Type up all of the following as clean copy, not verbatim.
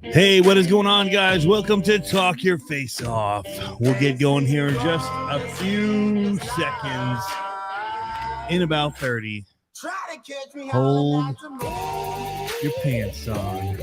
Hey, what is going on, guys? Welcome to Talk Your Face Off. We'll get going here in just a few seconds. In about 30. Hold your pants on.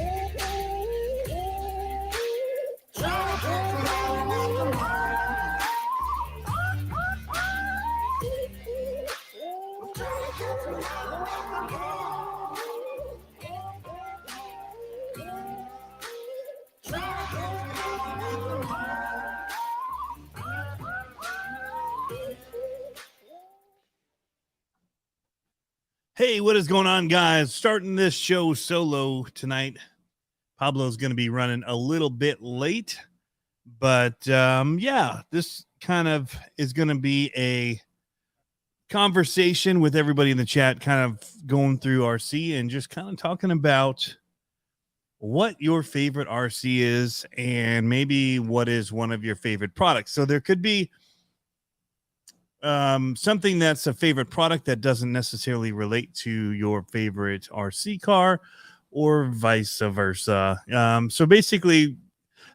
Hey, what is going on, guys? Starting this show solo tonight. Pablo's going to be running a little bit late, but yeah, this kind of is going to be a conversation with everybody in the chat, kind of going through RC and just kind of talking about what your favorite RC is and maybe what is one of your favorite products. So there could be something that's a favorite product that doesn't necessarily relate to your favorite RC car or vice versa. So basically,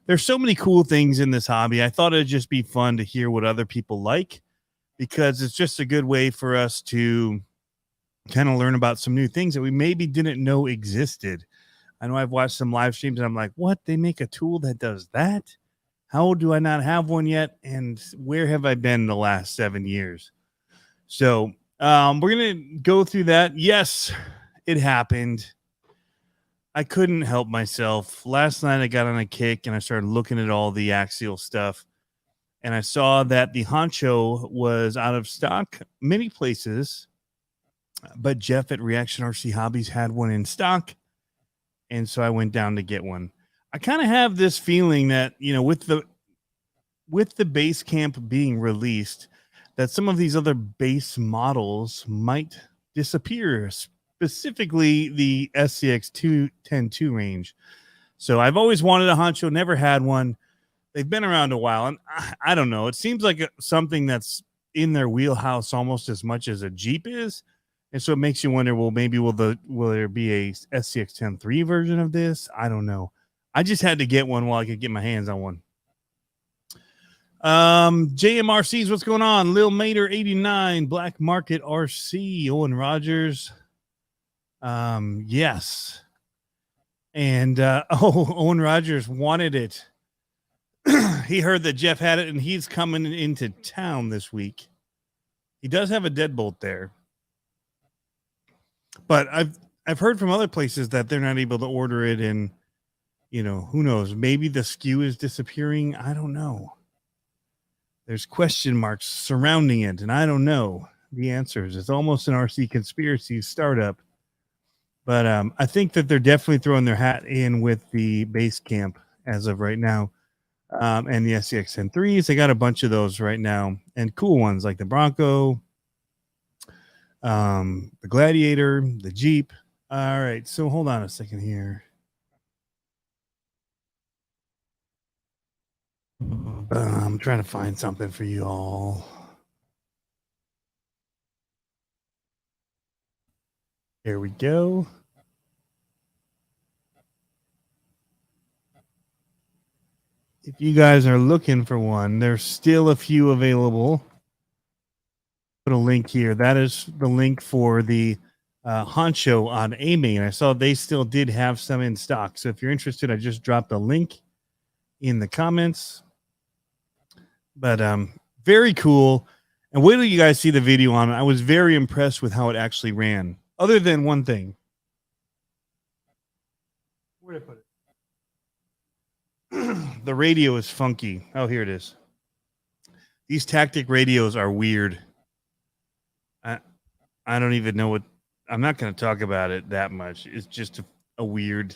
there's so many cool things in this hobby. I thought it'd just be fun to hear what other people like, because it's just a good way for us to kind of learn about some new things that we maybe didn't know existed. I know I've watched some live streams and I'm like, what? They make a tool that does that? How do I not have one yet? And where have I been the last 7 years? So we're going to go through that. Yes, it happened. I couldn't help myself. Last night I got on a kick and I started looking at all the Axial stuff. And I saw that the Honcho was out of stock many places. But Jeff at Reaction RC Hobbies had one in stock. And so I went down to get one. I kind of have this feeling that, you know, with the base camp being released, that some of these other base models might disappear, specifically the SCX 210-2 range. So I've always wanted a Honcho, never had one. They've been around a while, and I don't know. It seems like something that's in their wheelhouse almost as much as a Jeep is. And so it makes you wonder, well, maybe will there be a SCX 10-3 version of this? I don't know. I just had to get one while I could get my hands on one. JMRCs, what's going on? Lil Mater 89, Black Market RC, Owen Rogers. Yes. And Owen Rogers wanted it. He heard that Jeff had it and he's coming into town this week. He does have a deadbolt there. But I've heard from other places that they're not able to order it, and you know, who knows? Maybe the SKU is disappearing. I don't know. There's question marks surrounding it, and I don't know the answers. It's almost an RC conspiracy startup. But I think that they're definitely throwing their hat in with the base camp as of right now. And the SCX 10-3s. They got a bunch of those right now, and cool ones like the Bronco, the Gladiator, the Jeep. All right, so hold on a second here. I'm trying to find something for you all. Here we go. If you guys are looking for one, there's still a few available. Put a link here. That is the link for the Honcho on AMain. I saw they still did have some in stock. So if you're interested, I just dropped a link in the comments. But very cool. And wait till you guys see the video on it. I was very impressed with how it actually ran. Other than one thing. Where did I put it? The radio is funky. Oh, here it is. These Tactic radios are weird. I don't even know what. I'm not going to talk about it that much. It's just a weird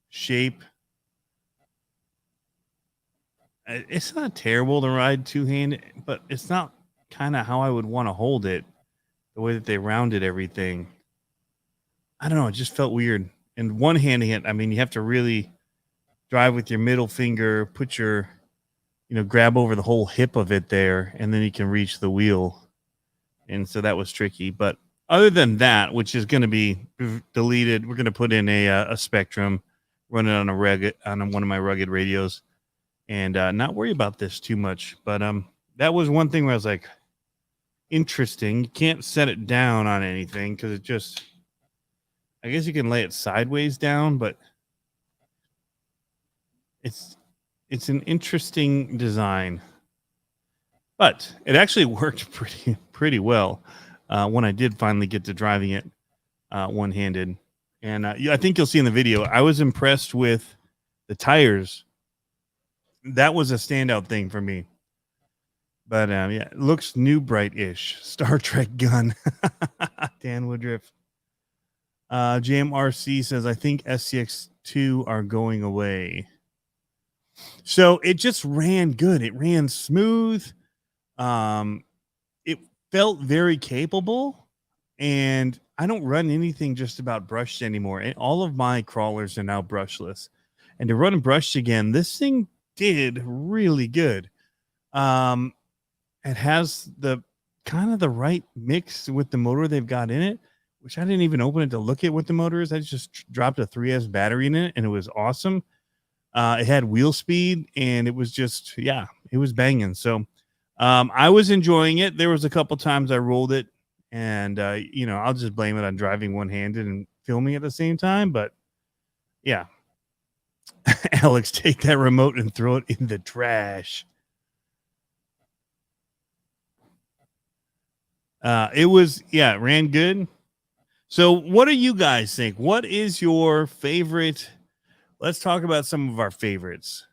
shape. It's not terrible to ride two-handed, but it's not kind of how I would want to hold it. The way that they rounded everything. I don't know. It just felt weird. And one-handing it, I mean, you have to really drive with your middle finger, put your, grab over the whole hip of it there, and then you can reach the wheel. And so that was tricky. But other than that, which is going to be deleted, we're going to put in a Spectrum, run it on on one of my rugged radios, and not worry about this too much. But that was one thing where I was like, interesting. You can't set it down on anything because it just, I guess you can lay it sideways down, but it's an interesting design. But it actually worked pretty well when I did finally get to driving it one-handed. And I think you'll see in the video, I was impressed with the tires. That was a standout thing for me. But yeah, it looks new bright-ish. Star Trek gun. Dan Woodruff. JMRC says, I think SCX2 are going away. So it just ran good. It ran smooth. It felt very capable. And I don't run anything just about brushed anymore. And all of my crawlers are now brushless. And to run brushed again, this thing did really good. It has the kind of the right mix with the motor they've got in it, which I didn't even open it to look at what the motor is. I just dropped a 3S battery in it, and it was awesome. It had wheel speed, and it was just, yeah, it was banging. So I was enjoying it. There was a couple times I rolled it, and, I'll just blame it on driving one-handed and filming at the same time. But, yeah. Alex, take that remote and throw it in the trash. It ran good. So what do you guys think? What is your favorite? Let's talk about some of our favorites.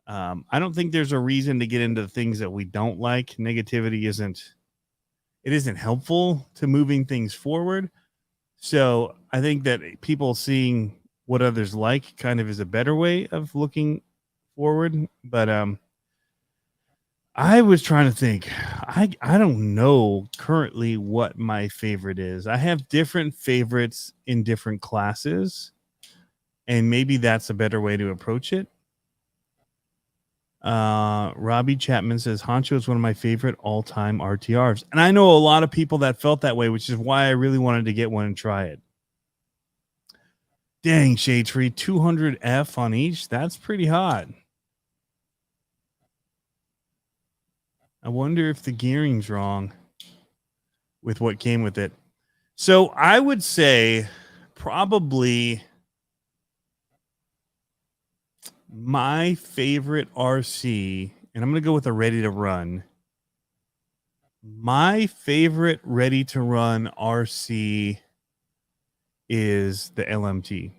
I don't think there's a reason to get into the things that we don't like. Negativity isn't helpful to moving things forward. So I think that people seeing what others like kind of is a better way of looking forward. But I was trying to think. I don't know currently what my favorite is. I have different favorites in different classes, and maybe that's a better way to approach it. Robbie Chapman says Honcho is one of my favorite all-time RTRs, and I know a lot of people that felt that way, which is why I really wanted to get one and try it. Dang, Shade Tree, 200F on each. That's pretty hot. I wonder if the gearing's wrong with what came with it. So I would say probably my favorite RC, and I'm going to go with a ready to run. My favorite ready to run RC is the LMT.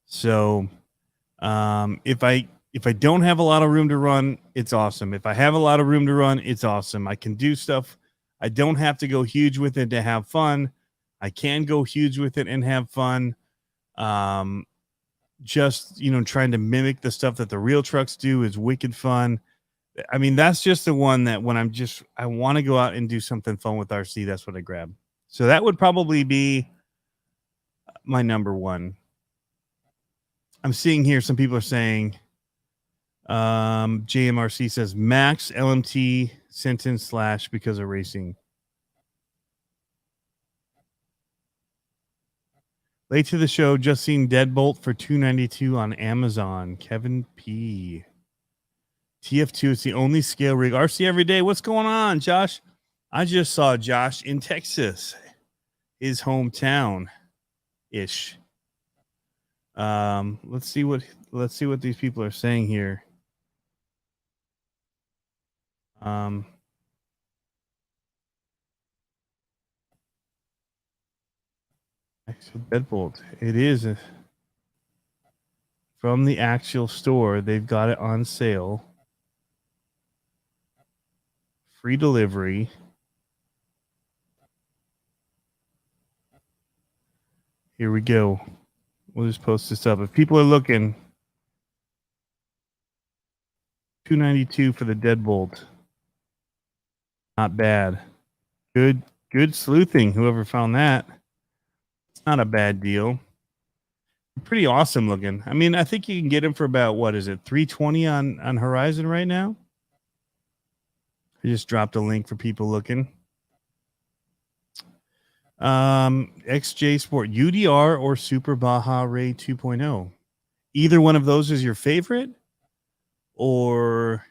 So if I don't have a lot of room to run, it's awesome. If I have a lot of room to run, it's awesome. I can do stuff. I don't have to go huge with it to have fun. I can go huge with it and have fun. Just, trying to mimic the stuff that the real trucks do is wicked fun. I mean, that's just the one that when I want to go out and do something fun with RC, that's what I grab. So that would probably be my number one. I'm seeing here some people are saying, JMRC says Max LMT sentence / because of racing. Late to the show, just seen Deadbolt for $292 on Amazon. Kevin P. TF2 is the only scale rig. RC every day. What's going on, Josh? I just saw Josh in Texas, his hometown ish. Let's see what these people are saying here. Actual Deadbolt. It is from the actual store. They've got it on sale. Free delivery. Here we go. We'll just post this up. If people are looking, $292 for the Deadbolt. Not bad. Good sleuthing. Whoever found that. It's not a bad deal. Pretty awesome looking. I mean, I think you can get them for about, what is it, $320 on Horizon right now? I just dropped a link for people looking. XJ Sport UDR or Super Baja Ray 2.0. Either one of those is your favorite, or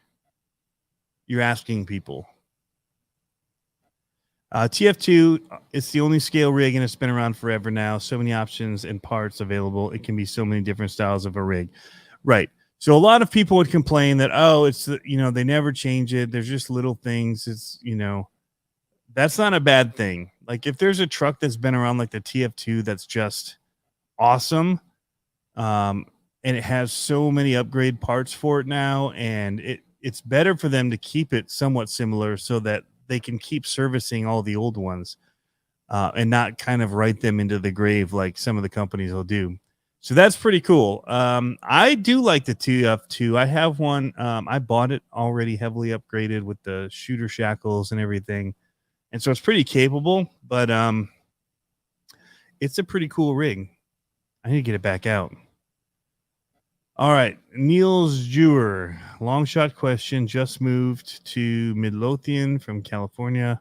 you're asking people. TF2, it's the only scale rig and it's been around forever now. So many options and parts available. It can be so many different styles of a rig. Right. So a lot of people would complain that, oh, it's, they never change it. There's just little things. It's, that's not a bad thing. Like if there's a truck that's been around like the TF2 that's just awesome, and it has so many upgrade parts for it now, and it's better for them to keep it somewhat similar so that they can keep servicing all the old ones, and not kind of write them into the grave like some of the companies will do. So that's pretty cool. I do like the TF2. I have one. I bought it already heavily upgraded with the shooter shackles and everything. And so it's pretty capable, but it's a pretty cool rig. I need to get it back out. All right. Niels Jewer, long shot question. Just moved to Midlothian from California.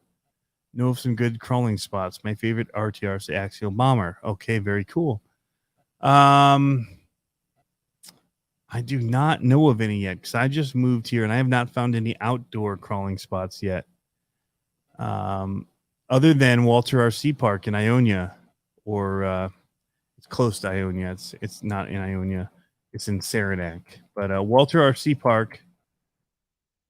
Know of some good crawling spots. My favorite RTR's Axial Bomber. Okay, very cool. I do not know of any yet because I just moved here and I have not found any outdoor crawling spots yet. Other than Walter RC Park in Ionia, or it's close to Ionia. It's not in Ionia. It's in Saranac. But Walter RC Park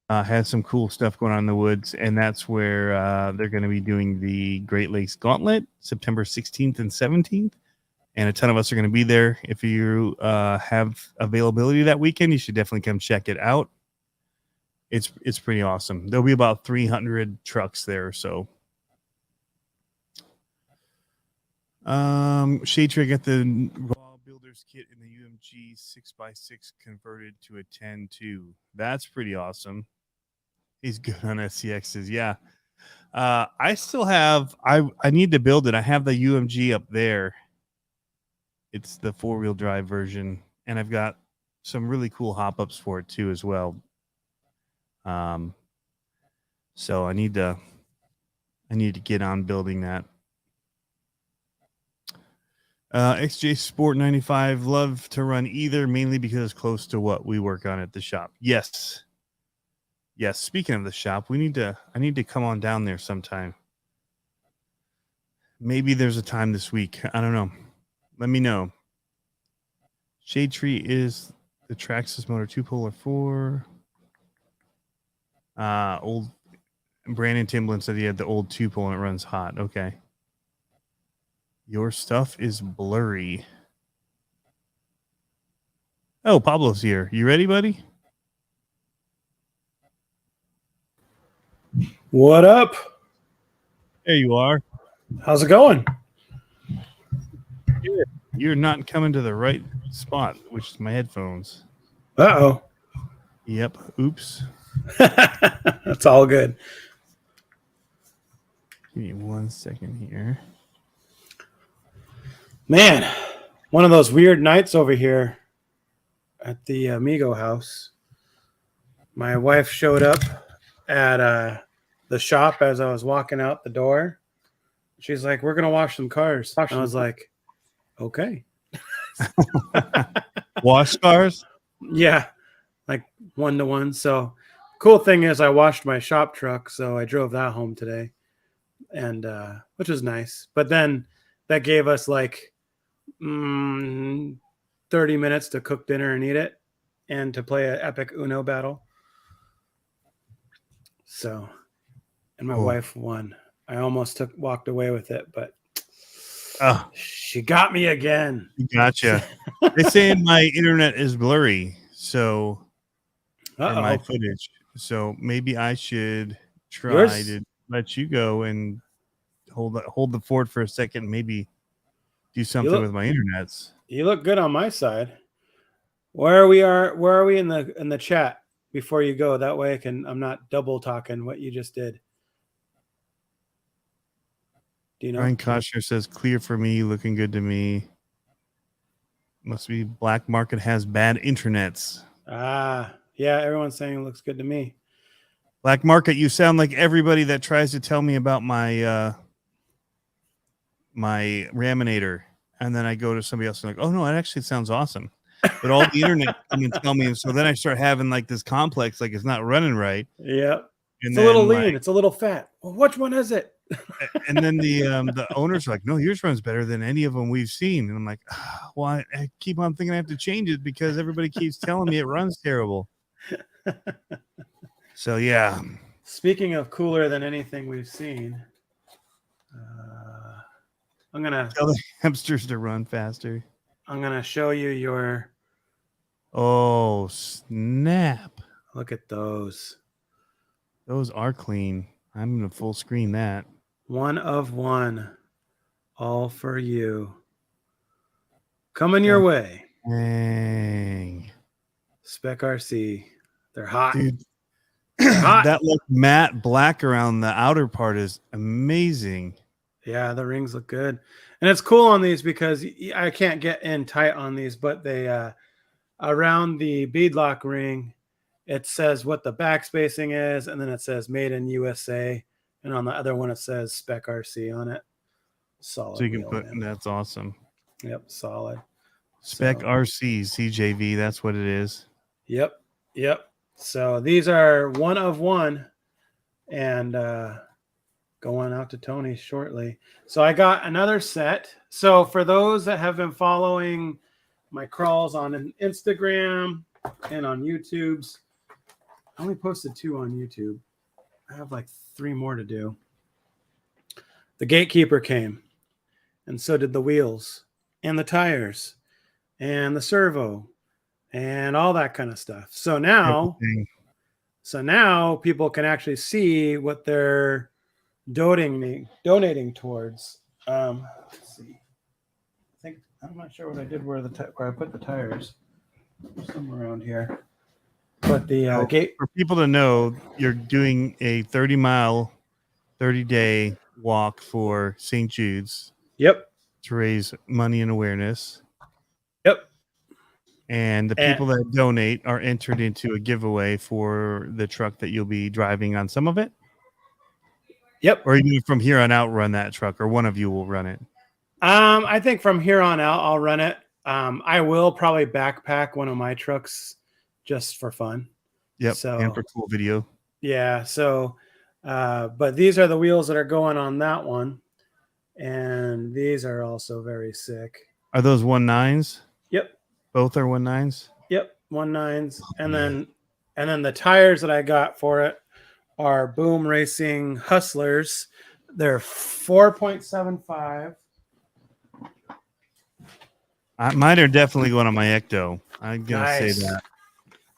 has some cool stuff going on in the woods, and that's where they're going to be doing the Great Lakes Gauntlet, September 16th and 17th. And a ton of us are going to be there. If you have availability that weekend, you should definitely come check it out. It's pretty awesome. There'll be about 300 trucks there. So, Shade Tree got the Raw Builders kit in the UMG 6x6 converted to a 10-2. That's pretty awesome. He's good on SCXs. Yeah. I still have, I need to build it. I have the UMG up there. It's the 4-wheel drive version, and I've got some really cool hop-ups for it too as well. So I need to get on building that. XJ Sport 95, love to run either, mainly because it's close to what we work on at the shop. Yes. Speaking of the shop, I need to come on down there sometime. Maybe there's a time this week. I don't know. Let me know. Shade Tree is the Traxxas motor 2-pole or 4. Old Brandon Timblin said he had the old 2-pole and it runs hot. Okay. Your stuff is blurry. Oh, Pablo's here. You ready, buddy? What up? There you are. How's it going? You're not coming to the right spot, which is my headphones. Uh-oh. Yep. Oops. That's all good. Give me 1 second here. Man, one of those weird nights over here at the Amigo house. My wife showed up at the shop as I was walking out the door. She's like, "We're going to wash some cars." And I was like, okay. Wash cars? Yeah, like 1-to-1. So cool thing is I washed my shop truck, so I drove that home today, and which was nice. But then that gave us like 30 minutes to cook dinner and eat it and to play an epic Uno battle. So, and my wife won. I almost walked away with it, but she got me again. Gotcha. They're saying my internet is blurry, so and my footage. So maybe I should try to let you go and hold the fort for a second. Maybe do something with my internets. You look good on my side. Where are we in the chat before you go? That way I'm not double talking what you just did. Do you know? Ryan Koshner says clear for me, looking good to me. Must be Black Market has bad internets. Yeah, everyone's saying it looks good to me. Black Market, you sound like everybody that tries to tell me about my my Raminator, and then I go to somebody else and like, oh no, it actually sounds awesome. But all the internet come and tell me, and so then I start having like this complex, like it's not running right. Yeah. And It's a little then lean. It's a little fat. Well, which one is it? and then the owners are like, no, yours runs better than any of them we've seen. And I'm like, well, I keep on thinking I have to change it because everybody keeps telling me it runs terrible. So yeah. Speaking of cooler than anything we've seen, I'm gonna Tell the hamsters to run faster. I'm gonna show you your. Oh snap! Look at those. Those are clean. I'm gonna full screen that. One of one, all for you. Coming your way. Dang. Spec RC. They're hot. Dude, They're hot. that like matte black around the outer part is amazing. Yeah, the rings look good. And it's cool on these because I can't get in tight on these, but they around the beadlock ring, it says what the back spacing is, and then it says made in USA. And on the other one, it says Spec RC on it. Solid. So you can wheel, put man. that's awesome. Yep, solid. Spec So- RC CJV, that's what it is. Yep. So these are one of one, and going out to Tony shortly. So I got another set. So for those that have been following my crawls on Instagram and on YouTube's, I only posted 2 on YouTube. I have like 3 more to do. The Gatekeeper came, and so did the wheels and the tires and the servo and all that kind of stuff. So now people can actually see what they're donating towards. Let's see. I'm not sure what I did where I put the tires. Somewhere around here. But the gate for people to know, you're doing a 30-mile, 30-day walk for St. Jude's. Yep. To raise money and awareness. Yep. And the people that donate are entered into a giveaway for the truck that you'll be driving on some of it. Yep. Or you from here on out run that truck, or one of you will run it. I think from here on out I'll run it. I will probably backpack one of my trucks just for fun. Yep. So, and for cool video. Yeah. So, but these are the wheels that are going on that one, and these are also very sick. Are those 1.9s? Yep. Both are 1.9s. Yep. 1.9s, and then the tires that I got for it are Boom Racing Hustlers. They're 4.75. Mine are definitely going on my Ecto. I'm gonna say that.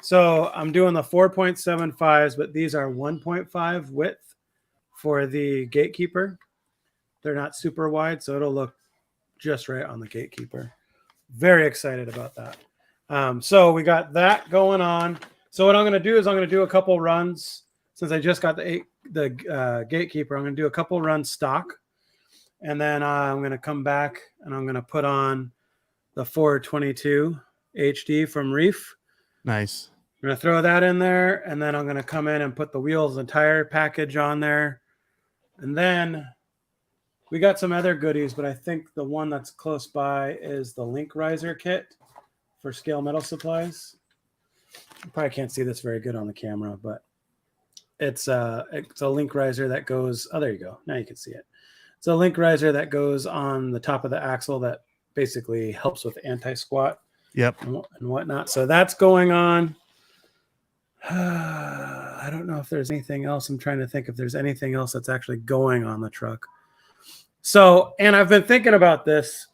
So I'm doing the 4.75s, but these are 1.5 width for the Gatekeeper. They're not super wide, so it'll look just right on the Gatekeeper. Very excited about that. So we got that going on. So what I'm going to do is I'm going to do a couple runs. Since I just got the Gatekeeper, I'm going to do a couple runs stock. And then I'm going to come back and I'm going to put on the 422 HD from Reef. Nice. I'm going to throw that in there. And then I'm going to come in and put the wheels and tire package on there. And then we got some other goodies, but I think the one that's close by is the Link Riser kit for Scale Metal Supplies. You probably can't see this very good on the camera, but it's a link riser that goes. Oh, there you go. Now you can see it. It's a link riser that goes on the top of the axle that basically helps with anti-squat. Yep. And whatnot. So that's going on. I don't know if there's anything else. I'm trying to think if there's anything else that's actually going on the truck. So, and I've been thinking about this.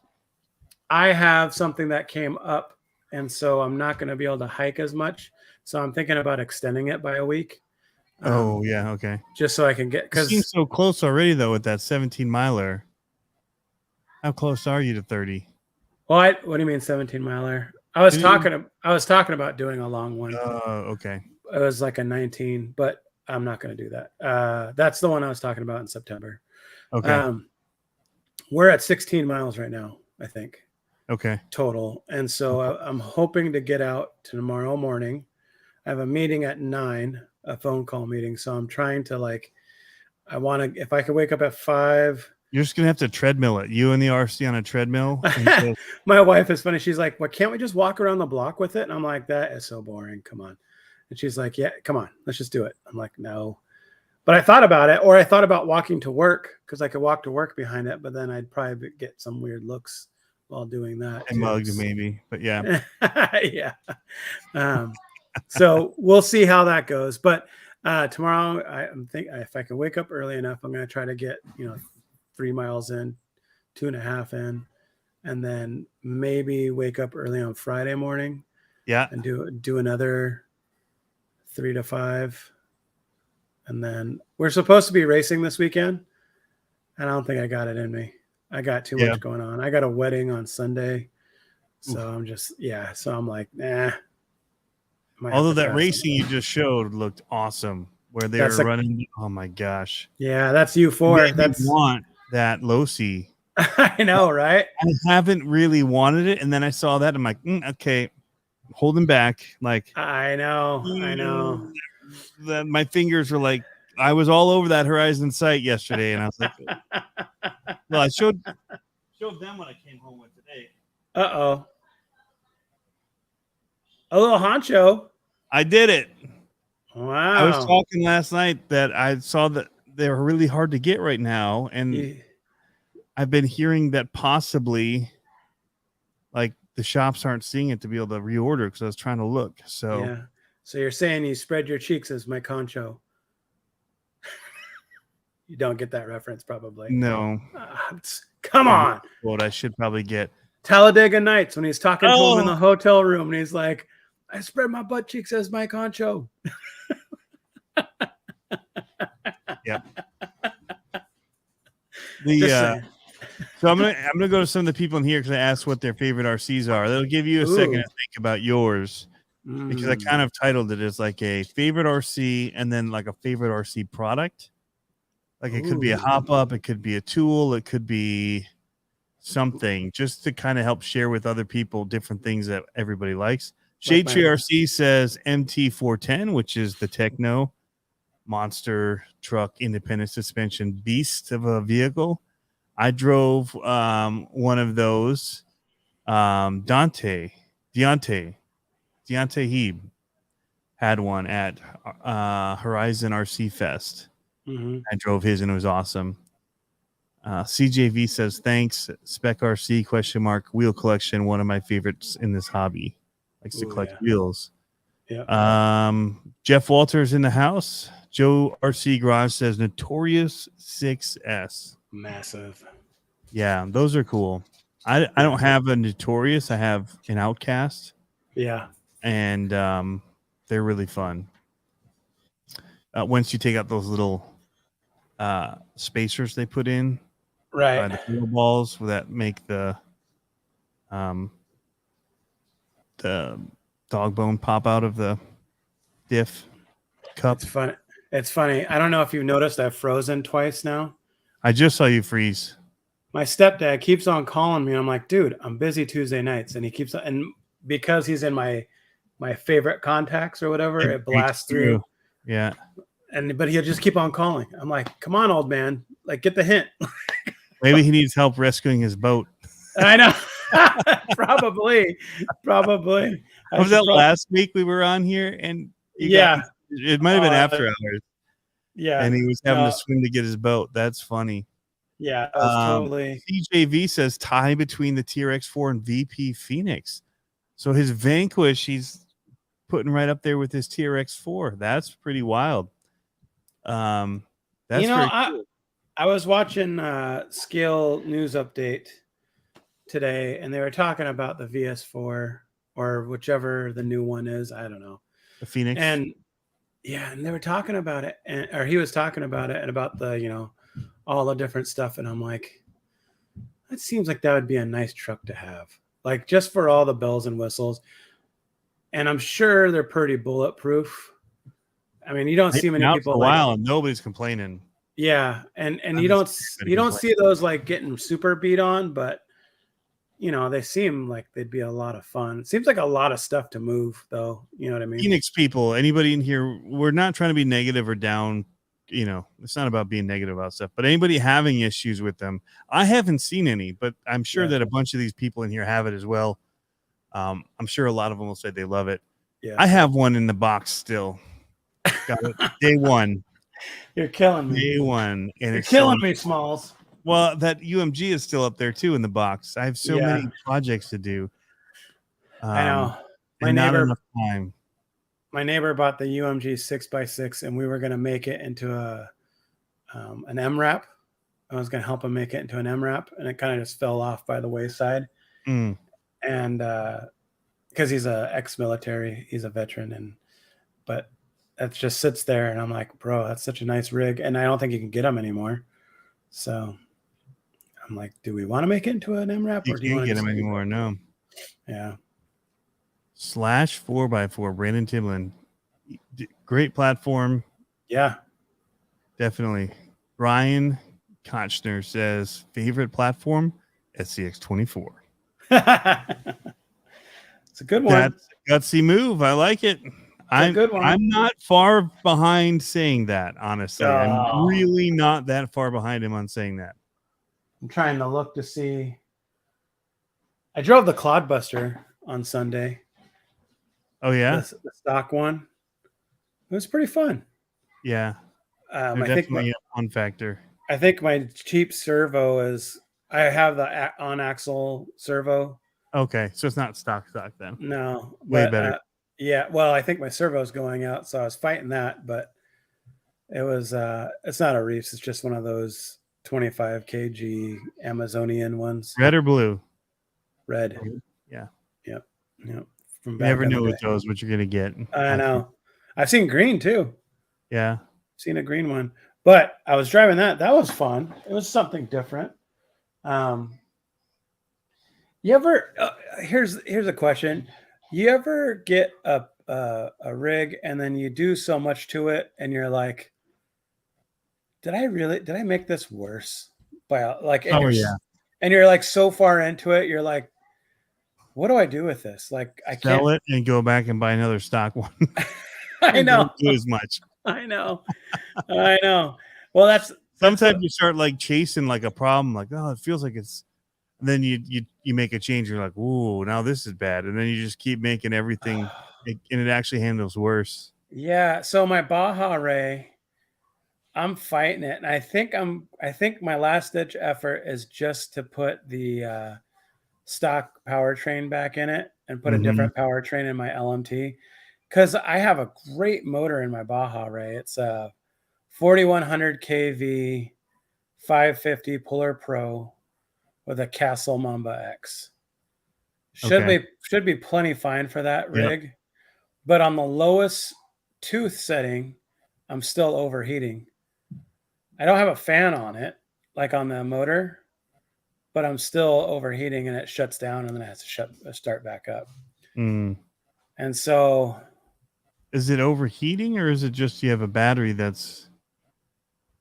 I have something that came up, and so I'm not going to be able to hike as much. So I'm thinking about extending it by a week. Oh, yeah. Okay. Just so I can get, because it seems so close already, though, with that 17 miler. How close are you to 30? What do you mean 17 miler? I was talking about doing a long one. Okay. It was like a 19, but I'm not going to do that. That's the one I was talking about in September. Okay. We're at 16 miles right now, I think. Okay. Total. And so I'm hoping to get out tomorrow morning. I have a meeting at 9, a phone call meeting. So I'm trying to if I could wake up at 5, You're just gonna have to treadmill it. You and the RC on a treadmill. My wife is funny. She's like, "Well, can't we just walk around the block with it?" And I'm like, "That is so boring. Come on." And she's like, "Yeah, come on, let's just do it." I'm like, "No." But I thought about it, or I thought about walking to work because I could walk to work behind it, but then I'd probably get some weird looks while doing that. And mugged maybe, but yeah. Yeah. So we'll see how that goes. But tomorrow, I'm thinking if I can wake up early enough, I'm going to try to get 3 miles in, 2.5 in, and then maybe wake up early on Friday morning. Yeah. And do another 3 to 5. And then we're supposed to be racing this weekend. And I don't think I got it in me. I got too much going on. I got a wedding on Sunday. So I'm just, so I'm like, nah. Although that racing you just showed looked awesome where they were running. Oh my gosh. Yeah, that's U4. That's want that Losi. I know, right? I haven't really wanted it. And then I saw that. I'm like, okay, holding back. Like, I know. My fingers were like, I was all over that Horizon site yesterday, and I was like, well, I showed them what I came home with today. A little honcho. I did it. Wow. I was talking last night that I saw that they were really hard to get right now, and I've been hearing that possibly, like, the shops aren't seeing it to be able to reorder because I was trying to look. So yeah. So you're saying you spread your cheeks as my concho. You don't get that reference, probably. No. Come on. What I should probably get. Talladega Nights when he's talking to him in the hotel room and he's like, I spread my butt cheeks as my concho. Yep. So I'm gonna go to some of the people in here because I asked what their favorite RCs are. That'll give you a second to think about yours. Because I kind of titled it as like a favorite RC and then like a favorite RC product. Like it could be a hop up, it could be a tool, it could be something just to kind of help share with other people different things that everybody likes. Shade Tree RC says MT410, which is the Techno monster truck independent suspension beast of a vehicle. I drove one of those. Deontay Heeb had one at Horizon RC Fest. I drove his and it was awesome. CJV says thanks. Spec RC ? Wheel collection, one of my favorites in this hobby. Likes to collect wheels. Yeah. Jeff Walters in the house. Joe RC Garage says Notorious 6S. Massive. Yeah, those are cool. I don't have a Notorious. I have an Outcast. Yeah. And they're really fun. Once you take out those little spacers they put in, right, the fuel balls that make the dog bone pop out of the diff cup. It's funny. I don't know if you've noticed I've frozen twice now. I just saw you freeze. My stepdad keeps on calling me. I'm like, dude, I'm busy Tuesday nights, and he keeps on, and because he's in my favorite contacts or whatever, it blasts through. Yeah. But he'll just keep on calling. I'm like, come on, old man, like get the hint. Maybe he needs help rescuing his boat. I know. Probably. Was that last week we were on here? And it might have been after hours. Yeah. And he was having to swim to get his boat. That's funny. Yeah, that was totally. CJV says tie between the TRX4 and VP Phoenix. So his Vanquish, he's putting right up there with his TRX4. That's pretty wild. That's very cool. I was watching Scale News Update today, and they were talking about the VS4 or whichever the new one is. I don't know. The Phoenix. And they were talking about it, or he was talking about it and about the, all the different stuff. And I'm like, that seems like that would be a nice truck to have, like just for all the bells and whistles. And I'm sure they're pretty bulletproof. I mean, you don't see many people for a while and nobody's complaining. Yeah, and you don't see those like getting super beat on, but they seem like they'd be a lot of fun. Seems like a lot of stuff to move, though. You know what I mean? Phoenix people, anybody in here, we're not trying to be negative or down you know, it's not about being negative about stuff, but anybody having issues with them, I haven't seen any, but I'm sure that a bunch of these people in here have it as well. I'm sure a lot of them will say they love it. Yeah. I have one in the box still. Got it. Day one. You're killing me. Day one. And You're it's killing me, Smalls. Well, that UMG is still up there too in the box. I have so many projects to do. I know. My neighbor, not enough time. My neighbor bought the UMG 6x6, and we were going to make it into an MRAP. I was going to help him make it into an MRAP, and it kind of just fell off by the wayside. And because he's a ex-military, he's a veteran, but that just sits there, and I'm like, bro, that's such a nice rig, and I don't think you can get them anymore. So I'm like, do we want to make it into an MRAP? You can't get them anymore, no. Yeah. Slash 4x4, Brandon Timlin. Great platform. Yeah. Definitely. Ryan Kochner says, favorite platform, SCX24. It's a good one. That's a gutsy move. I like it. I'm not far behind saying that, honestly. I'm really not that far behind him on saying that. I'm trying to look to see. I drove the Clodbuster on Sunday. Oh, yeah? The stock one. It was pretty fun. Yeah. I think a fun factor. I think my cheap servo is, I have the on-axle servo. Okay, so it's not stock then. No. Way better. Yeah, well, I think my servo is going out, so I was fighting that, but it was, it's not a Reefs, it's just one of those 25 kg Amazonian ones. Red or blue? Red. Yeah. Yep. You never know with those what you're going to get. I know. I've seen green too. Yeah. Seen a green one, but I was driving that. That was fun. It was something different. You ever, here's a question. You ever get a rig and then you do so much to it and you're like, did I make this worse? By like, and you're like so far into it, you're like, what do I do with this? Like, I can't sell it and go back and buy another stock one. I know. Don't do as much. I know. I know. Well, that's sometimes you start like chasing like a problem, like, oh, it feels like it's, and then you make a change. You're like, ooh, now this is bad. And then you just keep making everything and it actually handles worse. Yeah. So my Baja Ray, I'm fighting it. And I think my last ditch effort is just to put the stock powertrain back in it and put a different powertrain in my LMT. Because I have a great motor in my Baja Ray. It's a 4100 kV 550 Puller Pro with a Castle Mamba X. Should be plenty fine for that rig. Yep. But on the lowest tooth setting, I'm still overheating. I don't have a fan on it, like on the motor, but I'm still overheating and it shuts down and then it has to start back up. And so... Is it overheating or is it just you have a battery that's...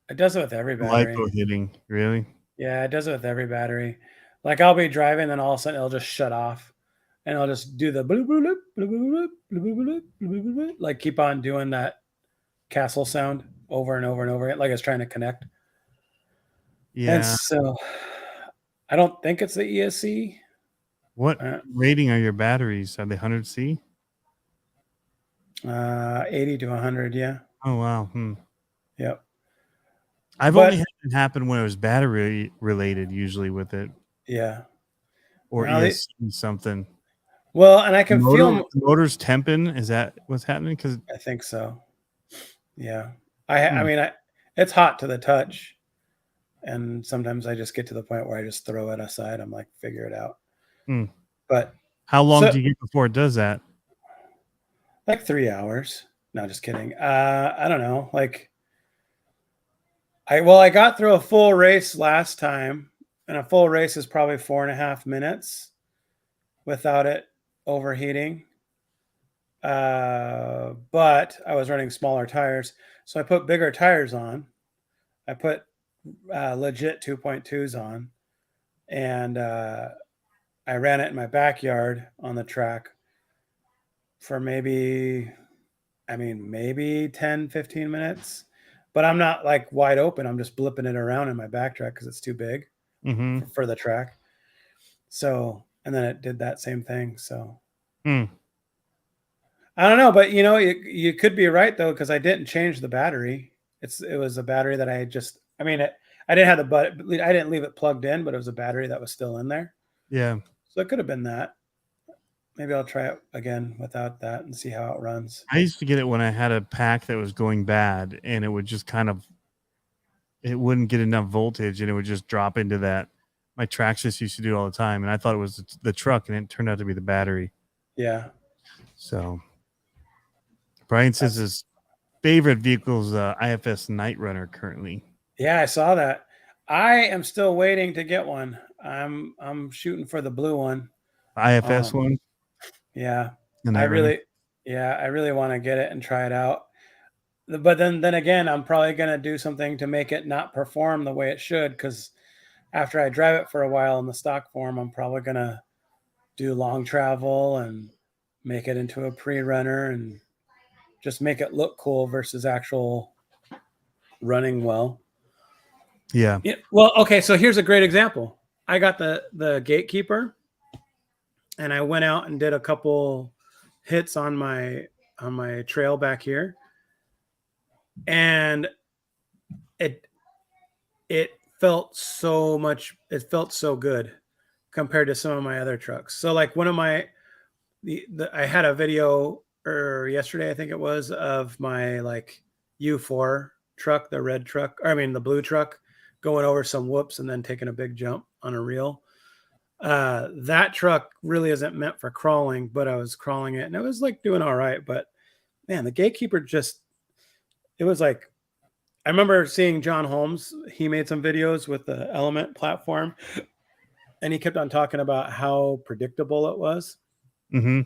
It does it with every battery. LiPo hitting, really? Yeah, it does it with every battery. Like I'll be driving, then all of a sudden it'll just shut off, and I'll just do the bloop, bloop, bloop, bloop, bloop, bloop, bloop, bloop, like keep on doing that castle sound over and over and over again, like it's trying to connect. Yeah. And so I don't think it's the ESC. What rating are your batteries? Are they 100C? 80 to 100, yeah. Oh wow. Yep. I've only had it happen when it was battery related, usually with it. Yeah. Or ESC something. Well, and I can feel the motor's temping. Is that what's happening? Because I think so. Yeah. I mean, it's hot to the touch, and sometimes I just get to the point where I just throw it aside. I'm like, figure it out. But how long do you get before it does that? Like 3 hours. No, just kidding. I don't know. Like, I got through a full race last time, and a full race is probably 4.5 minutes without it overheating. But I was running smaller tires, so I put bigger tires on. I put legit 2.2s on, and I ran it in my backyard on the track for maybe 10, 15 minutes. but I'm not like wide open. I'm just blipping it around in my backtrack because it's too big Mm-hmm. for the track. So, and then it did that same thing. So Hmm. I don't know, but you could be right though, because I didn't change the battery. It was a battery that I I didn't have I didn't leave it plugged in, but it was a battery that was still in there. Yeah. So it could have been that. Maybe I'll try it again without that and see how it runs. I used to get it when I had a pack that was going bad, and it would just it wouldn't get enough voltage, and it would just drop into that. My Traxxas used to do it all the time, and I thought it was the truck, and it turned out to be the battery. Yeah. So Brian says his favorite vehicle is IFS Night Runner currently. Yeah, I saw that. I am still waiting to get one. I'm shooting for the blue one. IFS one? Yeah. The I Night Runner? really want to get it and try it out. But then again, I'm probably going to do something to make it not perform the way it should, because after I drive it for a while in the stock form, I'm probably going to do long travel and make it into a pre-runner and just make it look cool versus actual running well. Yeah. Well, okay, so here's a great example. I got the Gatekeeper, and I went out and did a couple hits on my trail back here, and it felt so good compared to some of my other trucks. So like one of my I had a video yesterday, I think it was, of my like U4 truck, the red truck, the blue truck, going over some whoops and then taking a big jump on a reel. That truck really isn't meant for crawling, but I was crawling it and it was like doing all right. But man, the Gatekeeper it was like, I remember seeing John Holmes. He made some videos with the Element platform, and he kept on talking about how predictable it was. Mm-hmm.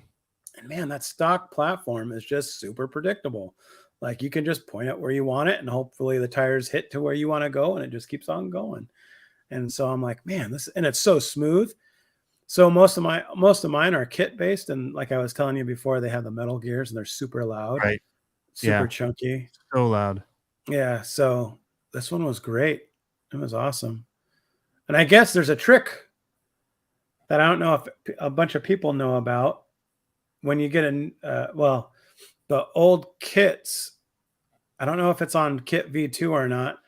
And man, that stock platform is just super predictable. Like you can just point it where you want it, and hopefully the tires hit to where you want to go, and it just keeps on going. And so I'm like, man, and it's so smooth. So most of mine are kit based, and like I was telling you before, they have the metal gears and they're super loud, Right. super chunky. So loud. Yeah. So this one was great. It was awesome. And I guess there's a trick that I don't know if a bunch of people know about. When you get the old kits, I don't know if it's on kit V2 or not,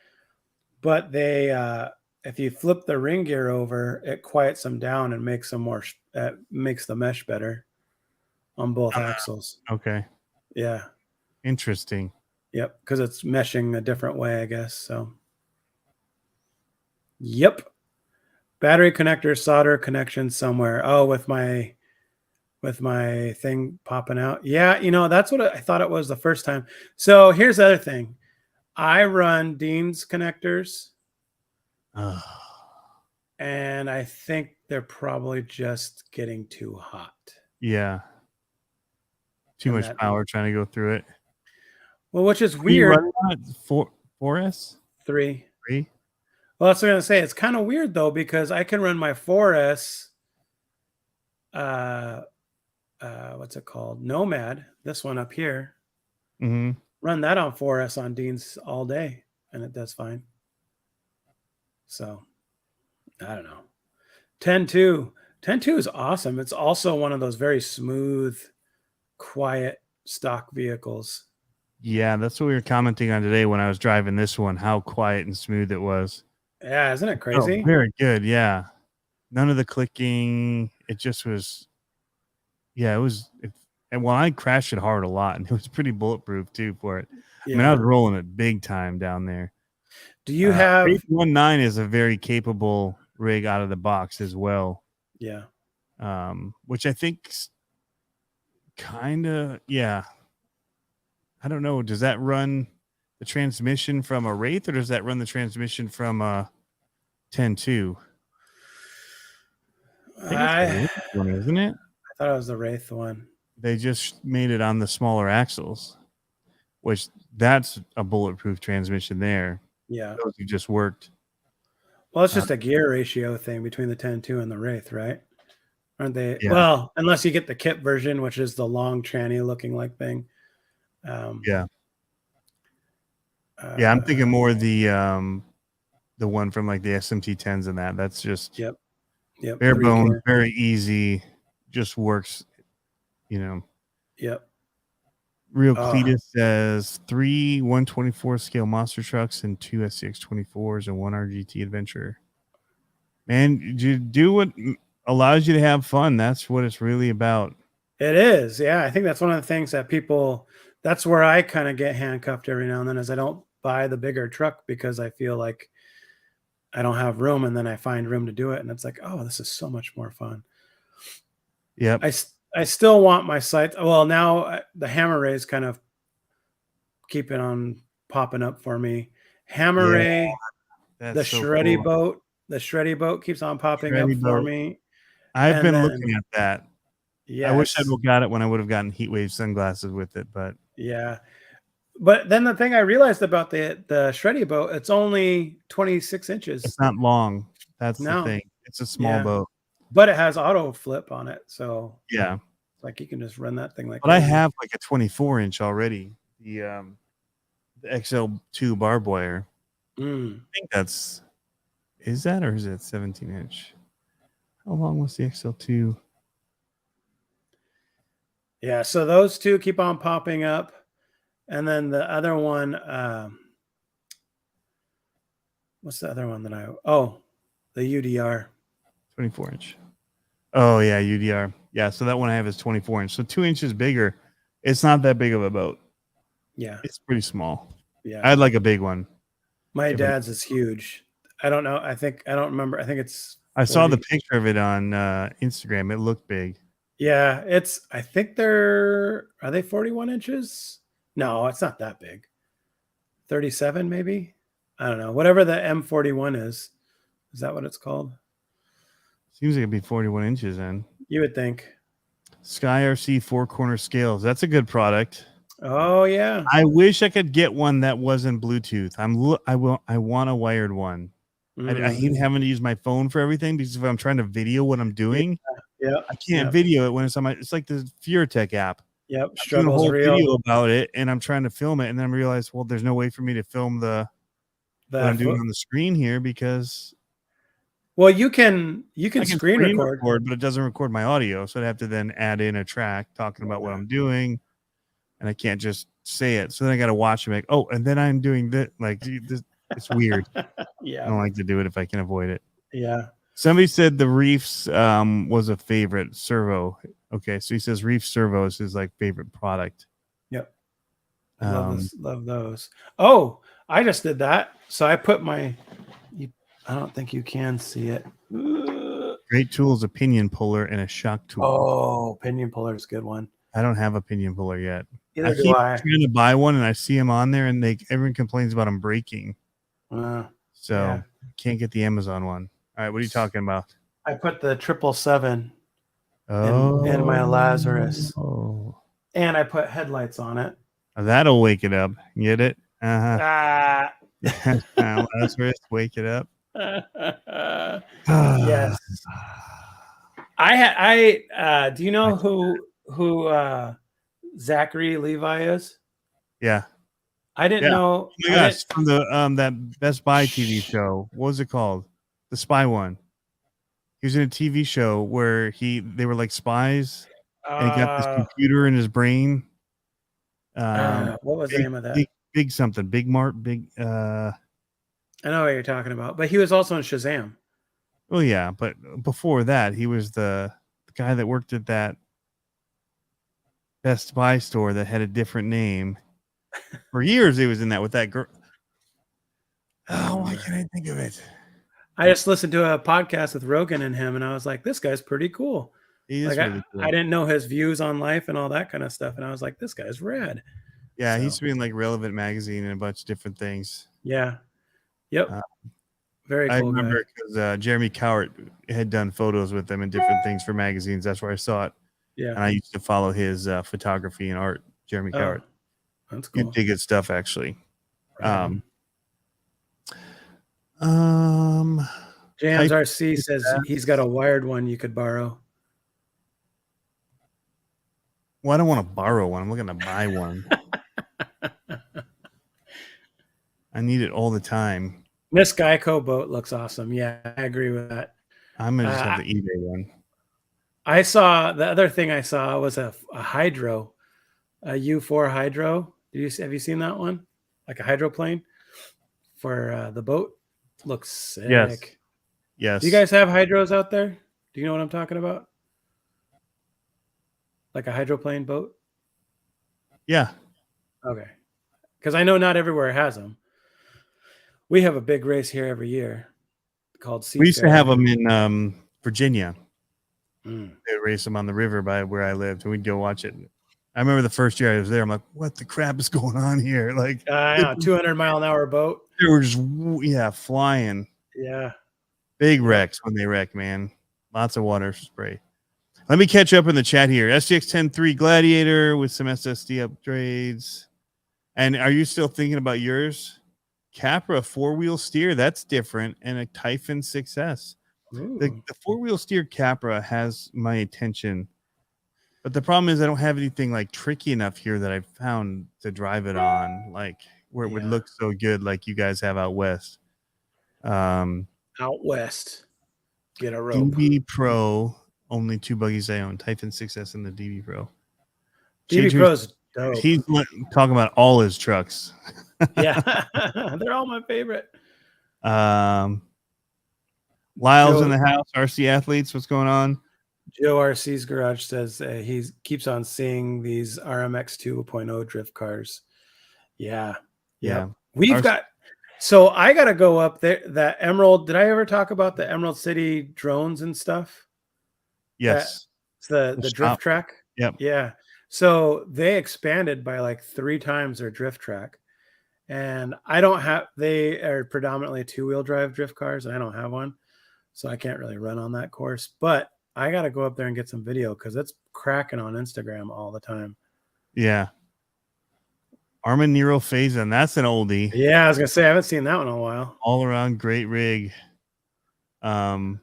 but they if you flip the ring gear over, it quiets them down and makes them makes the mesh better on both axles. Okay. Yeah. Interesting. Yep, because it's meshing a different way, I guess. So yep. Battery connector solder connection somewhere. Oh, with my thing popping out. Yeah, that's what I thought it was the first time. So here's the other thing. I run Dean's connectors, and I think they're probably just getting too hot. Yeah. Too much power trying to go through it. Well, which is weird. 4S? 3. 3? Well, that's what I'm going to say. It's kind of weird, though, because I can run my 4S, what's it called? Nomad, this one up here. Mm-hmm. Run that on 4S on Dean's all day, and it does fine. So, I don't know. 10.2. 10.2 is awesome. It's also one of those very smooth, quiet stock vehicles. Yeah, that's what we were commenting on today when I was driving this one, how quiet and smooth it was. Yeah, isn't it crazy? Oh, very good, yeah. None of the clicking. It just was, yeah, and well, I crashed it hard a lot, and it was pretty bulletproof, too, for it. Yeah. I mean, I was rolling it big time down there. Do you have... 819 is a very capable rig out of the box as well. Yeah. Which I think kind of, yeah. I don't know. Does that run the transmission from a Wraith, or does that run the transmission from a 10.2? I think it's the Wraith one, isn't it? I thought it was the Wraith one. They just made it on the smaller axles, which that's a bulletproof transmission there. Yeah. Those who just worked. Well, it's just a gear ratio thing between the 10.2 and the Wraith, right? Aren't they? Yeah. Well, unless you get the kit version, which is the long tranny looking like thing. Yeah. Yeah, I'm thinking more the one from like the SMT 10s and that. That's just Yep. bare 3K. bones, very easy, just works. Yep. Real Cletus says 3 124 scale monster trucks and 2 SCX 24s and 1 RGT Adventure. Man, you do what allows you to have fun. That's what it's really about. It is. Yeah. I think that's one of the things that that's where I kind of get handcuffed every now and then is I don't buy the bigger truck because I feel like I don't have room, and then I find room to do it. And it's like, oh, this is so much more fun. Yep. I still want my sights. Well, now the Hammer Ray's kind of keeping on popping up for me. Hammer Ray, the so Shreddy cool. boat. The Shreddy boat keeps on popping up for me. I've been looking at that. Yes. I wish I'd got it when I would have gotten Heatwave sunglasses with it, but yeah. But then the thing I realized about the Shreddy boat, it's only 26 inches. It's not long. That's the thing. It's a small boat. But it has auto flip on it. So yeah. Like you can just run that thing like But crazy. I have like a 24-inch already. The XL2 barbed wire. I think is that or is it 17-inch? How long was the XL2? Yeah, so those two keep on popping up. And then the other one, what's the other one that the UDR. 24-inch. Oh, yeah, UDR. Yeah, so that one I have is 24-inch. So 2 inches bigger. It's not that big of a boat. Yeah. It's pretty small. Yeah. I'd like a big one. My dad's is huge. I don't know. I don't remember. I think it's 40. I saw the picture of it on Instagram. It looked big. Yeah, I think are they 41 inches? No, it's not that big. 37 maybe? I don't know. Whatever the M41 is. Is that what it's called? Seems like it'd be 41 inches then. You would think. Sky RC 4-corner scales. That's a good product. Oh yeah. I wish I could get one that wasn't Bluetooth. I want a wired one. I hate having to use my phone for everything because if I'm trying to video what I'm doing, I can't video it when it's on my. It's like the Furatech app. Yep, struggles a whole video about it, and I'm trying to film it, and then I realize, well, there's no way for me to film what I'm doing on the screen here because. Well, you can screen record, but it doesn't record my audio, so I'd have to then add in a track talking about what I'm doing, and I can't just say it. So then I got to watch and like, oh, and then I'm doing that. Like, it's weird. Yeah, I don't like to do it if I can avoid it. Yeah. Somebody said the Reefs was a favorite servo. Okay, so he says Reef servo is his like favorite product. Yep. Love those. Oh, I just did that. So I put I don't think you can see it. Great tools, a pinion puller and a shock tool. Oh, pinion puller is a good one. I don't have a pinion puller yet. I keep trying to buy one, and I see them on there, and everyone complains about them breaking. Can't get the Amazon one. All right, what are you talking about? I put the 777 in my Lazarus, and I put headlights on it. That'll wake it up. Get it? Lazarus, wake it up. Yes. Do you know who Zachary Levi is? Yeah. I didn't know. Oh my gosh, from the that Best Buy TV show. What was it called? The spy one. He was in a TV show where they were like spies, and he got this computer in his brain. What was the name of that? Big something. Big Mart. Big. I know what you're talking about, but he was also in Shazam. Well, yeah, but before that, he was the guy that worked at that Best Buy store that had a different name. For years, he was in that with that girl. Oh, why can't I think of it? I just listened to a podcast with Rogan and him, and I was like, this guy's pretty cool. He is really cool. I didn't know his views on life and all that kind of stuff, and I was like, this guy's rad. Yeah, he used to be in like Relevant Magazine and a bunch of different things. Yeah. Yep. Very cool. I remember because Jeremy Cowart had done photos with them and different things for magazines. That's where I saw it. Yeah. And I used to follow his photography and art, Jeremy Cowart. That's cool. Pretty good stuff, actually. Right. Jams RC says he's got a wired one you could borrow. Well, I don't want to borrow one. I'm looking to buy one. I need it all the time. This Geico boat looks awesome. Yeah, I agree with that. I'm gonna just have Uh, the eBay one. I saw the other thing I saw was a hydro, a U4 hydro. Have you seen that one? Like a hydroplane for the boat. Looks Yes. sick. Yes. Do you guys have hydros out there? Do you know what I'm talking about? Like a hydroplane boat? Yeah. Okay. Because I know not everywhere has them. We have a big race here every year called Seafair. We used to have them in Virginia. Mm. They race them on the river by where I lived, and we'd go watch it. I remember the first year I was there. I'm like, "What the crap is going on here?" Like, 200-mile-an-hour boat. they were just flying. Yeah. Big wrecks when they wreck, man. Lots of water spray. Let me catch up in the chat here. SGX 10.3 Gladiator with some SSD upgrades. And are you still thinking about yours? Capra 4-wheel steer, that's different, and a Typhon 6S. The 4-wheel steer Capra has my attention, but the problem is I don't have anything like tricky enough here that I've found to drive it on, like where it would look so good like you guys have out west. Out west, get a rope. DB Pro, only 2 buggies I own, Typhon 6S and the DB Pro. DB Pro's dope. He's talking about all his trucks. Yeah, they're all my favorite. Lyle's in the house. RC Athletes, what's going on? Joe RC's Garage says he keeps on seeing these RMX 2.0 drift cars. Yeah. We've got. So I got to go up there. That Emerald. Did I ever talk about the Emerald City drones and stuff? Yes. It's the drift track. Yep. Yeah. So they expanded by like 3 times their drift track. And they are predominantly 2-wheel drive drift cars. And I don't have one. So I can't really run on that course. But I got to go up there and get some video because it's cracking on Instagram all the time. Yeah. Armin Nero Faison, that's an oldie. Yeah, I was gonna say I haven't seen that one in a while. All around great rig. I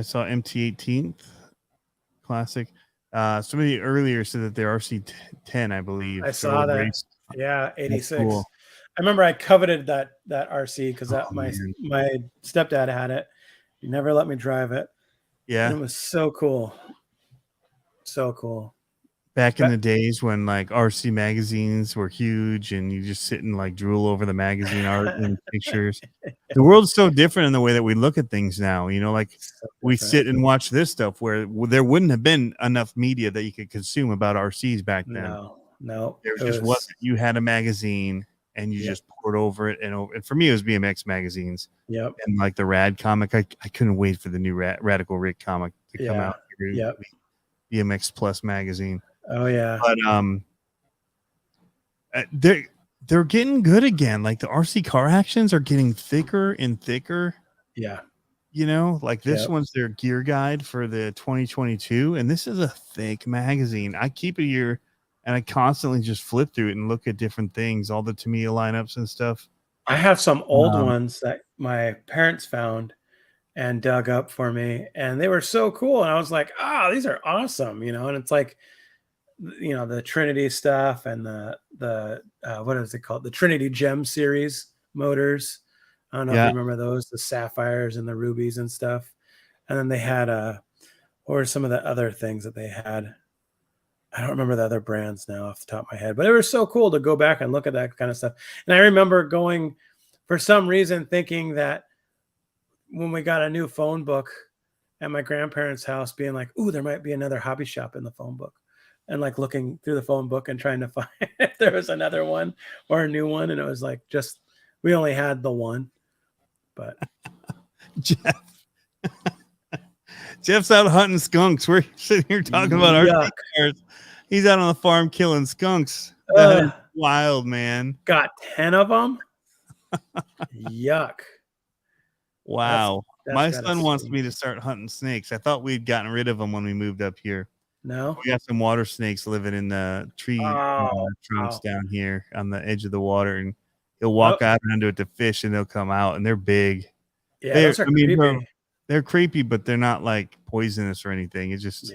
saw MT18th classic. Somebody earlier said that they're RC10, I believe. I saw that. Race. Yeah, 86. Cool. I remember I coveted that RC because my stepdad had it. He never let me drive it. Yeah, and it was so cool. So cool. Back in the days when like RC magazines were huge and you just sit and like drool over the magazine art and pictures. The world's so different in the way that we look at things now. You know, like we sit and watch this stuff where there wouldn't have been enough media that you could consume about RCs back then. No. There just wasn't. You had a magazine and you just poured over it and over. And for me, it was BMX magazines. Yep. And like the Rad comic, I couldn't wait for the new Radical Rick comic to come out. Yep. BMX Plus magazine. Oh yeah. But they're getting good again. Like the RC car actions are getting thicker and thicker. Yeah. You know, like this one's their gear guide for the 2022, and this is a thick magazine. I keep it here, and I constantly just flip through it and look at different things, all the Tamiya lineups and stuff. I have some old ones that my parents found and dug up for me, and they were so cool. And I was like, these are awesome, you know. And it's like, you know, the Trinity stuff and the what is it called? The Trinity Gem series motors. I don't know if you remember those, the sapphires and the rubies and stuff. And then they had what were some of the other things that they had? I don't remember the other brands now off the top of my head, but it was so cool to go back and look at that kind of stuff. And I remember going, for some reason, thinking that when we got a new phone book at my grandparents' house, being like, ooh, there might be another hobby shop in the phone book. And like looking through the phone book and trying to find if there was another one or a new one. And it was like, we only had the one. But Jeff's out hunting skunks. We're sitting here talking about our cars. He's out on the farm killing skunks. Wild, man. Got 10 of them. Yuck. Wow. My son wants me to start hunting snakes. I thought we'd gotten rid of them when we moved up here. No, we got some water snakes living in the tree trunks down here on the edge of the water, and he'll walk out into it to fish, and they'll come out, and they're big. Yeah, those are creepy. They're creepy, but they're not like poisonous or anything. It's just,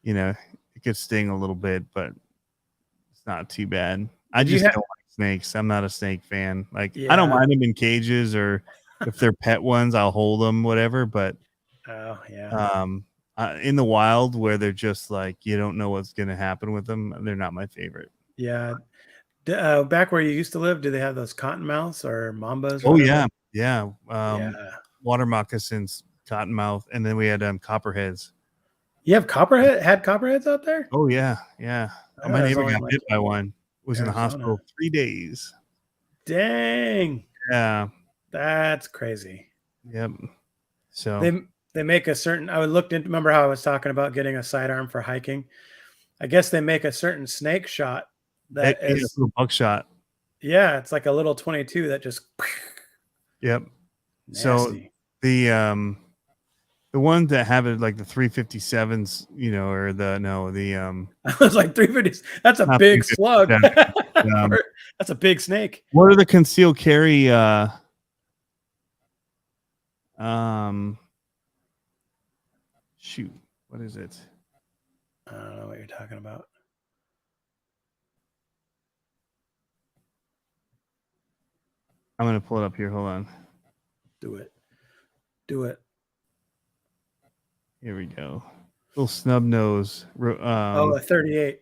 you know, it could sting a little bit, but it's not too bad. I just don't like snakes. I'm not a snake fan. Like I don't Yeah. mind them in cages, or if they're pet ones, I'll hold them, whatever. But Oh yeah. in the wild, where they're just like you don't know what's gonna happen with them, they're not my favorite. Yeah. Back where you used to live, do they have those cottonmouths or mambas? Or Oh whatever? yeah. Yeah. Water moccasins, cottonmouth, and then we had copperheads. You have had copperheads out there? Oh yeah. I My thought it was neighbor only got in, like, bit by one. Was in the Arizona. hospital 3 days. Dang. Yeah. That's crazy. Yep. So They make a certain. I looked into. Remember how I was talking about getting a sidearm for hiking? I guess they make a certain snake shot that yeah, is. little buckshot. Yeah, it's like a little 22 that just. Yep. Nasty. So the ones that have it like the 357s, or I was like 350. That's a not big slug. That's a big snake. what are the concealed carry? Shoot, what is it? I don't know what you're talking about. I'm gonna pull it up here. Hold on. Do it. Here we go. Little snub nose. A 38.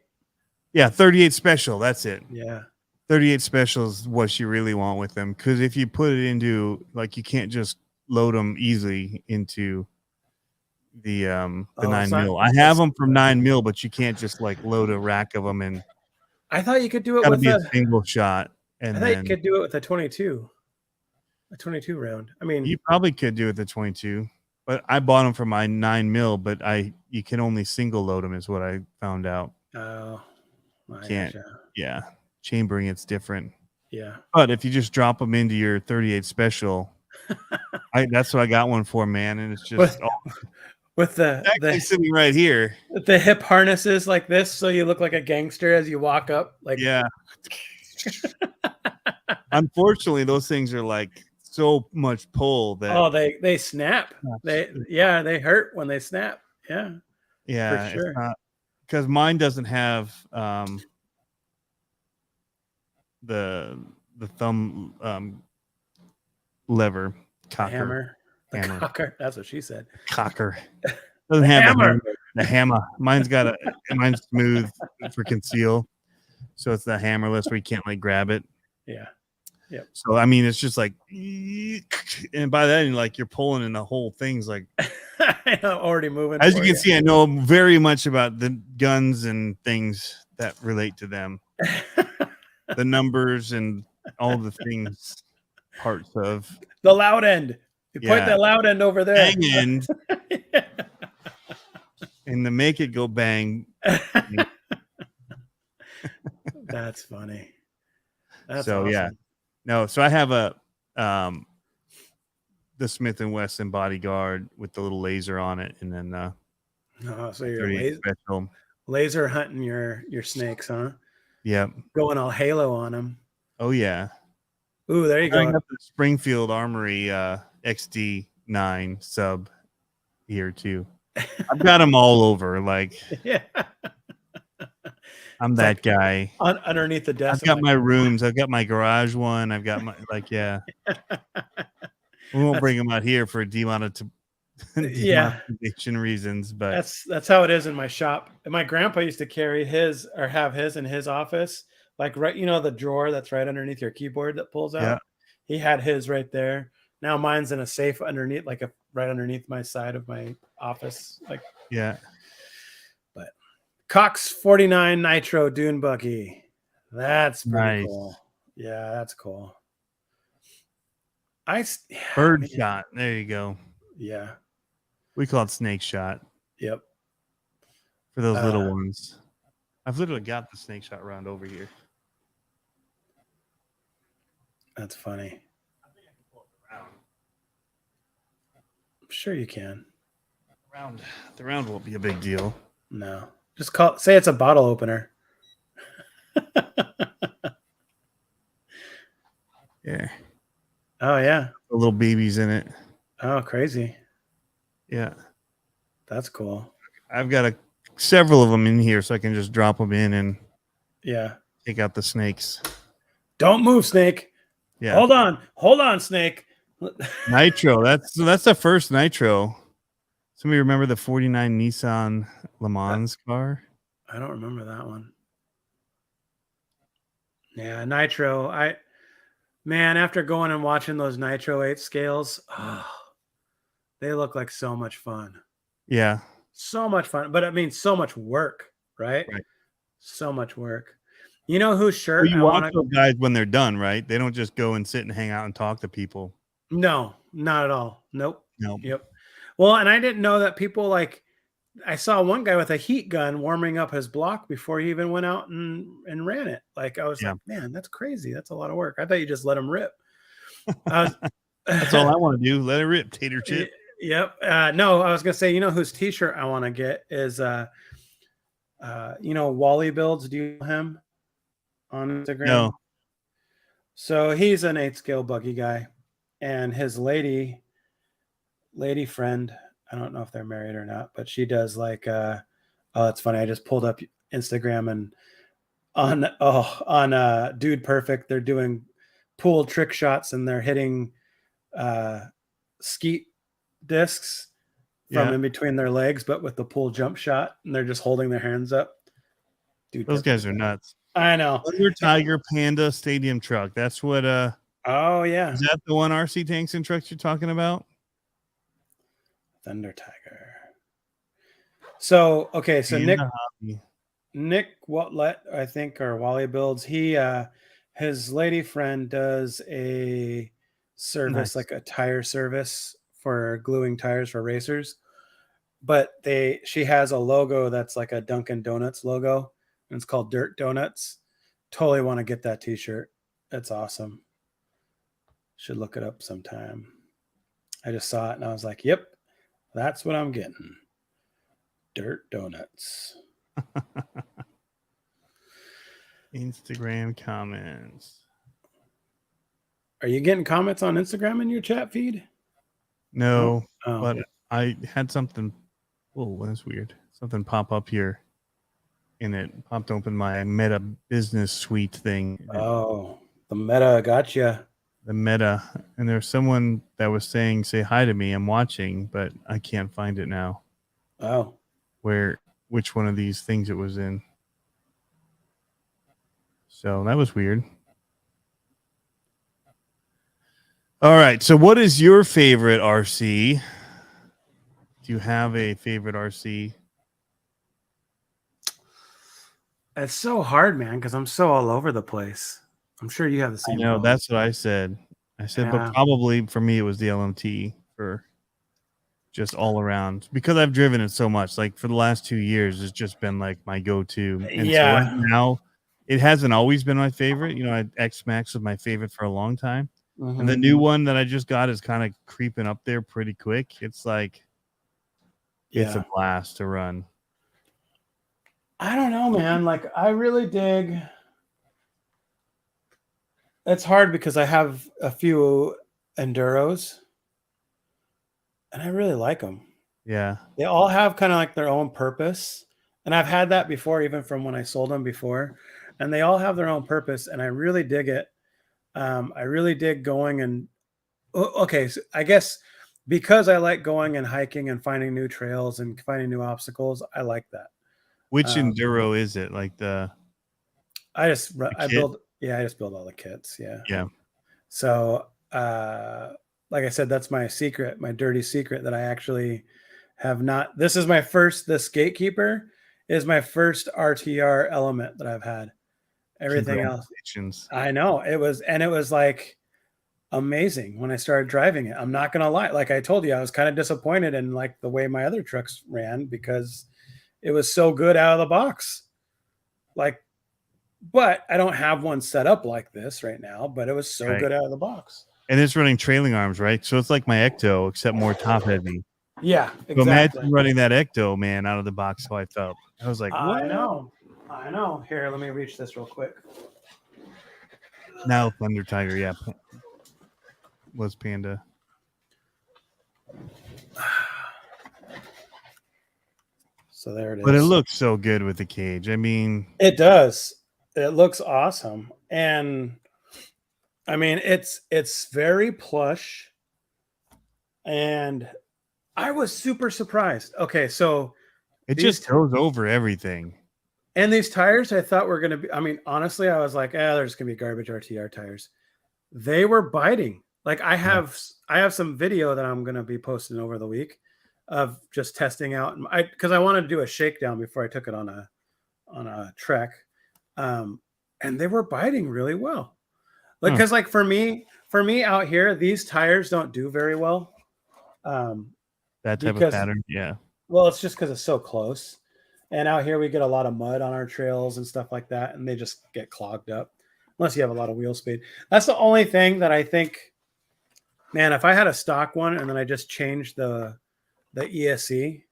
Yeah, 38 special. That's it. Yeah. 38 special is what you really want with them, because if you put it into, like, you can't just load them easily into the 9 mil. I have them from 9 mil, but you can't just like load a rack of them, and I thought you could do it gotta with be a single shot. And I thought you could do it with a 22 round. I mean, you probably could do it with the 22, but I bought them for my 9 mil, but you can only single load them, is what I found out. Oh, I Can't. gotcha. Yeah, chambering, it's different. Yeah. But if you just drop them into your 38 special, that's what I got one for, man. And it's just with the sitting right here. The hip harnesses like this, so you look like a gangster as you walk up. Like, yeah. Unfortunately, those things are like so much pull that they snap. They hurt when they snap. Yeah. Yeah, for sure. it's not, because mine doesn't have the thumb lever cocker. The cocker. That's what she said. Cocker. Doesn't have the hammer. Mine's smooth for conceal. So it's the hammerless where you can't like grab it. Yeah. Yep. So I mean, it's just like, and by then, like, you're pulling, and the whole thing's like already moving. As you can see, I know very much about the guns and things that relate to them, the numbers and all the things, parts of the loud end. You point that loud end over there. Bang end, and to make it go bang. That's funny. That's so awesome. Yeah. No, so I have the Smith & Wesson Bodyguard with the little laser on it, and then so you're laser hunting your snakes, huh? Yep. Going all Halo on them. Oh yeah. Ooh, there you go. I got the Springfield Armory XD9 sub here too. I've got them all over. Like, yeah. I'm that guy. Underneath the desk. I've got my rooms. I've got my garage one. I've got my yeah. We won't bring them out here for demonetization reasons, but that's how it is in my shop. And my grandpa used to carry his, or have his in his office, like right, the drawer that's right underneath your keyboard that pulls out. Yeah. He had his right there. Now mine's in a safe underneath, like right underneath my side of my office. Like, yeah. But Cox 49 Nitro Dune Buggy. That's pretty cool. Yeah, that's cool. Bird shot. There you go. Yeah. We call it snake shot. Yep. For those little ones. I've literally got the snake shot round over here. That's funny. I think I can pull it around. I'm sure you can. The round won't be a big deal. No. Just say it's a bottle opener. Yeah. Oh yeah. The little babies in it. Oh, crazy. Yeah. That's cool. I've got several of them in here, so I can just drop them in and take out the snakes. Don't move, Snake. Yeah. Hold on, Snake. Nitro. That's the first Nitro. Somebody remember the 49 Nissan Le Mans car? I don't remember that one. Yeah, Nitro. Man, after going and watching those Nitro 8 scales, they look like so much fun. Yeah. So much fun. But it means so much work, right? Right. So much work. You know whose shirt Well, you I watch want to those guys when they're done, right? They don't just go and sit and hang out and talk to people. No, not at all. Nope. No. Yep. Well, and I didn't know that people like I saw one guy with a heat gun warming up his block before he even went out and ran it. Like I was Yeah. like, man, that's crazy. That's a lot of work. I thought you just let him rip. I was, That's all I want to do. Let it rip, tater chip. Yep. No, I was gonna say, you know whose t-shirt I want to get is Wally Builds. Do you know him on Instagram? No. So he's an 8 scale buggy guy, and his lady friend, I don't know if they're married or not, but she does like oh, it's funny. I just pulled up Instagram and on Dude Perfect, they're doing pool trick shots and they're hitting skeet discs from in between their legs, but with the pool jump shot, and they're just holding their hands up. Dude, those guys are nuts. I know. Thunder Tiger Panda Stadium Truck. That's what Oh yeah. is that the one RC tanks and trucks you're talking about? Thunder Tiger. So okay, so Panda Nick Whatlet, I think, or Wally Builds, he his lady friend does a service, like a tire service for gluing tires for racers. But she has a logo that's like a Dunkin' Donuts logo, and it's called Dirt Donuts. Totally want to get that t-shirt. That's awesome. Should look it up sometime. I just saw it and I was like, yep, that's what I'm getting. Dirt Donuts. Instagram comments. Are you getting comments on Instagram in your chat feed? No, Oh. but I had something. Oh, that's weird. Something pop up here, and it popped open my Meta Business Suite thing. Oh, the Meta gotcha. The Meta, and there's someone that was saying, "Say hi to me. I'm watching," but I can't find it now. Oh, which one of these things it was in? So that was weird. All right. So, what is your favorite RC? Do you have a favorite RC? it's so hard, man, because I'm so all over the place. I'm sure you have the same. I know, problem. that's what I said. I said, Yeah. but probably for me it was the LMT for just all around, because I've driven it so much. Like for the last 2 years, it's just been like my go-to. And so right now, it hasn't always been my favorite. You know, X Max was my favorite for a long time. Mhm. And the new one that I just got is kind of creeping up there pretty quick. It's like, it's a blast to run. I don't know, man. Like, I really dig. It's hard because I have a few Enduros, and I really like them. Yeah. They all have kind of like their own purpose. And I've had that before, even from when I sold them before. And they all have their own purpose, and I really dig it. I really dig going and okay, so I guess because I like going and hiking and finding new trails and finding new obstacles, I like that. Which Enduro is it? Like I just build all the kits. Yeah. Yeah. So like I said, that's my secret, my dirty secret, that I actually have not. This Gatekeeper is my first RTR element that I've had. Everything else, I know it was like amazing when I started driving it. I'm not gonna lie, like I told you, I was kind of disappointed in like the way my other trucks ran because it was so good out of the box. Like, but I don't have one set up like this right now, but it was so good out of the box. And it's running trailing arms, right? So it's like my Ecto, except more top heavy. Yeah, exactly. So imagine running that Ecto, man, out of the box. How I felt. I was like, what? I know. Here, let me reach this real quick. Now Thunder Tiger, yeah, was Panda. So there it is. But it looks so good with the cage. I mean, it does. It looks awesome. And I mean, it's very plush, and I was super surprised. Okay, so It these just goes over everything. and these tires I thought were gonna be. I mean, honestly, I was like, they're just gonna be garbage RTR tires. They were biting. Like Yeah. I have some video that I'm gonna be posting over the week of just testing out. Because I wanted to do a shakedown before I took it on a trek, and they were biting really well. Like Huh. because like for me out here, these tires don't do very well. That type of Because pattern. Yeah. well, it's just because it's so close. And out here we get a lot of mud on our trails and stuff like that, and they just get clogged up unless you have a lot of wheel speed. That's the only thing that I think, man, if I had a stock one and then I just changed the ESC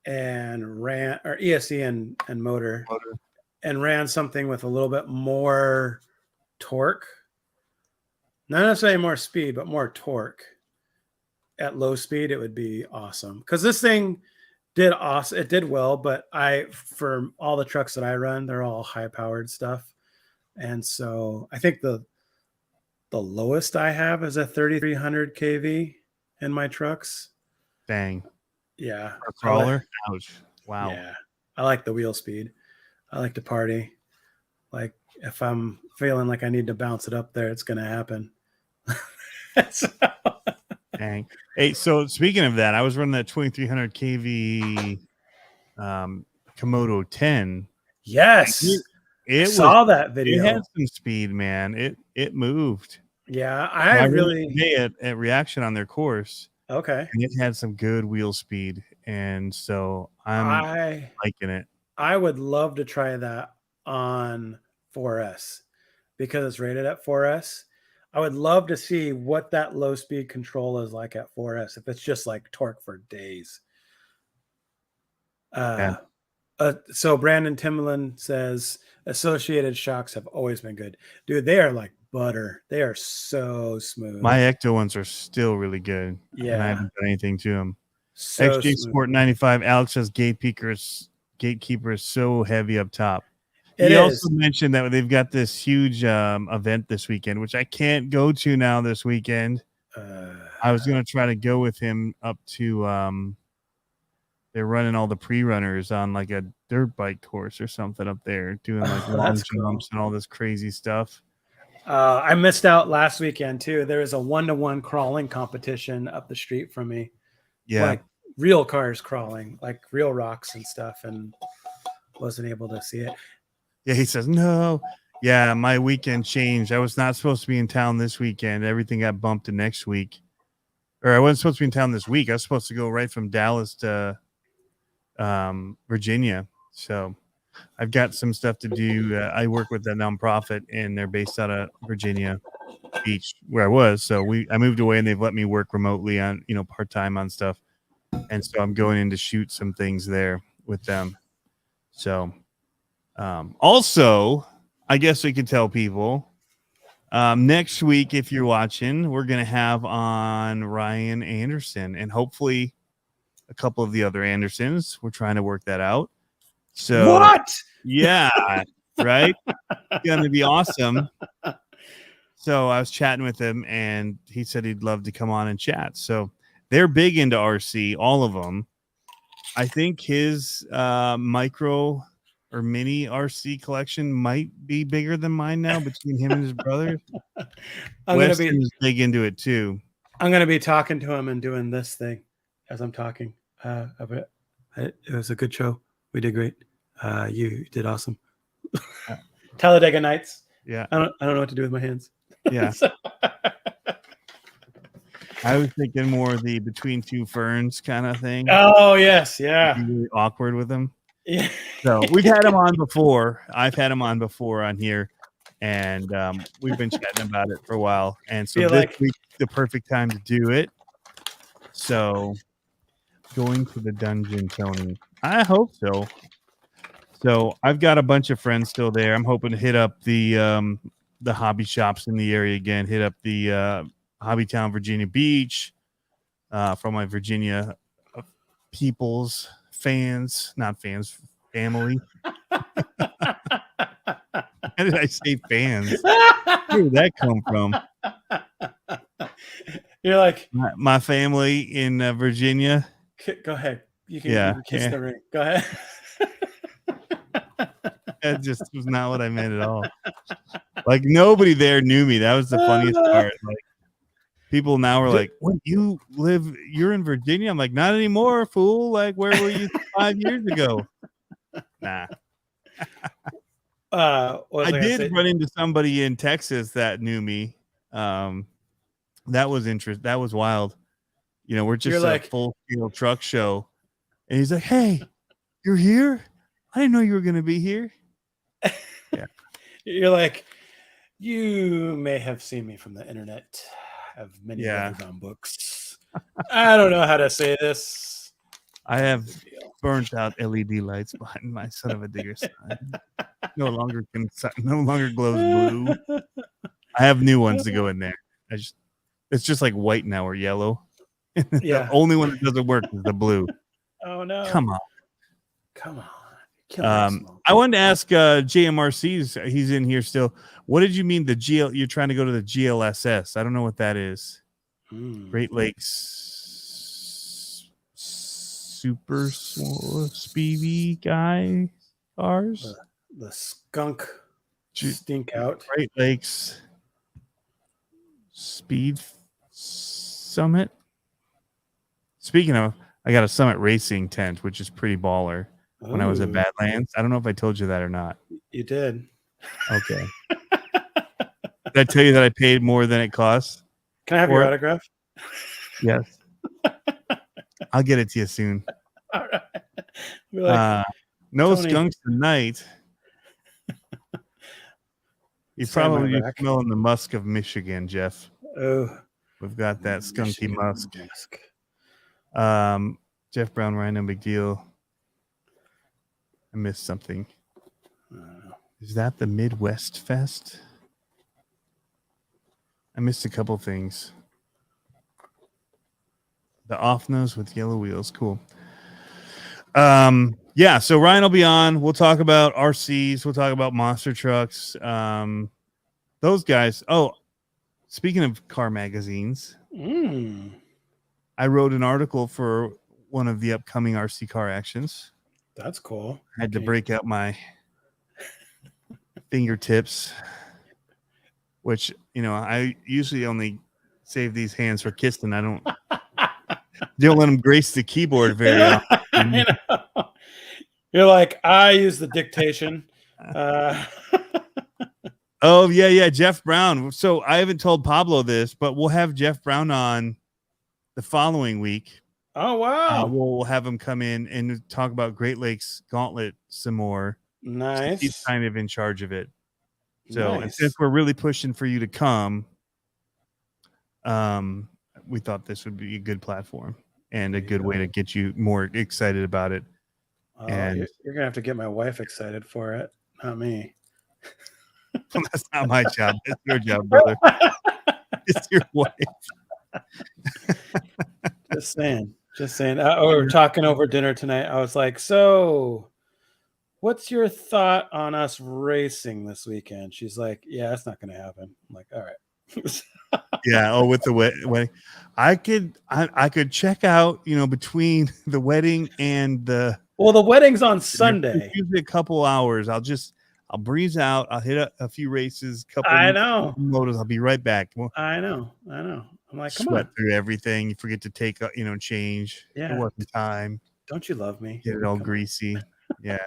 and ran or ESC and motor and ran something with a little bit more torque, not necessarily more speed, but more torque at low speed, it would be awesome. Because this thing did awesome. It did well, but for all the trucks that I run, they're all high powered stuff. And so I think the lowest I have is a 3300 kV in my trucks. Dang. Yeah. A crawler. Ouch. Wow. Yeah. I like the wheel speed. I like to party. Like if I'm feeling like I need to bounce it up there, it's going to happen. So, Dang. Hey, so speaking of that, I was running that 2300 kV Komodo 10. yes. It saw was, that video. It had some speed, man. It moved. Yeah, I really at Reaction on their course. okay. And it had some good wheel speed, and so I'm liking it. I would love to try that on 4S because it's rated at 4S. I would love to see what that low speed control is like at 4S if it's just like torque for days. So Brandon Timmerland says Associated shocks have always been good. Dude, they are like butter. They are so smooth. My Ecto ones are still really good. Yeah. And I haven't done anything to them. So XJ Sport 95, Alex says Gatekeeper is so heavy up top. He also mentioned that they've got this huge event this weekend, which I can't go to now this weekend. I was going to try to go with him up to they're running all the pre-runners on like a dirt bike course or something up there, doing like long jumps and all this crazy stuff. I missed out last weekend too. There was a 1-to-1 crawling competition up the street from me. Yeah. Like real cars crawling, like real rocks and stuff, and wasn't able to see it. Yeah, he says, no. Yeah, my weekend changed. I was not supposed to be in town this weekend. Everything got bumped to next week. Or I wasn't supposed to be in town this week. I was supposed to go right from Dallas to Virginia. So I've got some stuff to do. I work with a nonprofit, and they're based out of Virginia Beach, where I was. So I moved away, and they've let me work remotely on, part-time on stuff. And so I'm going in to shoot some things there with them. So also, I guess we could tell people next week, if you're watching, we're going to have on Ryan Anderson and hopefully a couple of the other Andersons. We're trying to work that out. So what? Yeah, right. Going to be awesome. So I was chatting with him, and he said he'd love to come on and chat. So they're big into RC, all of them. I think his micro or mini RC collection might be bigger than mine now between him and his brother. Weston's big into it too. I'm going to be talking to him and doing this thing as I'm talking. It was a good show. We did great. You did awesome. Talladega Nights. Yeah. I don't know what to do with my hands. Yeah. I was thinking more of the Between Two Ferns kind of thing. Oh yes, yeah. Really awkward with him. Yeah. So we've had him on before. I've had him on before on here, and we've been chatting about it for a while. And so this week, the perfect time to do it. So going to the dungeon, Tony. I hope so. So I've got a bunch of friends still there. I'm hoping to hit up the hobby shops in the area again. Hit up the Hobbytown, Virginia Beach, from my Virginia peoples, fans, not fans, family. How did I say fans? Where did that come from? You're like, My family in Virginia. go ahead. You can kiss Yeah. the ring. Go ahead. That just was not what I meant at all. Like nobody there knew me. That was the funniest part. Like people now are like, "When you're in Virginia?" I'm like, "Not anymore, fool. Like, where were you 5 years ago?" Nah. I did run into somebody in Texas that knew me. That was interesting. That was wild. You know, we're just a full scale truck show, and he's like, "Hey, you're here? I didn't know you were going to be here." Yeah. You're like, you may have seen me from the internet. I have many weatherbound books. I don't know how to say this. I have burnt out LED lights behind my son of a digger sign. No longer glows blue. I have new ones to go in there. It's just like white now or yellow. The only one that doesn't work is the blue. Oh no! Come on. I wanted to ask JMRC's. He's in here still. What did you mean you're trying to go to the GLSS? I don't know what that is. Great Lakes super speedy guy cars. The skunk stink out. Great Lakes Speed Summit. Speaking of, I got a Summit Racing tent, which is pretty baller. When I was at Badlands, I don't know if I told you that or not. You did. Okay. Did I tell you that I paid more than it costs? Can I have your autograph? Yes. I'll get it to you soon. All right. No Tony. Skunks tonight. You probably smelling the musk of Michigan, Jeff. Oh, we've got that skunky musk. Jeff Brown, Ryan, no big deal. I missed something. Is that the Midwest Fest? I missed a couple things. The off nose with yellow wheels, cool. Yeah, so Ryan will be on. We'll talk about RCs. We'll talk about monster trucks. Those guys. Oh, speaking of car magazines, I wrote an article for one of the upcoming RC car actions. That's cool. I had to break out my fingertips, which, you know, I usually only save these hands for kissing. I don't let them grace the keyboard very often. You're like, I use the dictation. Oh, yeah, Jeff Brown. So I haven't told Pablo this, but we'll have Jeff Brown on the following week. Oh, wow. We'll have him come in and talk about Great Lakes Gauntlet some more. Nice. He's kind of in charge of it. So and since we're really pushing for you to come, we thought this would be a good platform and a good way to get you more excited about it. And you're going to have to get my wife excited for it, not me. That's not my job. It's your job, brother. It's your wife. Just saying. We were talking over dinner tonight. I was like, so what's your thought on us racing this weekend? She's like, yeah, that's not going to happen. I'm like, all right. Yeah. Oh, with the wedding, I could check out, you know, between the wedding and the wedding's on Sunday. Usually a couple hours. I'll breeze out. I'll hit a few races. I know. Motors. I'll be right back. Well, I know. I'm like, come sweat on. through everything. You forget to take, change. Yeah. It wasn't time. Don't you love me? Get it all greasy. Yeah.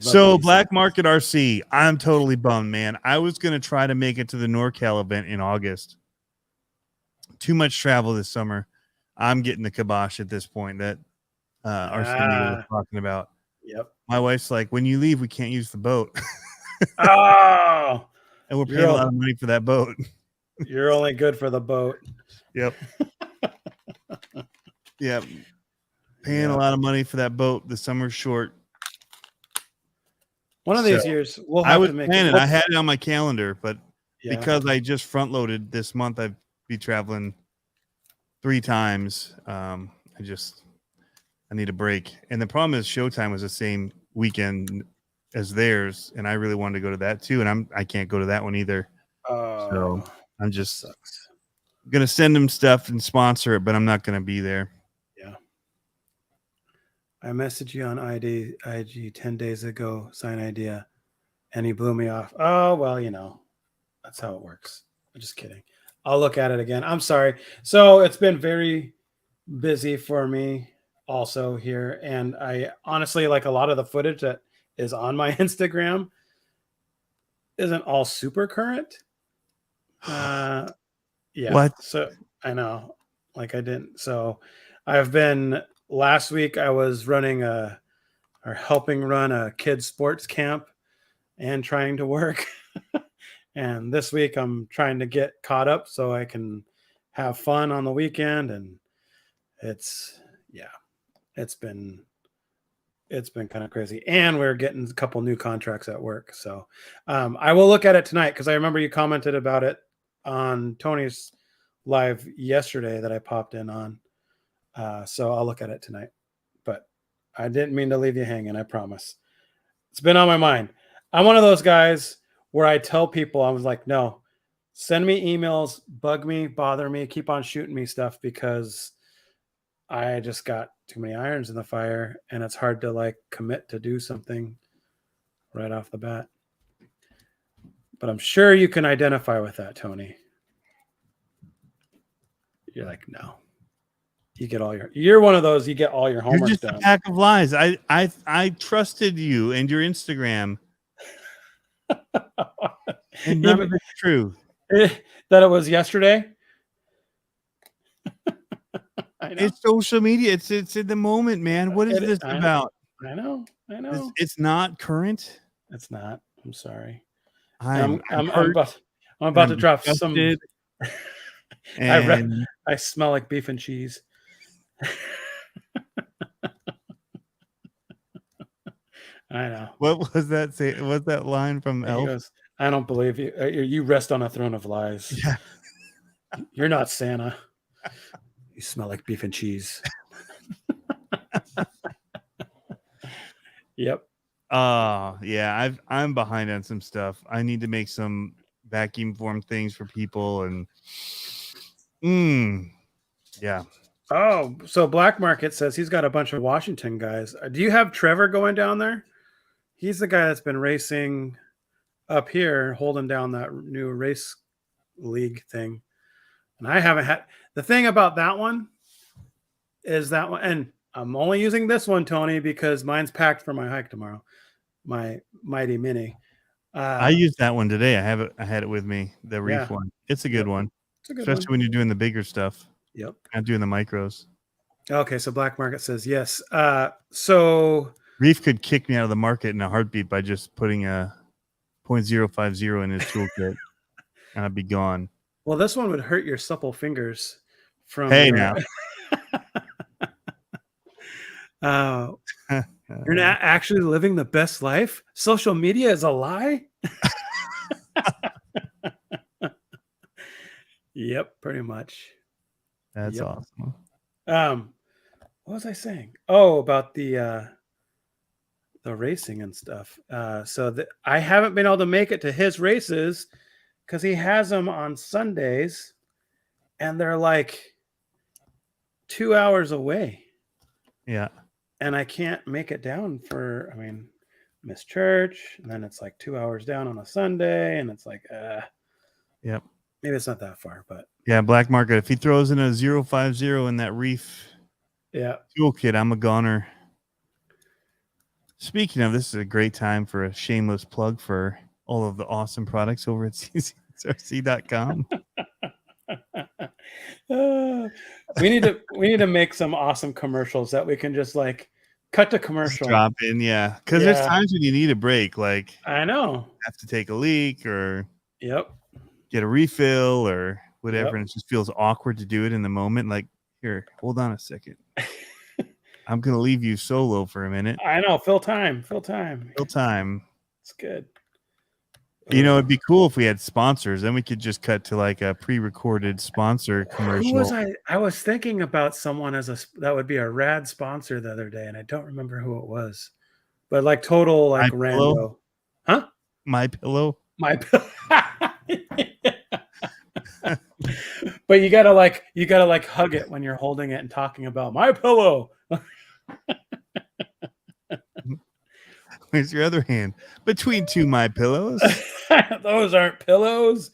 So Black Market RC, I'm totally bummed, man. I was going to try to make it to the NorCal event in August. Too much travel this summer. I'm getting the kibosh at this point that RC was talking about. Yep. My wife's like, when you leave, we can't use the boat. Oh. And we're paying a lot of money for that boat. You're only good for the boat. Yep. Yep. Paying a lot of money for that boat. The summer's short. One of these years, we'll have to make planning. I had it on my calendar, but because I just front loaded this month, I'd be traveling 3 times. I need a break. And the problem is Showtime was the same weekend as theirs, and I really wanted to go to that too, and I can't go to that one either. So I'm that just sucks. gonna send them stuff and sponsor it, but I'm not gonna be there. Yeah. I messaged you on IG 10 days ago, sign idea, and he blew me off. Oh, well, you know, that's how it works. I'm just kidding. I'll look at it again. I'm sorry. So it's been very busy for me also here. And I honestly, like, a lot of the footage that is on my Instagram isn't all super current. Yeah. What? So I know, like, I didn't. So I've been last week I was running or helping run a kids sports camp and trying to work. And this week I'm trying to get caught up so I can have fun on the weekend. And it's been kind of crazy. And we're getting a couple new contracts at work. So I will look at it tonight because I remember you commented about it on Tony's live yesterday that I popped in on. So I'll look at it tonight. But I didn't mean to leave you hanging, I promise. It's been on my mind. I'm one of those guys where I tell people, I was like, no, send me emails, bug me, bother me, keep on shooting me stuff because I just got too many irons in the fire and it's hard to like commit to do something right off the bat. But I'm sure you can identify with that, Tony. You're like, no. You're one of those, you get all your homework You're just done. a pack of lies. I trusted you and your Instagram. And none of it's true. That it was yesterday. I know. It's social media. It's in the moment, man. What is this about? I know. It's not current. It's not. I'm sorry. I'm about to drop some. And I smell like beef and cheese. I know. What was that? What's that line from Elf? Goes, I don't believe you. You rest on a throne of lies. Yeah. You're not Santa. You smell like beef and cheese. Yep. Yeah. I'm behind on some stuff. I need to make some vacuum form things for people, and yeah. Oh, so Black Market says he's got a bunch of Washington guys. Do you have Trevor going down there? He's the guy that's been racing up here, holding down that new race league thing. And I haven't had the thing about that one is that one, and I'm only using this one, Tony, because mine's packed for my hike tomorrow. My Mighty Mini. I used that one today. I had it with me. The Reef one. It's a good one. It's a good especially when you're doing the bigger stuff. Yep. Not doing the micros. Okay, so Black Market says yes. So Reef could kick me out of the market in a heartbeat by just putting a 0.050 in his toolkit, and I'd be gone. Well, this one would hurt your supple fingers. Now. You're not actually living the best life. Social media is a lie. Yep, pretty much. That's awesome. What was I saying? Oh, about the racing and stuff. So I haven't been able to make it to his races because he has them on Sundays, and they're like 2 hours away. Yeah. And I can't make it down miss church, and then it's like 2 hours down on a Sunday, and it's like, yep. Maybe it's not that far, but yeah, Black Market. If he throws in a 050 in that Reef toolkit, I'm a goner. Speaking of, this is a great time for a shameless plug for all of the awesome products over at CCRC.com. We need to make some awesome commercials that we can just like cut to commercial. Just drop in, yeah. Because there's times when you need a break, like I know. Have to take a leak or get a refill or whatever, and it just feels awkward to do it in the moment. Like, here, hold on a second. I'm gonna leave you solo for a minute. I know, fill time. It's good. You know, it'd be cool if we had sponsors. Then we could just cut to like a pre-recorded sponsor commercial. Who was I was thinking about someone that would be a rad sponsor the other day, and I don't remember who it was. but like total like My Pillow? rando. Huh? My Pillow. My But you gotta like hug it when you're holding it and talking about my pillow. Where's your other hand? Between two My Pillows. Those aren't pillows.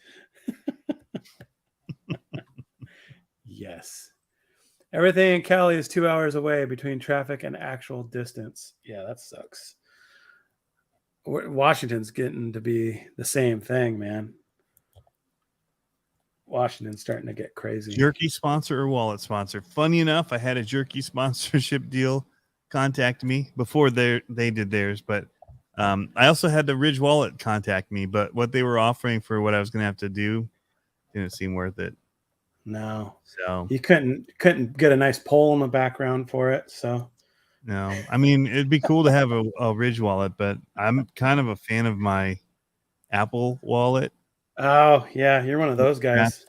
Yes. Everything in Cali is 2 hours away between traffic and actual distance. Yeah, that sucks. Washington's getting to be the same thing, man. Washington's starting to get crazy. Jerky sponsor or wallet sponsor? Funny enough, I had a jerky sponsorship deal contact me before they did theirs, but I also had the Ridge Wallet contact me, but what they were offering for what I was going to have to do didn't seem worth it. No, So you couldn't get a nice pole in the background for it. So no, I mean, it'd be cool to have a Ridge Wallet, but I'm kind of a fan of my Apple Wallet oh yeah, you're one of those guys.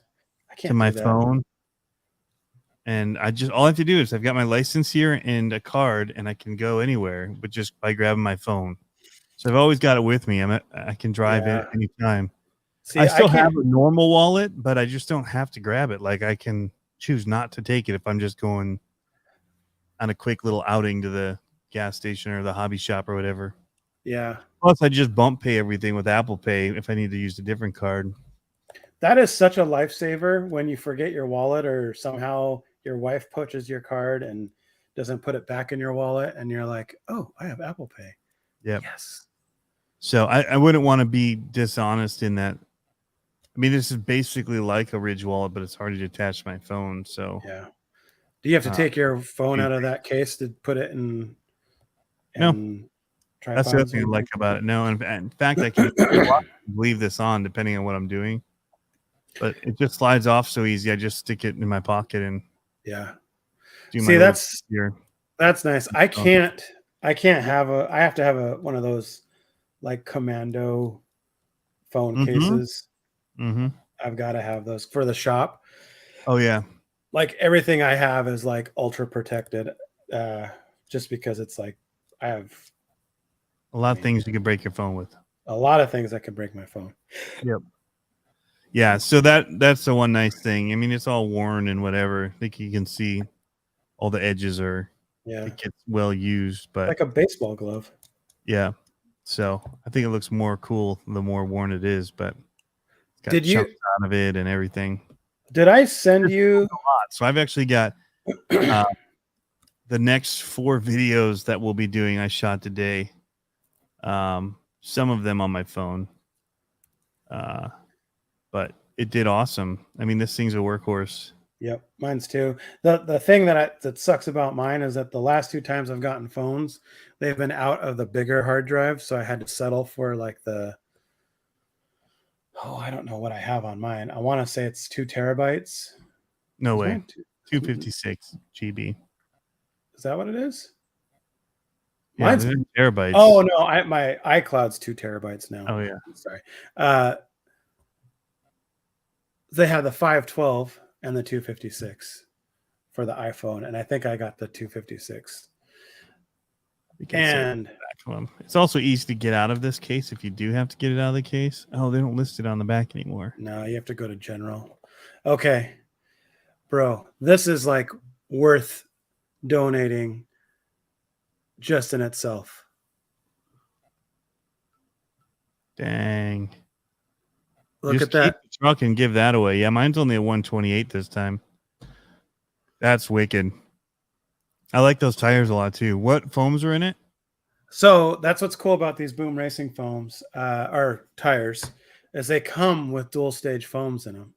I to can't my do that. phone. And all I have to do is I've got my license here and a card, and I can go anywhere, but just by grabbing my phone. So I've always got it with me. I can drive it anytime. See, I still can't- have a normal wallet, but I just don't have to grab it. Like I can choose not to take it if I'm just going on a quick little outing to the gas station or the hobby shop or whatever. Yeah. Plus, I just bump pay everything with Apple Pay if I need to use a different card. That is such a lifesaver when you forget your wallet or somehow your wife poaches your card and doesn't put it back in your wallet and you're like, oh, I have Apple Pay. Yeah. Yes. So I wouldn't want to be dishonest in that. I mean, this is basically like a Ridge Wallet, but it's hard to attach my phone. So yeah. Do you have to take your phone out of that case to put it in? No. That's the other thing I like about it. No, in fact, I can leave this on depending on what I'm doing, but it just slides off so easy. I just stick it in my pocket and do my that's nice. I can't have I have to have one of those like commando phone cases. Mm-hmm. I've got to have those for the shop. Oh yeah. Like everything I have is like ultra protected, just because it's like I have a lot of things you can break your phone with. A lot of things that can break my phone. Yep. Yeah, so that's the one nice thing. I mean, it's all worn and whatever. I think you can see all the edges are. It gets well used, but like a baseball glove. Yeah. So I think it looks more cool the more worn it is, but it's got chunks out of it and everything. Did I send you a lot? So I've actually got the next 4 videos that we'll be doing. I shot today. Some of them on my phone. But it did awesome. I mean, this thing's a workhorse. Yep, mine's too. The thing that sucks about mine is that the last 2 times I've gotten phones, they've been out of the bigger hard drive, so I had to settle for like I don't know what I have on mine. I want to say it's 2 terabytes. No way. 256 GB. Is that what it is? Yeah, mine's terabytes. Oh no, my iCloud's 2 terabytes now. Oh yeah. Sorry. They have the 512 and the 256 for the iPhone, and I think I got the 256. And it's also easy to get out of this case if you do have to get it out of the case. Oh, they don't list it on the back anymore. No, you have to go to general. Okay, bro, this is like worth donating just in itself. Dang. Look at that. The truck and give that away. Yeah, mine's only a 128 this time. That's wicked. I like those tires a lot too. What foams are in it? So that's what's cool about these Boom Racing foams or tires is they come with dual stage foams in them,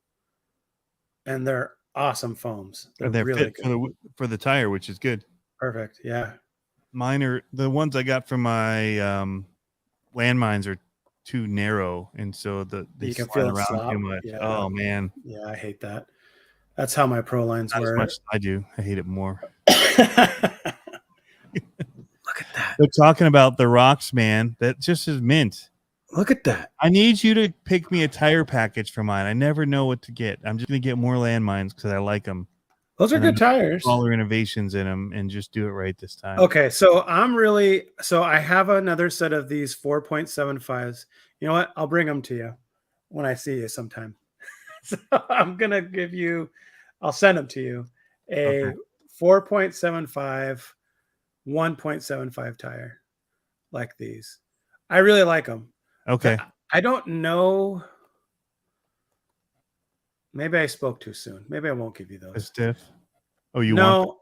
and they're awesome foams. They're really good for the tire, which is good. Perfect. Yeah. Mine are the ones I got from my landmines are too narrow, and so they can feel it slop. Too much. Yeah. Oh man. Yeah, I hate that. That's how my Pro lines were. As much as I do. I hate it more. Look at that. They're talking about the rocks, man. That just is mint. Look at that. I need you to pick me a tire package for mine. I never know what to get. I'm just gonna get more landmines because I like them. Those are and then good tires. smaller innovations in them, and just do it right this time. Okay, so I have another set of these 4.75s. You know what? I'll bring them to you when I see you sometime. So I'll send them to you. A Okay. 4.75, 1.75 tire like these. I really like them. Okay. I don't know. Maybe I spoke too soon. Maybe I won't give you A those. stiff. Oh, you want?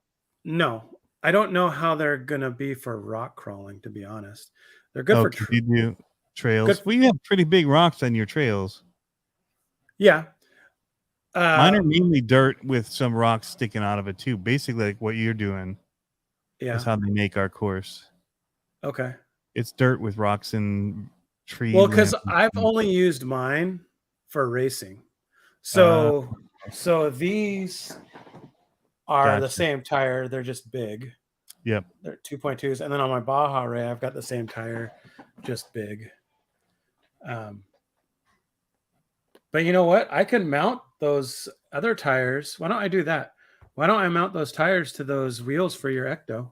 No. I don't know how they're gonna be for rock crawling. To be honest, they're good for. You do trails. Good. Well, you have pretty big rocks on your trails. Yeah. Mine are mainly dirt with some rocks sticking out of it too. Basically, like what you're doing. Yeah. That's how they make our course. Okay. It's dirt with rocks and trees. Well, because I've only used mine for racing, so these are the same tire. They're just big. Yep. They're 2.2s, and then on my Baja Ray, I've got the same tire, just big. But you know what? I can mount those other tires. Why don't I do that? Why don't I mount those tires to those wheels for your Ecto?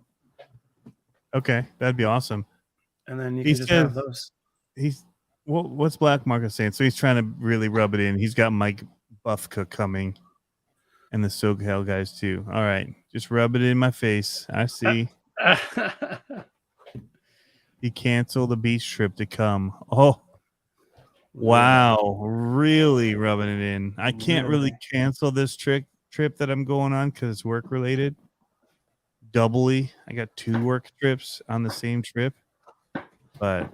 Okay, that'd be awesome. And then you can just have those. What's Black Market saying? So he's trying to really rub it in. He's got Mike Buffka coming, and the SoCal guys too. All right, just rub it in my face. I see. He canceled the beach trip to come. Oh, wow, really rubbing it in. I can't really cancel this trip that I'm going on because it's work related. Doubly, I got 2 work trips on the same trip. But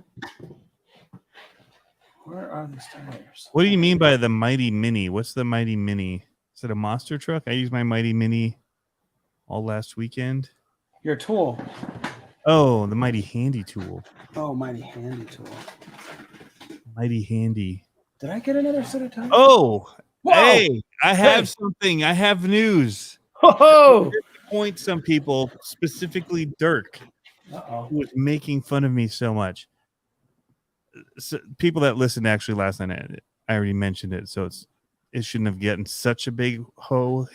where are these tires? What do you mean by the Mighty Mini? What's the Mighty Mini? Is it a monster truck? I used my Mighty Mini all last weekend. Your tool. Oh, the Mighty Handy tool. Oh, Mighty Handy tool. Mighty Handy. Did I get another set of tires? Oh, whoa! Hey, I have something. I have news. Oh, point some people, specifically Dirk, who was making fun of me so much. So, people that listened actually last night, I already mentioned it, so it shouldn't have gotten such a big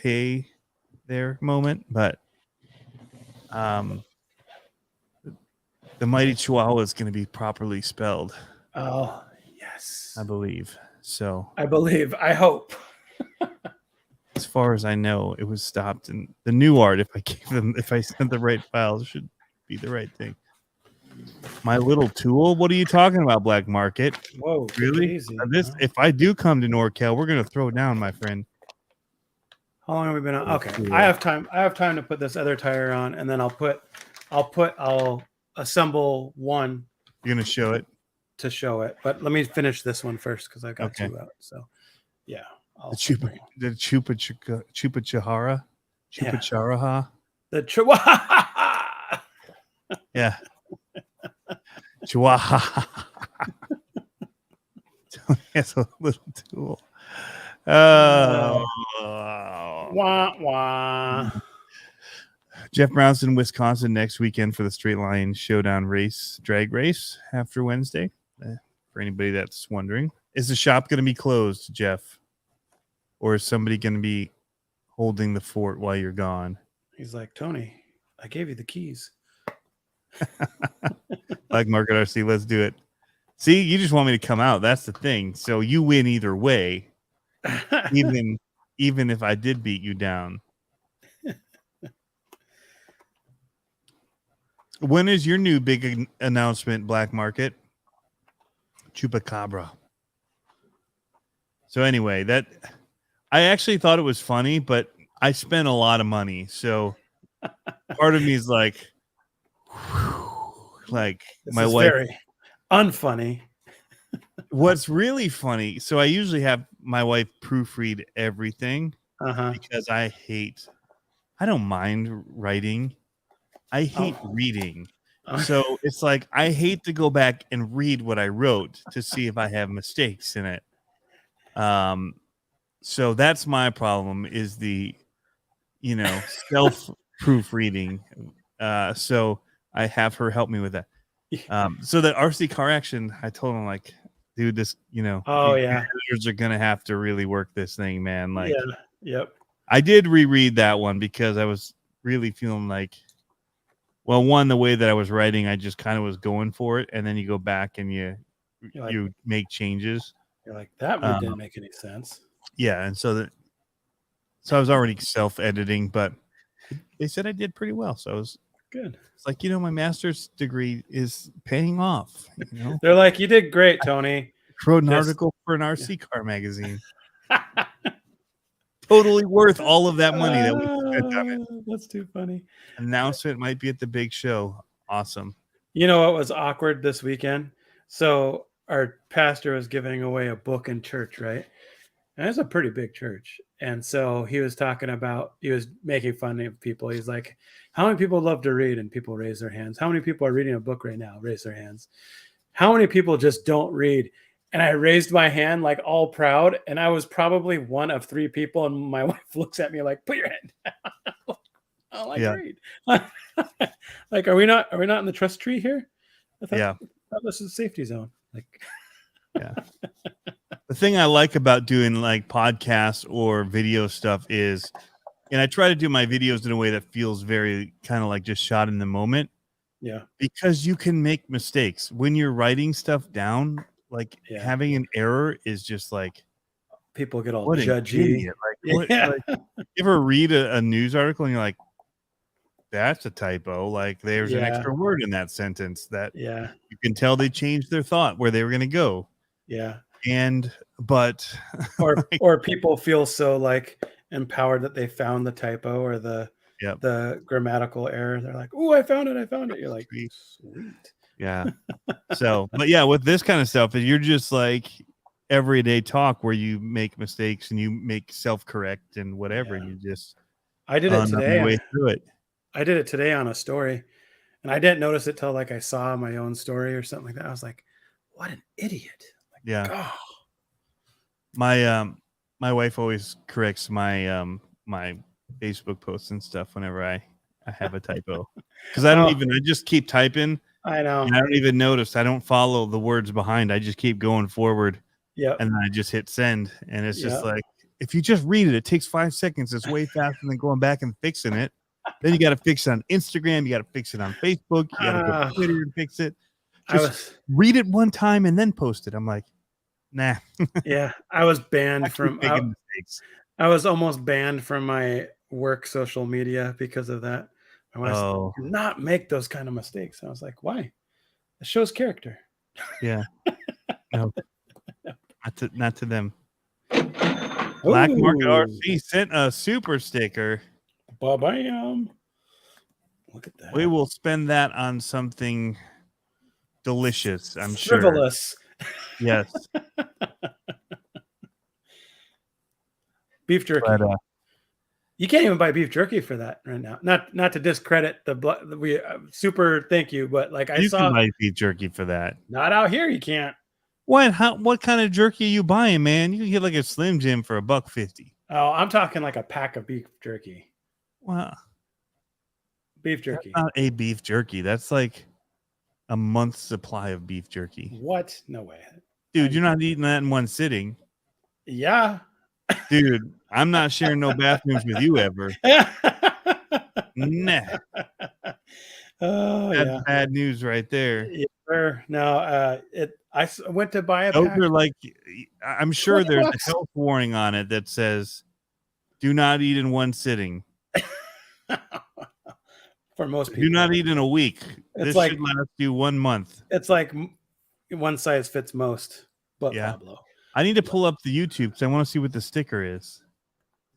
hey there moment, but the Mighty Chihuahua is going to be properly spelled. Oh, yes. I believe. So I believe. I hope. As far as I know, it was stopped, and the new art, if I sent the right files, should be the right thing. My little tool? What are you talking about, Black Market? Whoa, really? Easy, if I do come to NorCal, we're gonna throw down, my friend. How long have we been on? Okay, I have time. I have time to put this other tire on, and then I'll assemble one. You're gonna show it to show it, but let me finish this one first because I got 2 out. So, yeah. The Chupa Chahara? Chupacharaha? The Chihuahua. Yeah. Chihuahua. It's a little tool. Wah, wah. Jeff Brown's in Wisconsin next weekend for the Straight Line Showdown drag race after Wednesday. For anybody that's wondering, is the shop going to be closed, Jeff? Or is somebody going to be holding the fort while you're gone? He's like, Tony, I gave you the keys. Black Market RC, let's do it. See, you just want me to come out. That's the thing. So you win either way, even if I did beat you down. When is your new big announcement, Black Market? Chupacabra. So anyway, I actually thought it was funny, but I spent a lot of money. So part of me is like, this my wife. Very unfunny. What's really funny, so I usually have my wife proofread everything because I don't mind writing. I hate reading. So it's like I hate to go back and read what I wrote to see if I have mistakes in it. So that's my problem is the self proofreading. So I have her help me with that. So the RC car action, I told him like, dude, this editors are gonna have to really work this thing, man. Like, yep. I did reread that one because I was really feeling like, well, one, the way that I was writing, I just kind of was going for it, and then you go back and you make changes. You're like, that one didn't make any sense. Yeah, and so I was already self-editing, but they said I did pretty well, so I was good. It's like, my master's degree is paying off. They're like, you did great, Tony. Wrote an article for an RC car magazine. Totally worth all of that money that we spent on it. That's too funny. Announcement might be at the big show. Awesome. You know what was awkward this weekend? So our pastor was giving away a book in church, right? And it's a pretty big church. And so he was making fun of people. He's like, how many people love to read? And people raise their hands. How many people are reading a book right now? Raise their hands. How many people just don't read? And I raised my hand like all proud. And I was probably one of 3 people. And my wife looks at me like, put your hand down. I don't read. Like, are we not in the trust tree here? I thought this is a safety zone. Like, yeah. The thing I like about doing like podcasts or video stuff is, and I try to do my videos in a way that feels very kind of like just shot in the moment. Yeah. Because you can make mistakes when you're writing stuff down. Like having an error is just like, people get all judgy. Like, you ever read a news article and you're like, that's a typo. Like there's an extra word in that sentence that you can tell they changed their thought where they were going to go. Yeah. But or people feel so like empowered that they found the typo or the grammatical error. They're like, "Oh, I found it. You're like, sweet. Yeah. So, but yeah, with this kind of stuff, you're just like everyday talk where you make mistakes and you make self-correct and whatever. You just I did it today. Way through it. I did it today on a story, and I didn't notice it till like I saw my own story or something like that. I was like, "What an idiot!" Like, oh. My wife always corrects my my Facebook posts and stuff whenever I have a typo because I just keep typing. I know. And I don't even notice. I don't follow the words behind. I just keep going forward. Yeah. And then I just hit send. And it's just like, if you just read it takes 5 seconds. It's way faster than going back and fixing it. Then you got to fix it on Instagram. You got to fix it on Facebook. You got to go to Twitter and fix it. Just read it one time and then post it. I'm like, nah. Yeah. I was banned from mistakes. I was almost banned from my work social media because of that. I want to not make those kind of mistakes. I was like, why? It shows character. Yeah. No. Not to them. Black Market RC sent a super sticker. Ba-bam. Look at that. We will spend that on something delicious, I'm Frivolous. Sure. Yes. Beef jerky. But, you can't even buy beef jerky for that right now. Not to discredit we super thank you, but like you can buy beef jerky for that. Not out here, you can't. What kind of jerky are you buying, man? You can get like a Slim Jim for $1.50. Oh, I'm talking like a pack of beef jerky. Wow. Beef jerky. That's not a beef jerky. That's like a month's supply of beef jerky. What? No way. Dude, you're not eating that in one sitting. Yeah. Dude, I'm not sharing no bathrooms with you ever. Nah. Oh, that's bad news right there. Yeah, sure. No, I went to buy a Those pack. are like, I'm sure there's a health warning on it that says, do not eat in one sitting. For most people. Do not eat in a week. This should last you 1 month. It's like one size fits most. But Pablo. I need to pull up the YouTube because I want to see what the sticker is.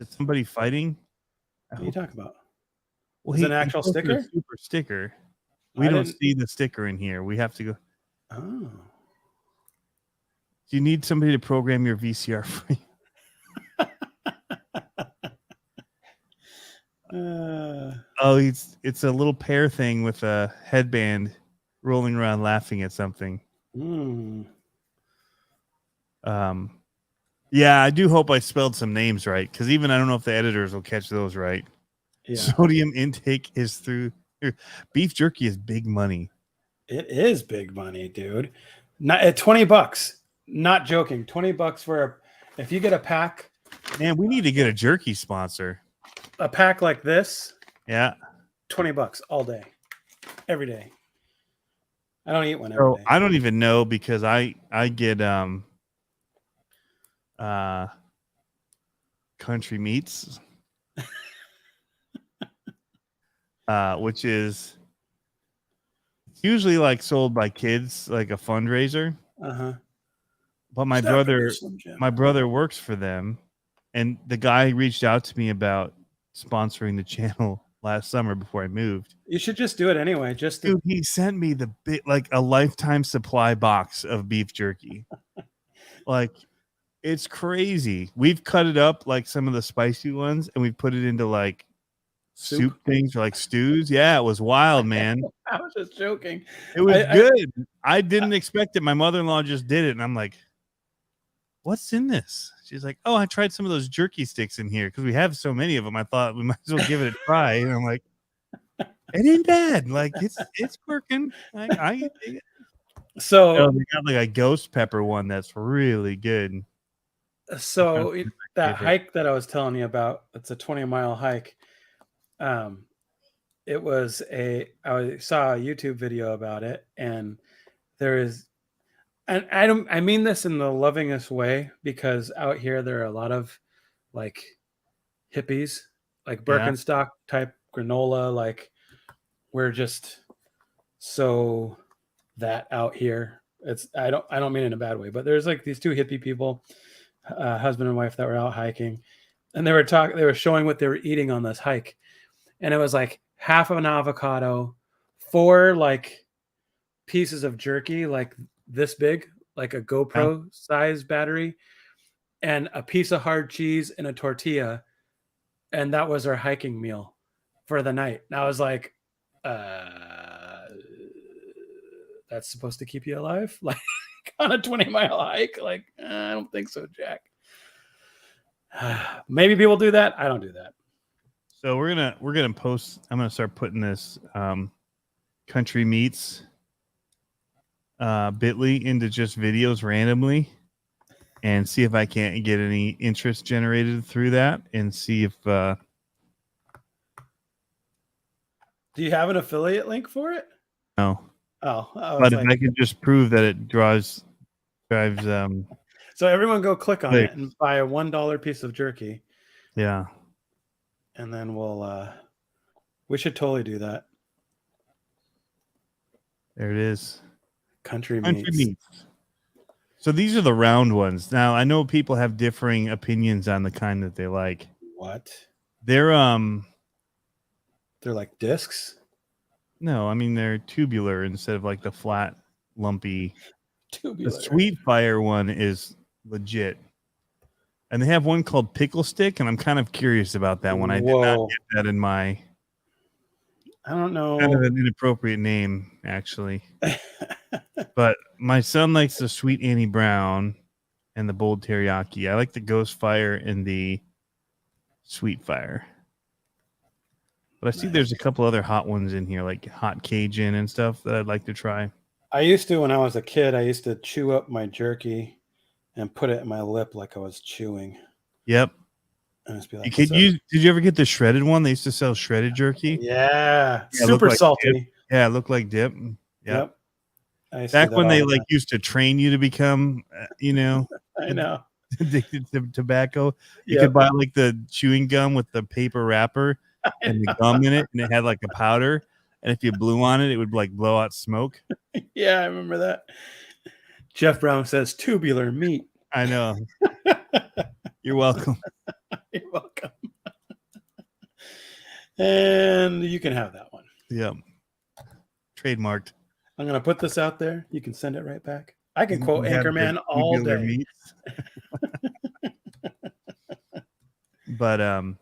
Is somebody fighting? What are you talking about? Well, it's an actual sticker? A super sticker. We don't see the sticker in here. We have to go. Oh. Do you need somebody to program your VCR for you? It's a little pear thing with a headband rolling around laughing at something. Yeah, I do hope I spelled some names right because even I don't know if the editors will catch those right. Yeah. Sodium intake is through beef jerky is big money. It is big money, dude. Not at $20. Not joking. $20 for if you get a pack Man, we need to get a jerky sponsor. A pack like this, Yeah. $20 all day, every day. I don't eat one every So day. I don't even know because I get Country Meats, which is usually like sold by kids, like a fundraiser. Uh-huh. But my brother works for them, and the guy reached out to me about sponsoring the channel last summer before I moved. You should just do it anyway. Just to, Dude, he sent me the bit like a lifetime supply box of beef jerky. Like, it's crazy. We've cut it up like some of the spicy ones, and we put it into like soup things or like stews. Yeah, it was wild, man. I was just joking. It was good. I didn't expect it. My mother-in-law just did it, and I'm like, what's in this? She's like, oh, I tried some of those jerky sticks in here because we have so many of them. I thought we might as well give it a try. And I'm like, it ain't bad. Like it's working. I so they got like a ghost pepper one that's really good. So that hike that I was telling you about, it's a 20-mile hike. I saw a YouTube video about it, and I mean this in the lovingest way, because out here there are a lot of like hippies, like Birkenstock type granola, like we're just so that out here. I don't mean it in a bad way, but there's like these two hippie people, husband and wife, that were out hiking, and they were showing what they were eating on this hike, and it was like half of an avocado, 4 like pieces of jerky like this big, like a GoPro size battery, and a piece of hard cheese and a tortilla, and that was our hiking meal for the night. And I was like, that's supposed to keep you alive, like on a 20-mile hike? Like, I don't think so, Jack. Maybe people do that. I don't do that. So we're gonna post. I'm gonna start putting this Country Meats Bitly into just videos randomly, and see if I can't get any interest generated through that, and see if. Do you have an affiliate link for it? No. Oh, but if I could just prove that it drives. So everyone go click on it and buy a $1 piece of jerky. Yeah. And then we should totally do that. There it is. Country Meats. So these are the round ones. Now I know people have differing opinions on the kind that they like. What? They're like discs? No, I mean they're tubular instead of like the flat, lumpy. Tubular. The Sweet Fire one is legit. And they have one called Pickle Stick, and I'm kind of curious about that one. I did not get that in my. I don't know. Kind of an inappropriate name, actually. But my son likes the Sweet Annie Brown and the Bold Teriyaki. I like the Ghost Fire and the Sweet Fire. But I see there's a couple other hot ones in here, like Hot Cajun and stuff that I'd like to try. I used to, when I was a kid, I used to chew up my jerky and put it in my lip like I was chewing. Yep. And just be like, did you ever get the shredded one? They used to sell shredded jerky. Yeah, super salty. Dip. Yeah, it looked like dip. Yep. Back when they like used to train you to become, I know, addicted to tobacco. You could buy like the chewing gum with the paper wrapper and the gum in it, and it had like a powder. And if you blew on it, it would like blow out smoke. Yeah, I remember that. Jeff Brown says tubular meat. I know. You're welcome. You're welcome. And you can have that one. Yep. Trademarked. I'm going to put this out there. You can send it right back. I can quote Anchorman all day. But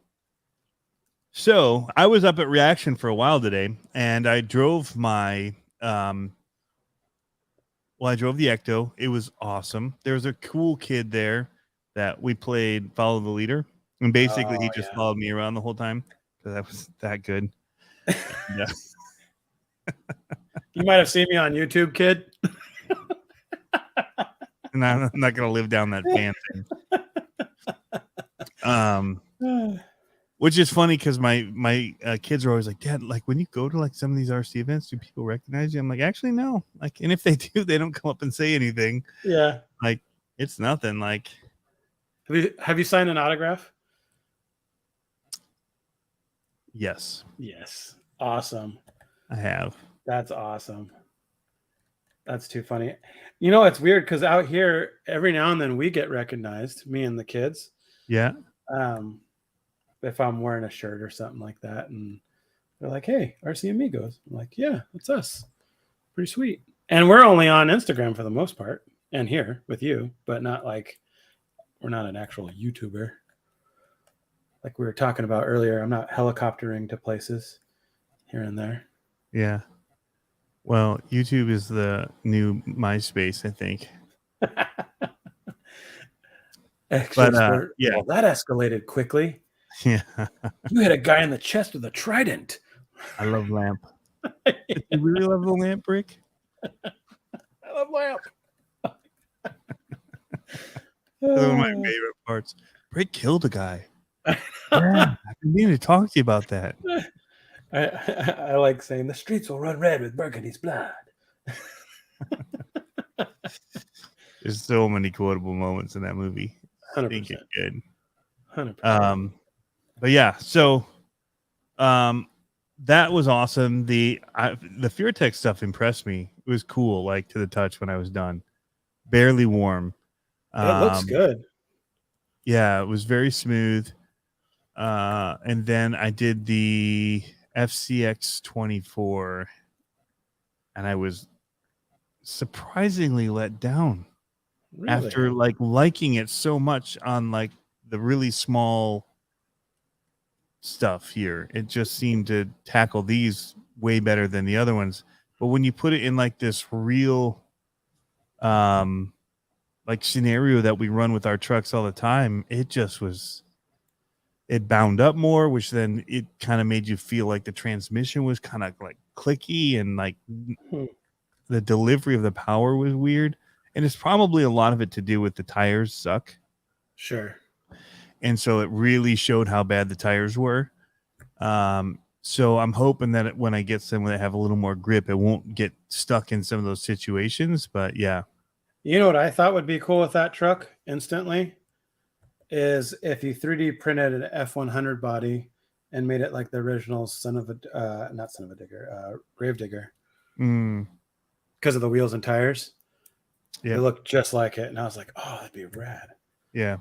so I was up at Reaction for a while today, and I drove my I drove the Ecto. It was awesome. There was a cool kid there that we played Follow the Leader, and basically he just followed me around the whole time because that was that good. Yeah. You might have seen me on YouTube, kid. And I'm not gonna live down that fan thing. Which is funny because my kids are always like, Dad, like when you go to like some of these RC events, do people recognize you? I'm like, actually, no. Like, and if they do, they don't come up and say anything. Yeah. Like, it's nothing. Like, have you signed an autograph? yes. Yes. Awesome. I have. That's awesome. That's too funny. You know, it's weird because out here, every now and then we get recognized, me and the kids. Yeah. If I'm wearing a shirt or something like that, and they're like, "Hey, RC Amigos," I'm like, "Yeah, it's us." Pretty sweet. And we're only on Instagram for the most part, and here with you, but not like we're not an actual YouTuber. Like we were talking about earlier, I'm not helicoptering to places here and there. Yeah. Well, YouTube is the new MySpace, I think. But yeah. Well, that escalated quickly. Yeah. You hit a guy in the chest with a trident. I love Lamp. You really love the Lamp, Brick? I love Lamp. That's one of my favorite parts. Brick killed a guy. Yeah, I've been meaning to talk to you about that. I like saying the streets will run red with Burgundy's blood. There's so many quotable moments in that movie. 100%. I think it's good. 100%. But yeah, so that was awesome. The FearTech stuff impressed me. It was cool, like to the touch when I was done. Barely warm. It looks good. Yeah, it was very smooth. And then I did the FCX 24, and I was surprisingly let down. Really? After like liking it so much on like the really small stuff here. It just seemed to tackle these way better than the other ones. But when you put it in like this real like scenario that we run with our trucks all the time, it just was, it bound up more, which then it kind of made you feel like the transmission was kind of like clicky, and like the delivery of the power was weird. And it's probably a lot of it to do with the tires suck. Sure. And so it really showed how bad the tires were. So I'm hoping that when I get some that have a little more grip, it won't get stuck in some of those situations. But yeah. You know what I thought would be cool with that truck instantly is if you 3D printed an F100 body and made it like the original Gravedigger. Because of the wheels and tires. Yeah. They look just like it. And I was like, oh, that'd be rad. Yeah.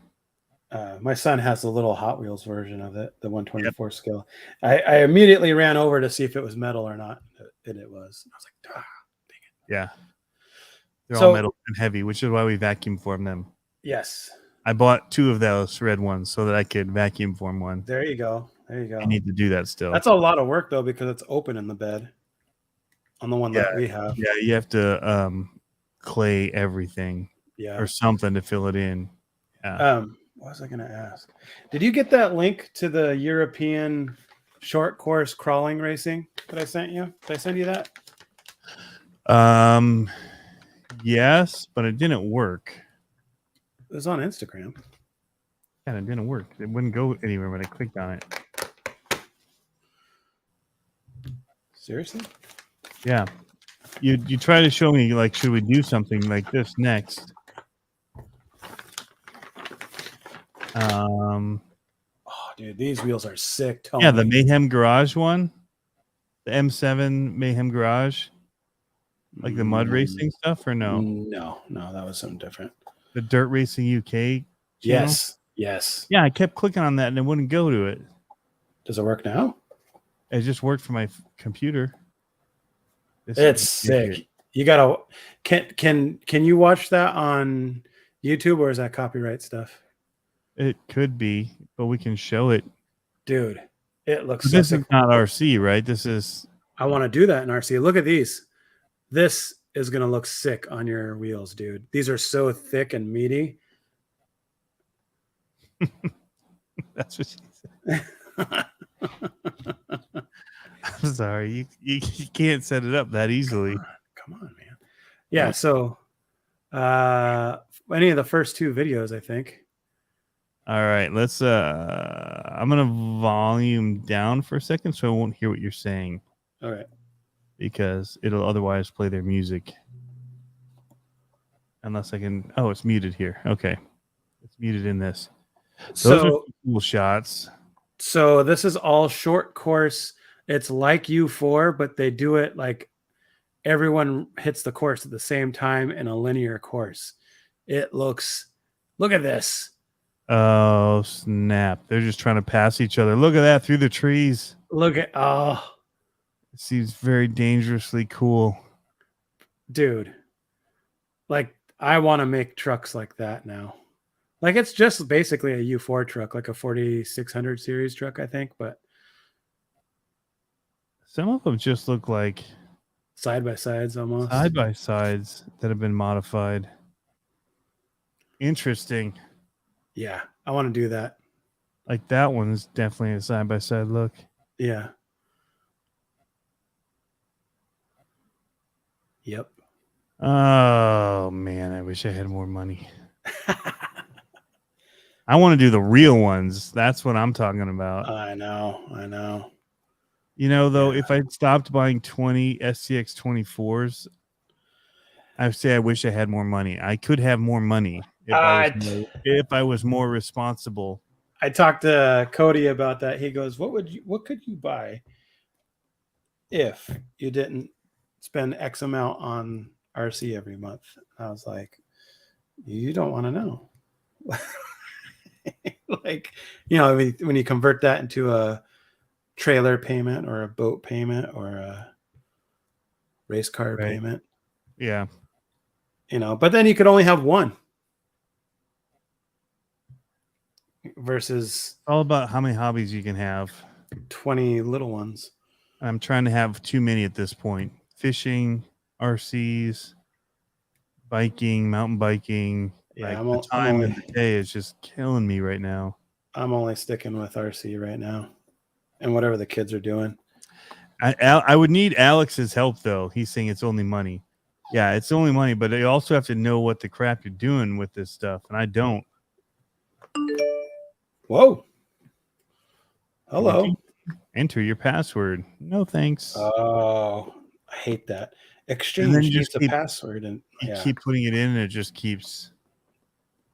My son has the little Hot Wheels version of it, the 124 scale. I immediately ran over to see if it was metal or not, and it was. I was like, dang it. Yeah. They're all metal and heavy, which is why we vacuum form them. Yes. I bought 2 of those red ones so that I could vacuum form one. There you go. There you go. I need to do that still. That's a lot of work, though, because it's open in the bed on the one that we have. Yeah, you have to clay everything or something to fill it in. Yeah. What was I going to ask? Did you get that link to the European short course crawling racing that I sent you? Did I send you that? Yes, but it didn't work. It was on Instagram. Yeah, it didn't work. It wouldn't go anywhere when I clicked on it. Seriously? Yeah. You try to show me, like, should we do something like this next? Oh, dude, these wheels are sick. Yeah, the Mayhem Garage one, the M7 Mayhem Garage, like the mud racing stuff, or no? No, that was something different. The Dirt Racing UK channel? Yes. Yeah, I kept clicking on that and it wouldn't go to it. Does it work now? It just worked for my computer. It's sick. You gotta can you watch that on YouTube, or is that copyright stuff? It could be, but we can show it. Dude, it looks This is not RC, right? This is. I want to do that in RC. Look at these. This is going to look sick on your wheels, dude. These are so thick and meaty. That's what she said. I'm sorry. You can't set it up that easily. Come on, man. Yeah, so any of the first 2 videos, I think. All right, let's I'm gonna volume down for a second so I won't hear what you're saying All right. because it'll otherwise play their music. Unless I can it's muted here. Okay. It's muted in this. Those are So cool shots. so this is all short course. It's like U4, but they do it like everyone hits the course at the same time in a linear course. It looks look at this. Oh snap. They're just trying to pass each other. Look at that through the trees. Look at It seems very dangerously cool. dude. Like I want to make trucks like that now. Like it's just basically a U4 truck, like a 4600 series truck, I think, but Some of them just look like side by sides almost. side by sides that have been modified. Interesting. Yeah, I want to do that. Like that one's definitely a side by side look. Yeah. Yep. Oh man, I wish I had more money. I want to do the real ones. That's what I'm talking about. I know. You know, though, Yeah. if I stopped buying 20 SCX 24s, I would say I wish I had more money. I could have more money if I was more responsible. I talked to Cody about that. He goes, what could you buy if you didn't spend X amount on RC every month? I was like, you don't want to know. Like, you know, when you convert that into a trailer payment or a boat payment or a race car Right. payment, Yeah. you know, but then you could only have one versus All about how many hobbies you can have. 20 little ones. I'm trying to have too many at this point. Fishing, RCs, biking, mountain biking. Yeah, Like the time of the day is just killing me right now. I'm only sticking with RC right now and whatever the kids are doing. I would need Alex's help though. He's saying it's only money. Yeah, it's only money, but you also have to know what the crap you're doing with this stuff, and I don't. Whoa. Hello. Enter your password. No thanks. Oh, I hate that. Exchange just a password and you keep putting it in and it just keeps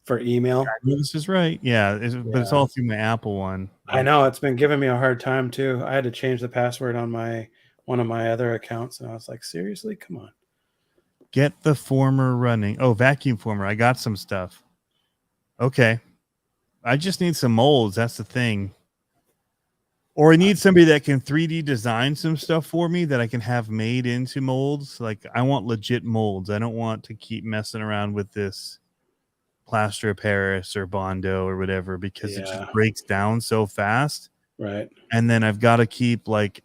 for email. This is right. Yeah, but it's all through my Apple one. I know it's been giving me a hard time too. I had to change the password on one of my other accounts, and I was like, seriously, come on. Get the former running. Oh, vacuum former. I got some stuff. Okay. I just need some molds. That's the thing. Or I need somebody that can 3D design some stuff for me that I can have made into molds. Like I want legit molds. I don't want to keep messing around with this plaster of Paris or Bondo or whatever because it just breaks down so fast. Right. And then I've got to keep like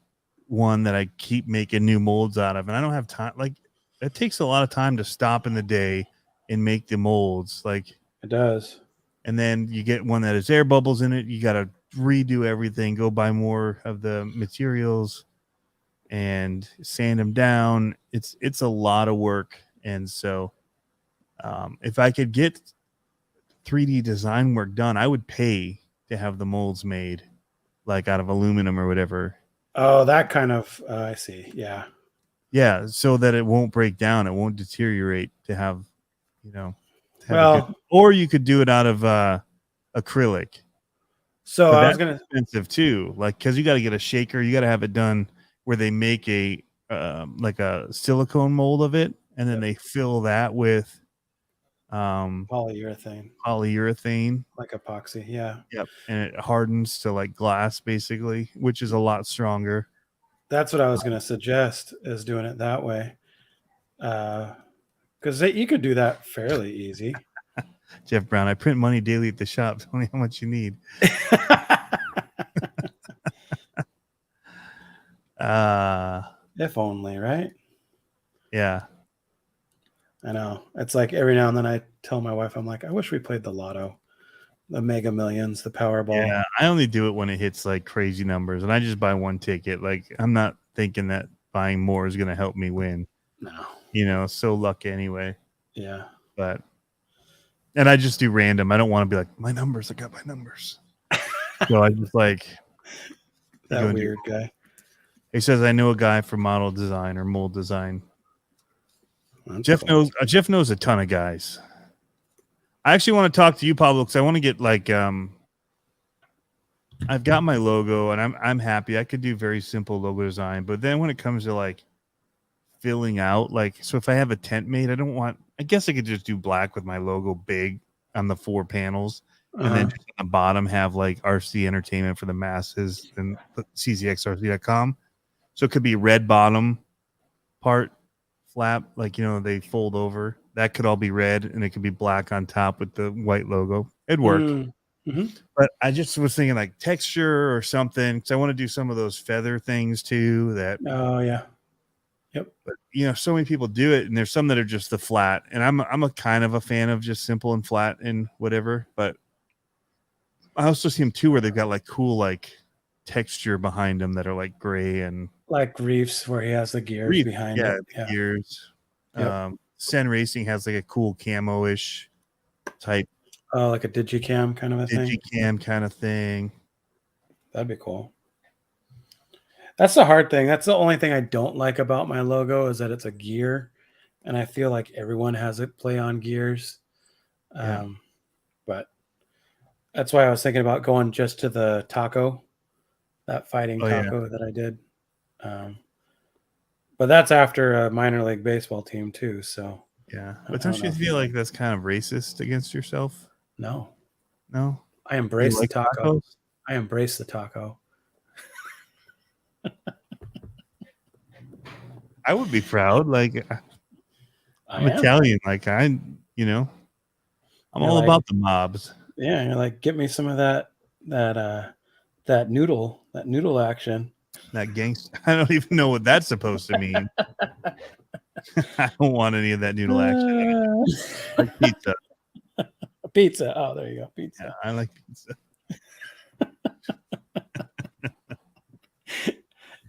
one that I keep making new molds out of. And I don't have time. Like it takes a lot of time to stop in the day and make the molds. Like it does. And then you get one that has air bubbles in it. You got to redo everything, go buy more of the materials and sand them down. It's a lot of work. And so if I could get 3D design work done, I would pay to have the molds made like out of aluminum or whatever. Oh, that kind of I see. Yeah. Yeah, so that it won't break down, it won't deteriorate to have, you know, or you could do it out of acrylic. So but I was gonna expensive too, like because you got to get a shaker, you got to have it done where they make a like a silicone mold of it, and then they fill that with polyurethane, like epoxy. Yeah. Yep, and it hardens to like glass basically, which is a lot stronger. That's what I was gonna suggest is doing it that way, because you could do that fairly easy. Jeff Brown, I print money daily at the shop. Tell me how much you need. If only, right? Yeah. I know. It's like every now and then I tell my wife, I'm like, I wish we played the lotto, the Mega Millions, the Powerball. Yeah, I only do it when it hits like crazy numbers, and I just buy one ticket. Like I'm not thinking that buying more is going to help me win. No. You know, so lucky anyway. Yeah. But And I just do random. I don't want to be like, my numbers. I got my numbers. So I just like That weird guy. He says, I know a guy for model design or mold design. That's Jeff cool. knows a ton of guys. I actually want to talk to you, Pablo, because I want to get like I've got my logo and I'm happy. I could do very simple logo design, but then when it comes to like filling out, like, so if I have a tent made, I guess I could just do black with my logo big on the 4 panels, and then just on the bottom have like RC Entertainment for the masses and czxrc.com. So it could be red bottom part flap, like, you know, they fold over. That could all be red, and it could be black on top with the white logo. It'd work. Mm-hmm. But I just was thinking like texture or something, because I want to do some of those feather things too. Oh yeah. Yep. But you know, so many people do it, and there's some that are just the flat. And I'm a kind of a fan of just simple and flat and whatever. But I also see them too where they've got like cool like texture behind them that are like gray and like Reefs, where he has the gears behind it. Yeah, gears. Yep. Sen Racing has like a cool camo-ish type. Oh, like a digicam kind of a thing. Digicam kind of thing. That'd be cool. That's the hard thing. That's the only thing I don't like about my logo is that it's a gear, and I feel like everyone has it play on gears. Yeah. But that's why I was thinking about going just to the taco, that fighting taco that I did. But that's after a minor league baseball team too. So yeah, but don't you feel like that's kind of racist against yourself? No. I embrace the taco. I embrace the taco. I would be proud. Like I'm Italian. Like I'm all about the mobs. Yeah, you're like, get me some of that noodle action. That gangster. I don't even know what that's supposed to mean. I don't want any of that noodle action. Like pizza. Pizza. Oh, there you go. Pizza. Yeah, I like pizza.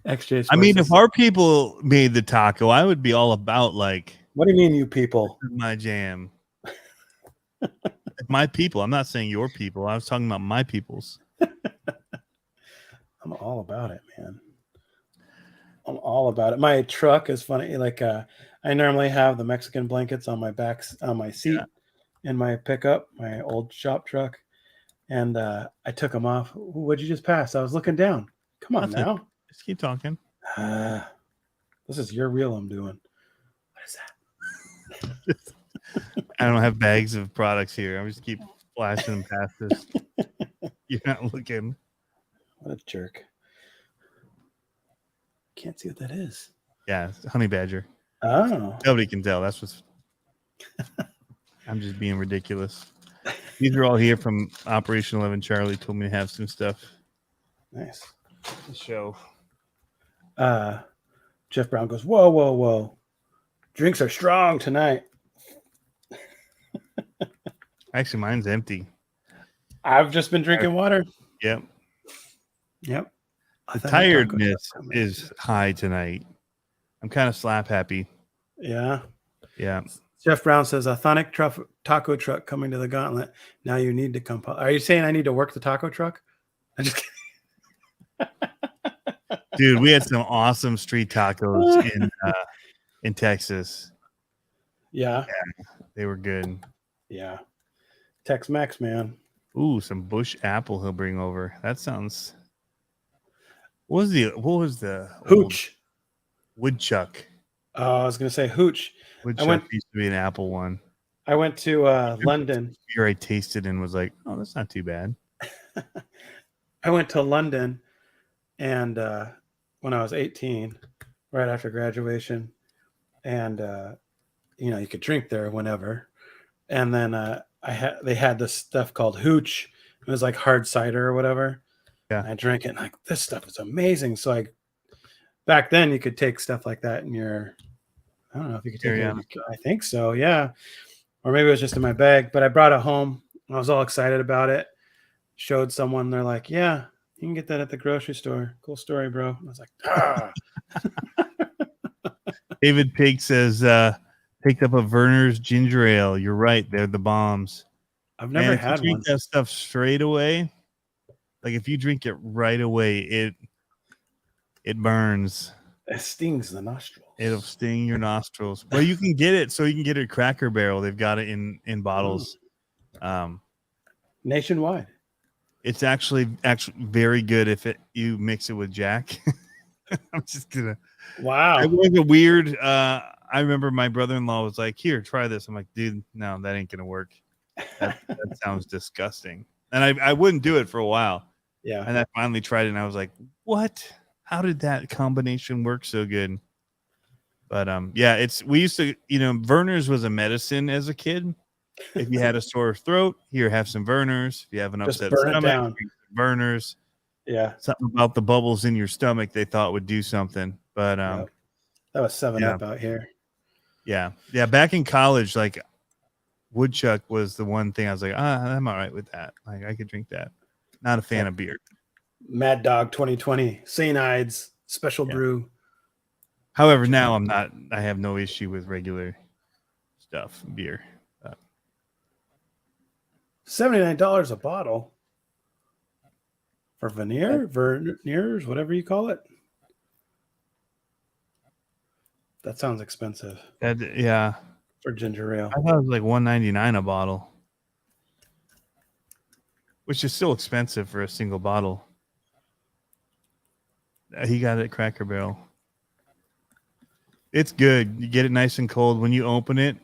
XJ. I mean, if our people made the taco, I would be all about like. What do you mean, you people? This is my jam. My people. I'm not saying your people. I was talking about my people's. I'm all about it, man. I'm all about it. My truck is funny. Like I normally have the Mexican blankets on my back, on my seat in my pickup, my old shop truck. And I took them off. What'd you just pass? I was looking down. Come on now. Just keep talking. This is your reel I'm doing. What is that? I don't have bags of products here. I just keep flashing them past this. You're not looking. What a jerk. Can't see what that is. Yeah, it's honey badger. Oh. Nobody can tell. That's what's. I'm just being ridiculous. These are all here from Operation 11 Charlie. Told me to have some stuff. Nice. To show. Jeff Brown goes, whoa. Drinks are strong tonight. Actually, mine's empty. I've just been drinking water. Yep. The tiredness is high tonight. I'm kind of slap happy. Yeah. Yeah. Jeff Brown says, "Authentic taco truck coming to the Gauntlet. Now you need to come." Are you saying I need to work the taco truck? I'm just kidding. Dude, we had some awesome street tacos in Texas. Yeah, they were good. Yeah, Tex-Mex, man. Ooh, some bush apple he'll bring over. That sounds. What was the hooch? Woodchuck. Oh, I was gonna say hooch. Woodchuck used to be an apple one. I went to London. Beer I tasted and was like, oh, that's not too bad. I went to London, and when I was 18, right after graduation, and you could drink there whenever. And then they had this stuff called hooch. It was like hard cider or whatever. Yeah, and I drank it, and like, this stuff is amazing. So back then you could take stuff like that in your. I don't know if you could take it. I think so, yeah. Or maybe it was just in my bag, but I brought it home. I was all excited about it. Showed someone, they're like, yeah, you can get that at the grocery store. Cool story, bro. I was like, ah. David Pig says, picked up a Verner's ginger ale. You're right. They're the bombs. I've Man, never if you had drink one. that stuff straight away, like if you drink it right away, it burns. It stings the nostrils. It'll sting your nostrils. But you can get it, so you can get it at Cracker Barrel. They've got it in bottles. Nationwide. It's actually very good if you mix it with Jack. I'm just gonna. Wow. It was a weird. I remember my brother-in-law was like, "Here, try this." I'm like, "Dude, no, that ain't gonna work. That sounds disgusting." And I wouldn't do it for a while. Yeah. And I finally tried it, and I was like, "What? How did that combination work so good?" But yeah, we used to, Verner's was a medicine as a kid. If you had a sore throat, here, have some Verner's. If you have an Just upset burn it stomach, down. Verner's. Yeah. Something about the bubbles in your stomach they thought would do something. But Yep. That was 7-Up out here. yeah. Back in college, like Woodchuck was the one thing I was like, I'm all right with that. Like I could drink that. Not a fan of beer. Mad Dog 2020. St. Ides special brew. However, now I'm not. I have no issue with regular stuff, beer. $79 a bottle for veneers, whatever you call it. That sounds expensive Yeah. for ginger ale. I thought it was like $1.99 a bottle, which is still expensive for a single bottle. He got it at Cracker Barrel. It's good. You get it nice and cold when you open it,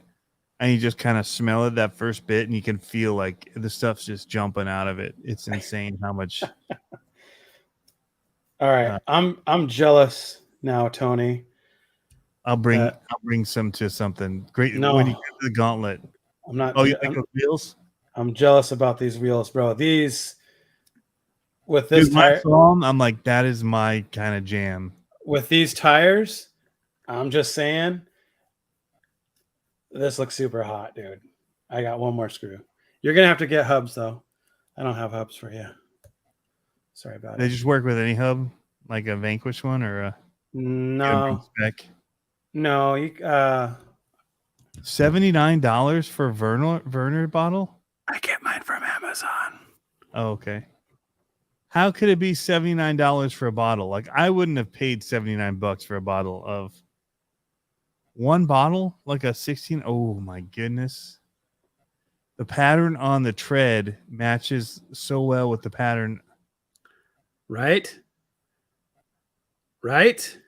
and you just kind of smell it that first bit, and you can feel like the stuff's just jumping out of it. It's insane how much. All right, I'm jealous now, Tony. I'll bring some to something great. No. When you get to the gauntlet. I'm not. Oh, you think of wheels? I'm jealous about these wheels, bro. These with this Dude, when I tire, saw 'em, I'm like, that is my kind of jam. with these tires, I'm just saying, this looks super hot, dude. I got one more screw. You're gonna have to get hubs though. I don't have hubs for you. Sorry about They it. just work with any hub, like a Vanquish one or a No, spec. no. You $79 for a Werner bottle. I get mine from Amazon. Oh, okay. How could it be $79 for a bottle? Like I wouldn't have paid $79 for a bottle of one bottle, like a 16. Oh my goodness. The pattern on the tread matches so well with the pattern. Right? Right?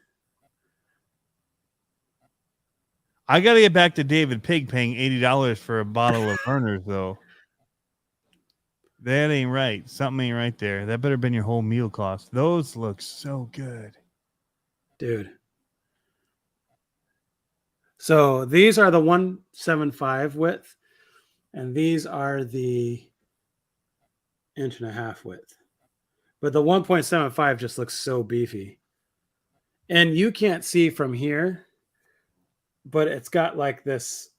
I got to get back to David Pig paying $80 for a bottle of Werner's though. That ain't right. Something ain't right there. That better have been your whole meal cost. Those look so good. Dude. So these are the 1.75 width, and these are the 1.5 width. But the 1.75 just looks so beefy. And you can't see from here, but it's got like this,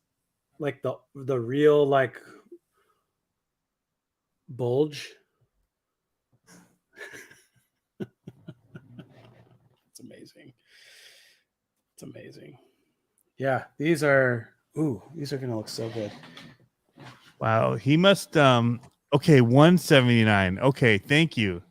like the real like bulge. It's amazing. It's amazing. Yeah, these are gonna look so good. Wow, he must okay, 179. Okay, thank you.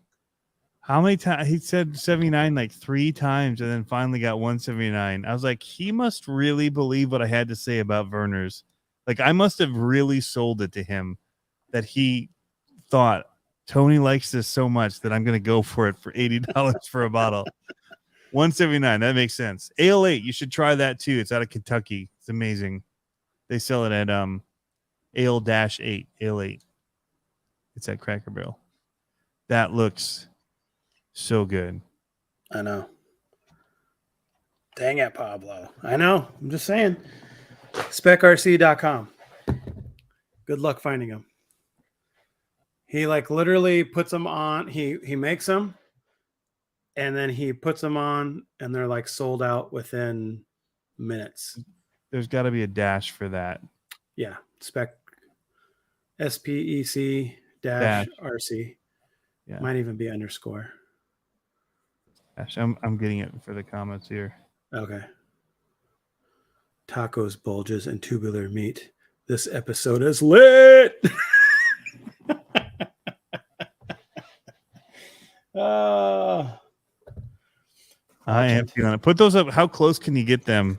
How many times he said 79 like 3 times and then finally got 179. I was like, he must really believe what I had to say about Werner's. Like I must have really sold it to him that he thought Tony likes this so much that I'm going to go for it for $80 for a bottle. 179, that makes sense. Ale 8, you should try that too. It's out of Kentucky. It's amazing. They sell it at Ale-8, Ale 8. It's at Cracker Barrel. That looks so good. I know. Dang it, Pablo. I know. I'm just saying. SpecRC.com. Good luck finding them. He like literally puts them on. He makes them, and then he puts them on, and they're like sold out within minutes. There's got to be a dash for that. Yeah, spec SPEC dash RC. Yeah, Might even be underscore. dash. I'm getting it for the comments here. Okay. Tacos, bulges, and tubular meat. This episode is lit. Uh, I am feeling it. Put those up. How close can you get them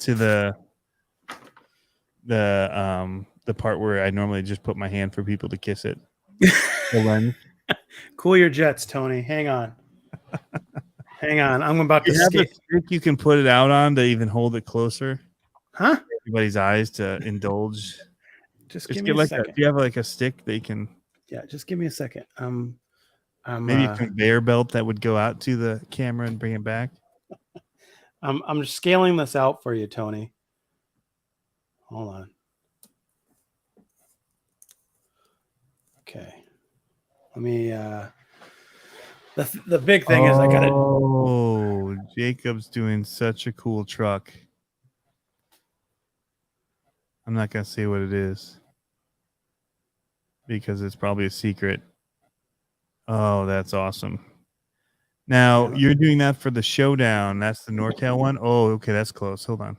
to the part where I normally just put my hand for people to kiss it? The lens. Cool your jets, Tony. Hang on. Hang on. I'm about to You have a skate. stick you can put it out on to even hold it closer. Huh? Everybody's eyes to indulge. Just Just give me get a like second. do you have like a stick they can Yeah, just give me a second. I'm maybe a conveyor belt that would go out to the camera and bring it back? I'm scaling this out for you, Tony. Hold on. Okay. Let me the big thing is I gotta Oh, Jacob's doing such a cool truck. I'm not gonna say what it is because it's probably a secret. Oh, that's awesome. Now Yeah. you're doing that for the showdown. That's the NorCal one. Oh, okay, that's close. Hold on.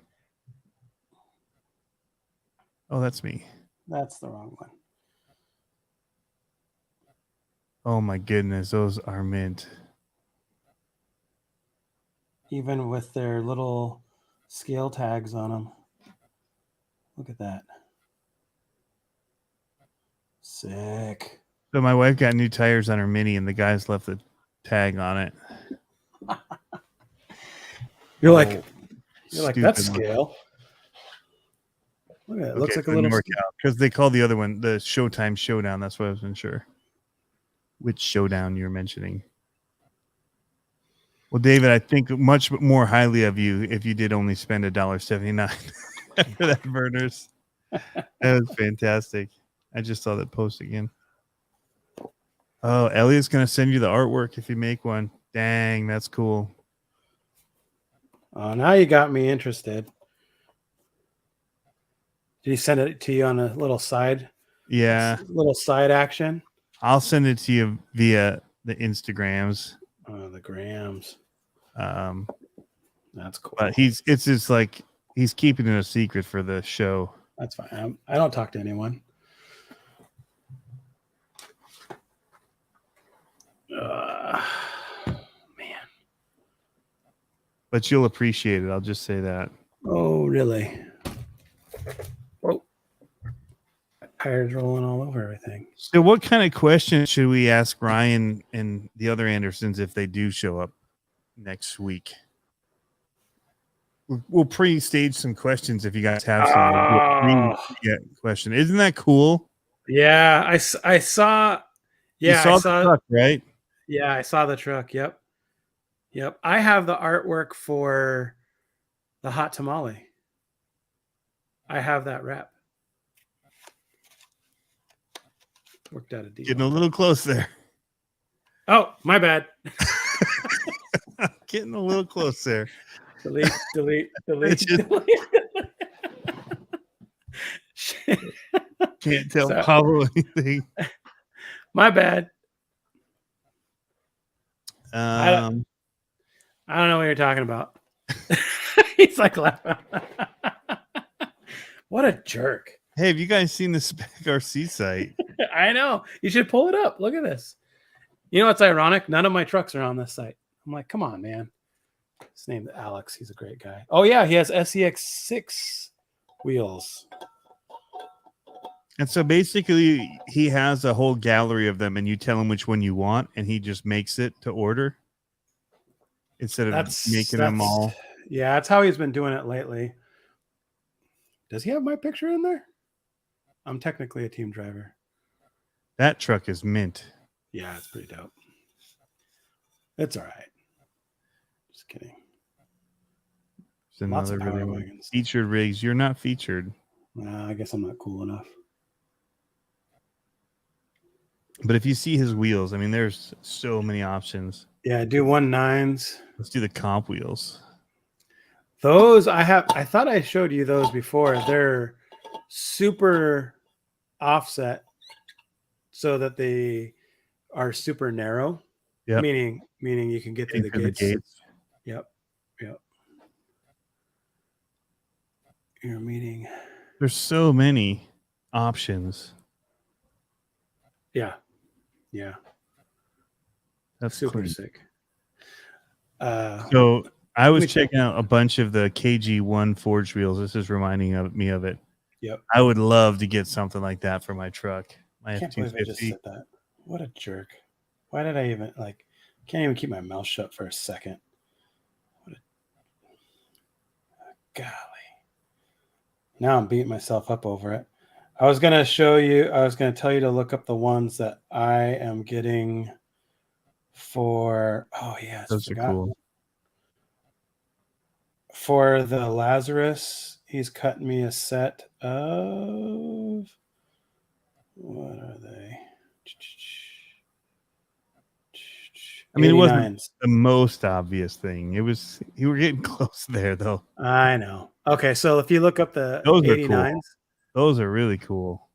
Oh, that's me. That's the wrong one. Oh my goodness, those are mint. Even with their little scale tags on them. Look at that. Sick. So my wife got new tires on her Mini, and the guys left the tag on it. You're Oh, like that's stupid. scale. Look at it. Okay, Looks like a for little NorCal, because they call the other one the Showtime Showdown. That's why I wasn't sure which showdown you're mentioning. Well, David, I think much more highly of you if you did only spend $1.79 for that burners. That was fantastic. I just saw that post again. Oh, Elliot's gonna send you the artwork if you make one. Dang, that's cool. Oh, now you got me interested. Did he send it to you on a little side? Yeah, Little side action. I'll send it to you via the Instagrams. Oh, the grams. That's cool. But it's just like he's keeping it a secret for the show. That's fine. I don't talk to anyone. Man. But you'll appreciate it. I'll just say that. Oh, really? Oh, tires rolling all over everything. So, what kind of questions should we ask Ryan and the other Andersons if they do show up next week? We'll pre-stage some questions if you guys have some. Question. Isn't that cool? Yeah, I saw. Yeah, you saw the truck, right? Yeah, I saw the truck. Yep. I have the artwork for the hot tamale. I have that wrap. Worked out a deal. Getting a little close there. Oh, my bad. Getting a little close there. Delete. Can't tell Pablo anything. My bad. I don't know what you're talking about. He's like laughing. What a jerk. Hey, have you guys seen the Spec RC site? I know. You should pull it up. Look at this. You know what's ironic? None of my trucks are on this site. I'm like, come on, man. His name's Alex. He's a great guy. Oh, yeah. He has SEX6 wheels. And so basically, he has a whole gallery of them, and you tell him which one you want, and he just makes it to order instead of making them all. Yeah, that's how he's been doing it lately. Does he have my picture in there? I'm technically a team driver. That truck is mint. Yeah, it's pretty dope. It's all right. Just kidding. It's another really one. Featured rigs. You're not featured. I guess I'm not cool enough. But if you see his wheels, I mean, there's so many options. Yeah, do 1.9s. Let's do the comp wheels. Those I thought I showed you those before. They're super offset so that they are super narrow. Yeah. Meaning you can get through the gates. Yep. You're meeting. There's so many options. Yeah. That's super clean. sick. So I was me check. checking out a bunch of the KG1 forged wheels. This is reminding me of it. Yep. I would love to get something like that for my truck. My I can't believe I just F250. said that. What a jerk. Why did I even can't even keep my mouth shut for a second. What a golly. Now I'm beating myself up over it. I was going to tell you to look up the ones that I am getting for, oh yes, Those are forgot. cool. For the Lazarus, he's cutting me a set of, what are they? I mean, it wasn't 89s. the most obvious thing. It was, you were getting close there, though. I know. Okay, so if you look up the Those are 89s, cool. Those are really cool.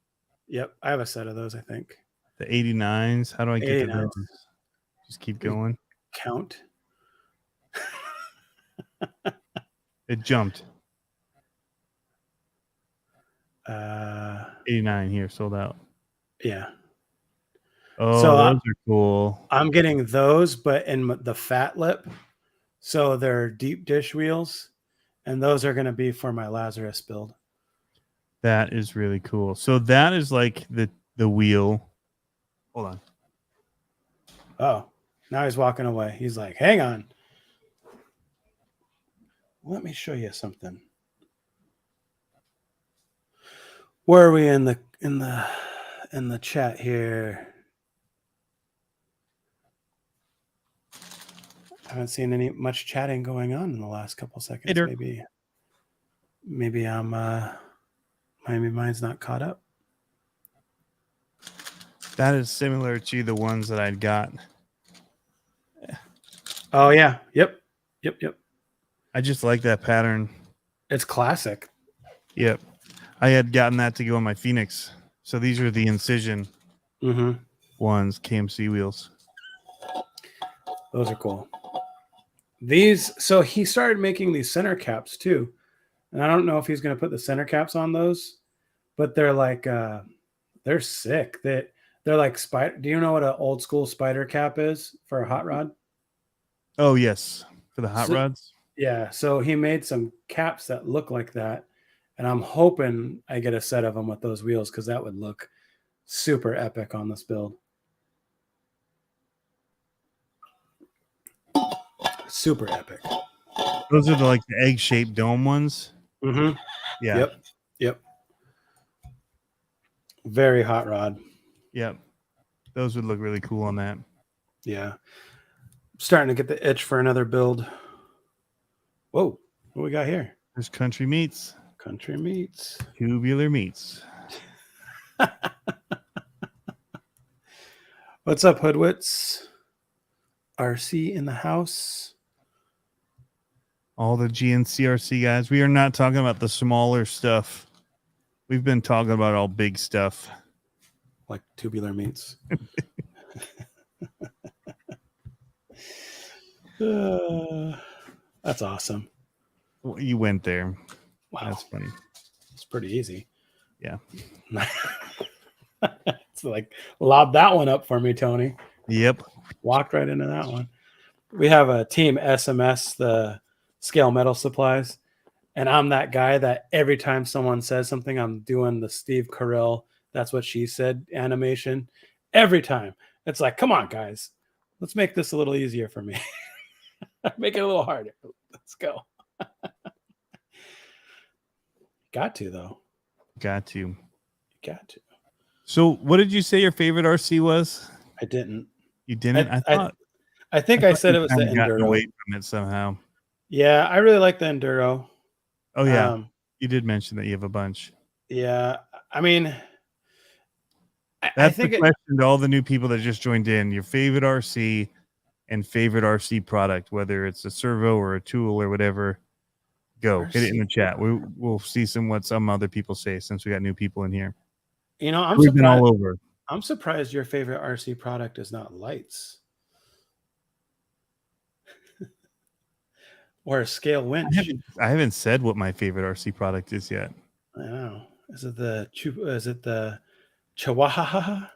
yep, I have a set of those, I think. The 89s. How do I get to 89s. those? Just keep going. Count. It jumped. Uh, 89 here, sold out. yeah. Oh, So, those are cool. I'm getting those, but in the fat lip. So they're deep dish wheels, and those are going to be for my Lazarus build. That is really cool. So that is like the wheel. Hold on. Oh, now he's walking away. He's like, hang on. Let me show you something. Where are we in the chat here? I haven't seen much chatting going on in the last couple seconds. Hey, Dirk. Maybe mine's not caught up. That is similar to the ones that I'd got. Oh yeah. Yep. I just like that pattern. It's classic. Yep. I had gotten that to go on my Phoenix. So these are the Incision Mm-hmm. ones, KMC wheels. Those are cool. So he started making these center caps too. And I don't know if he's going to put the center caps on those, but they're like, they're sick. They're like spider. Do you know what an old school spider cap is for a hot rod? Oh, yes. For the hot rods? Yeah. So he made some caps that look like that. And I'm hoping I get a set of them with those wheels because that would look super epic on this build. Super epic. Those are the egg-shaped dome ones. Mm-hmm. Yeah. Yep. Very hot rod. Yep. Those would look really cool on that. Yeah. Starting to get the itch for another build. Whoa. What we got here? There's Country Meats. Country Meats. Tubular Meats. What's up, Hoodwits? RC in the house. All the GNCRC guys. We are not talking about the smaller stuff. We've been talking about all big stuff. Like tubular meats. That's awesome. Well, you went there. Wow. That's funny. It's pretty easy. Yeah. It's like lob that one up for me, Tony. Yep. Walked right into that one. We have a team SMS, the Scale Metal Supplies. And I'm that guy that every time someone says something, I'm doing the Steve Carell, that's what she said animation. Every time. It's like, come on, guys. Let's make this a little easier for me. Make it a little harder. Let's go. Got to, though. Got to. Got to. So what did you say your favorite RC was? I didn't. You didn't? I think I said you it was the kinda gotten Enduro. away from it somehow. Yeah, I really like the Enduro. Oh, yeah. You did mention that you have a bunch. Yeah. I mean, I That's think the question to all the new people that just joined in. Your favorite RC and favorite RC product, whether it's a servo or a tool or whatever. Go hit it in the chat. We'll see what some other people say since we got new people in here. You know, We've been all over. I'm surprised your favorite RC product is not lights or a scale winch. I haven't said what my favorite RC product is yet. I know. Is it the Chihuahua?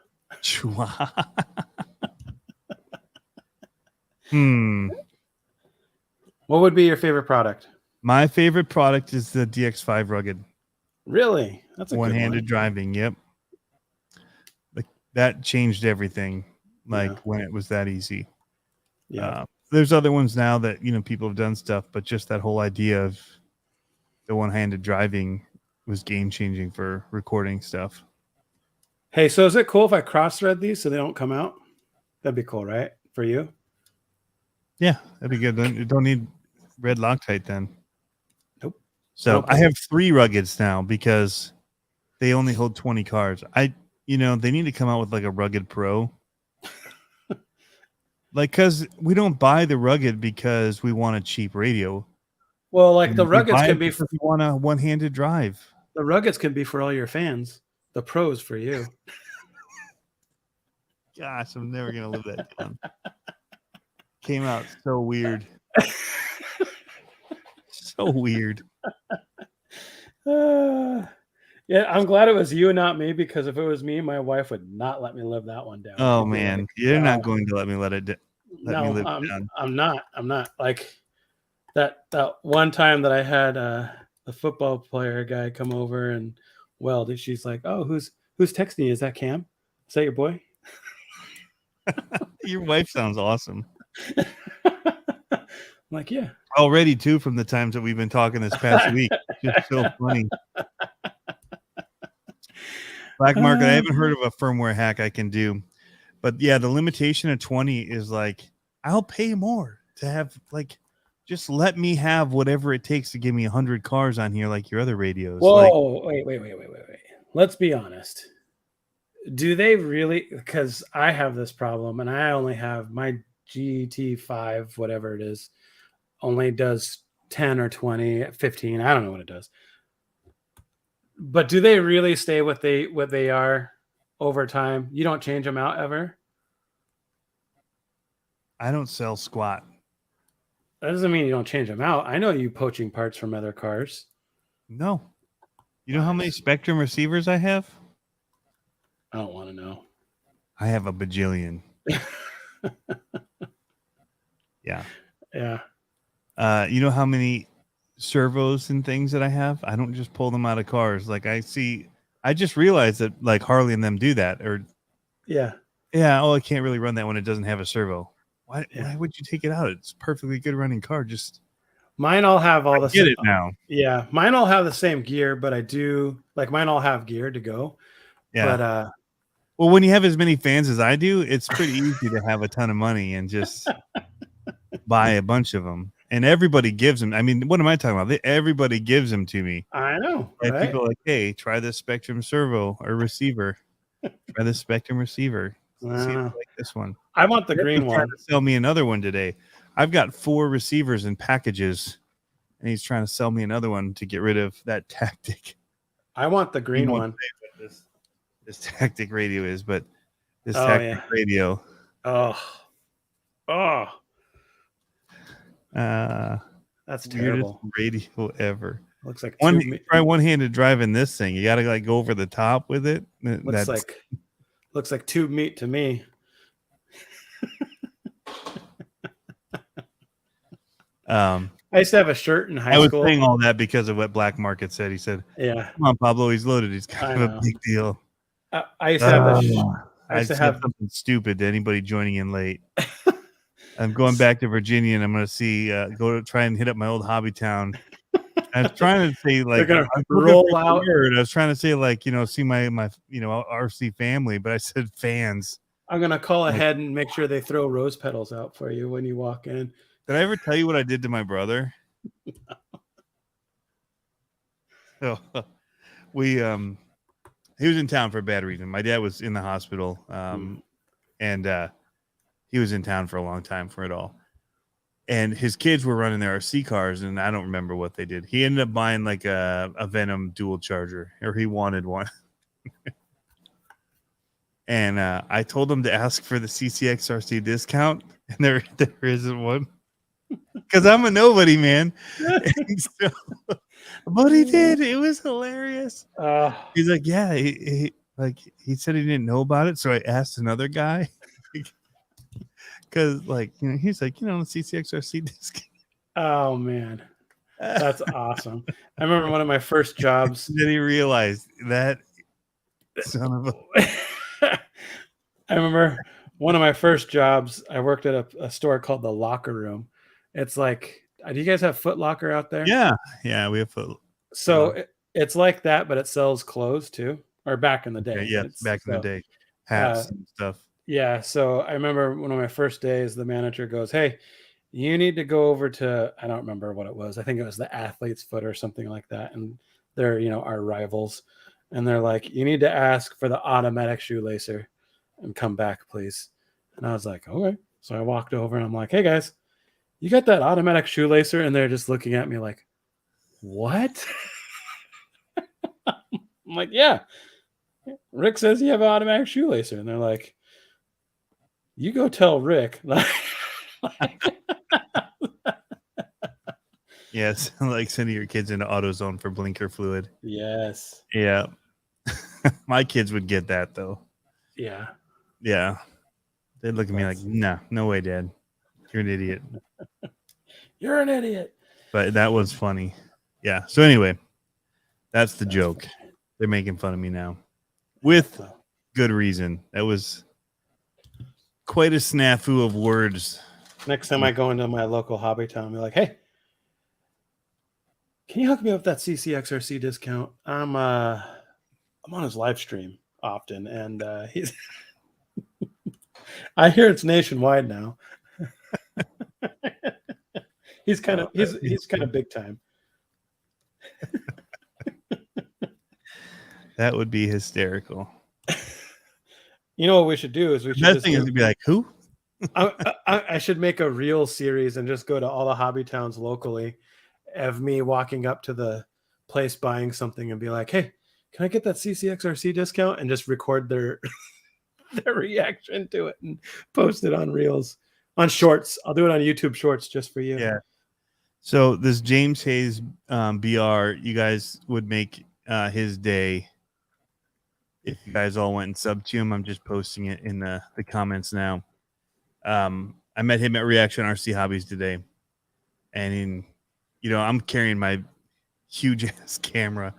What would be your favorite product? My favorite product is the DX5 Rugged. Really? That's a good One-handed one. driving. Yep. Like that changed everything. Like Yeah. when it was that easy. Yeah. There's other ones now that, people have done stuff, but just that whole idea of the one-handed driving was game-changing for recording stuff. Hey, so is it cool if I cross-thread these so they don't come out? That'd be cool, right? For you? Yeah, that'd be good. You don't need red Loctite then. Nope. So Nope. I have 3 Ruggeds now because they only hold 20 cars. They need to come out with like a Rugged Pro. Like, because we don't buy the Rugged because we want a cheap radio. Well, like the We Ruggeds buy can it be because we want a one-handed drive. the Ruggeds can be for all your fans. The Pros for you. Gosh, I'm never gonna live that down. Came out so weird. So weird. Yeah, I'm glad it was you and not me, because if it was me, my wife would not let me live that one down. Oh She'd be man, like, you're not "Wow." going to let me let me live it down. I'm not. Like that one time that I had the football player guy come over and weld. She's like, "Oh, who's texting you? Is that Cam? Is that your boy?" Your wife sounds awesome. I'm like, yeah. Already too, from the times that we've been talking this past week. Just so funny. Black market. I haven't heard of a firmware hack I can do, but yeah, the limitation of 20 is like, I'll pay more to have, like, just let me have whatever it takes to give me 100 cars on here, like your other radios. Whoa, wait. Let's be honest. Do they really? Because I have this problem, and I only have my GT5, whatever it is, only does 10 or 20, 15. I don't know what it does. But do they really stay what they are over time? You don't change them out ever? I don't sell squat. That doesn't mean you don't change them out. I know you poaching parts from other cars. No. You know how many Spectrum receivers I have? I don't want to know. I have a bajillion. Yeah. Yeah. You know how many servos and things that I have? I don't just pull them out of cars. Like I just realized that like Harley and them do that. Or Yeah. I can't really run that when it doesn't have a servo. Why Yeah. would you take it out? It's a perfectly good running car. Just Mine all have all the get it now. Yeah, mine all have the same gear, but I do like mine all have gear to go. Yeah. But well, when you have as many fans as I do, it's pretty easy to have a ton of money and just buy a bunch of them. And everybody gives them. I mean, what am I talking about? Everybody gives them to me. I know. And Right? people are like, hey, try this Spectrum servo or receiver. Try this Spectrum receiver. See if you like this one. I want the green He's trying one. to sell me another one today. I've got 4 receivers in packages, and he's trying to sell me another one to get rid of that Tactic. I want the green one. This Tactic radio is, but this Oh, Tactic yeah. radio. Oh, That's that's terrible. radio ever. Looks like Try one-handed driving this thing. You got to like go over the top with it. looks like tube meat to me. I used to have a shirt in high I was school. saying all that because of what Black Market said. He said, Yeah, "Come on, Pablo, he's loaded. He's kind I of a know. big deal." I used to have I used to said have- something stupid to anybody joining in late. I'm going back to Virginia, and I'm going to see go to try and hit up my old hobby town. I was trying to say like They're gonna I'm looking roll for a out. word. I was trying to say like see my RC family, but I said fans. I'm gonna call ahead and make sure they throw rose petals out for you when you walk in. Did I ever tell you what I did to my brother? So he was in town for a bad reason. My dad was in the hospital, and he was in town for a long time for it all. And his kids were running their RC cars, and I don't remember what they did. He ended up buying like a Venom dual charger, or he wanted one. And I told him to ask for the CCX RC discount, and there isn't one. Because I'm a nobody, man. So, but he did. It was hilarious. He's like, yeah, he said he didn't know about it. So I asked another guy because like he's like the CCXRC disc. Oh man, that's awesome. I remember one of my first jobs. Then he realized that son of a. I remember one of my first jobs. I worked at a store called the Locker Room. It's like, do you guys have Foot Locker out there? Yeah, we have So it's like that, but it sells clothes too, or back in the day. yeah, back in the day, hats and stuff. Yeah. So I remember one of my first days, the manager goes, "Hey, you need to go over to," I don't remember what it was. I think it was the Athlete's Foot or something like that. And they're, our rivals. And they're like, "You need to ask for the automatic shoelacer and come back, please." And I was like, "Okay." So I walked over and I'm like, "Hey guys, you got that automatic shoelacer?" And they're just looking at me like, "What?" I'm like, "Yeah. Rick says you have an automatic shoelacer." And they're like, "You go tell Rick." Yes, like sending your kids into AutoZone for blinker fluid. Yes. Yeah. My kids would get that though. Yeah. Yeah. They'd look at me like, "Nah, no way, Dad. You're an idiot." You're an idiot. But that was funny. Yeah. So anyway, that's the joke. Funny. They're making fun of me now. With good reason. That was quite a snafu of words. Next time I go into my local hobby town, I'll be like, "Hey, can you hook me up with that CCXRC discount? I'm on his live stream often, and he's I hear it's nationwide now." he's kind of big time. That would be hysterical. You know what we should do is we should Best thing is to be like, "Who?" I should make a real series and just go to all the hobby towns locally of me walking up to the place buying something and be like, "Hey, can I get that CCXRC discount?" and just record their their reaction to it and post it on Reels, on Shorts. I'll do it on YouTube Shorts just for you. Yeah. So this James Hayes BR, you guys would make his day if you guys all went and subbed to him. I'm just posting it in the comments now. I met him at Reaction RC Hobbies today, and I'm carrying my huge ass camera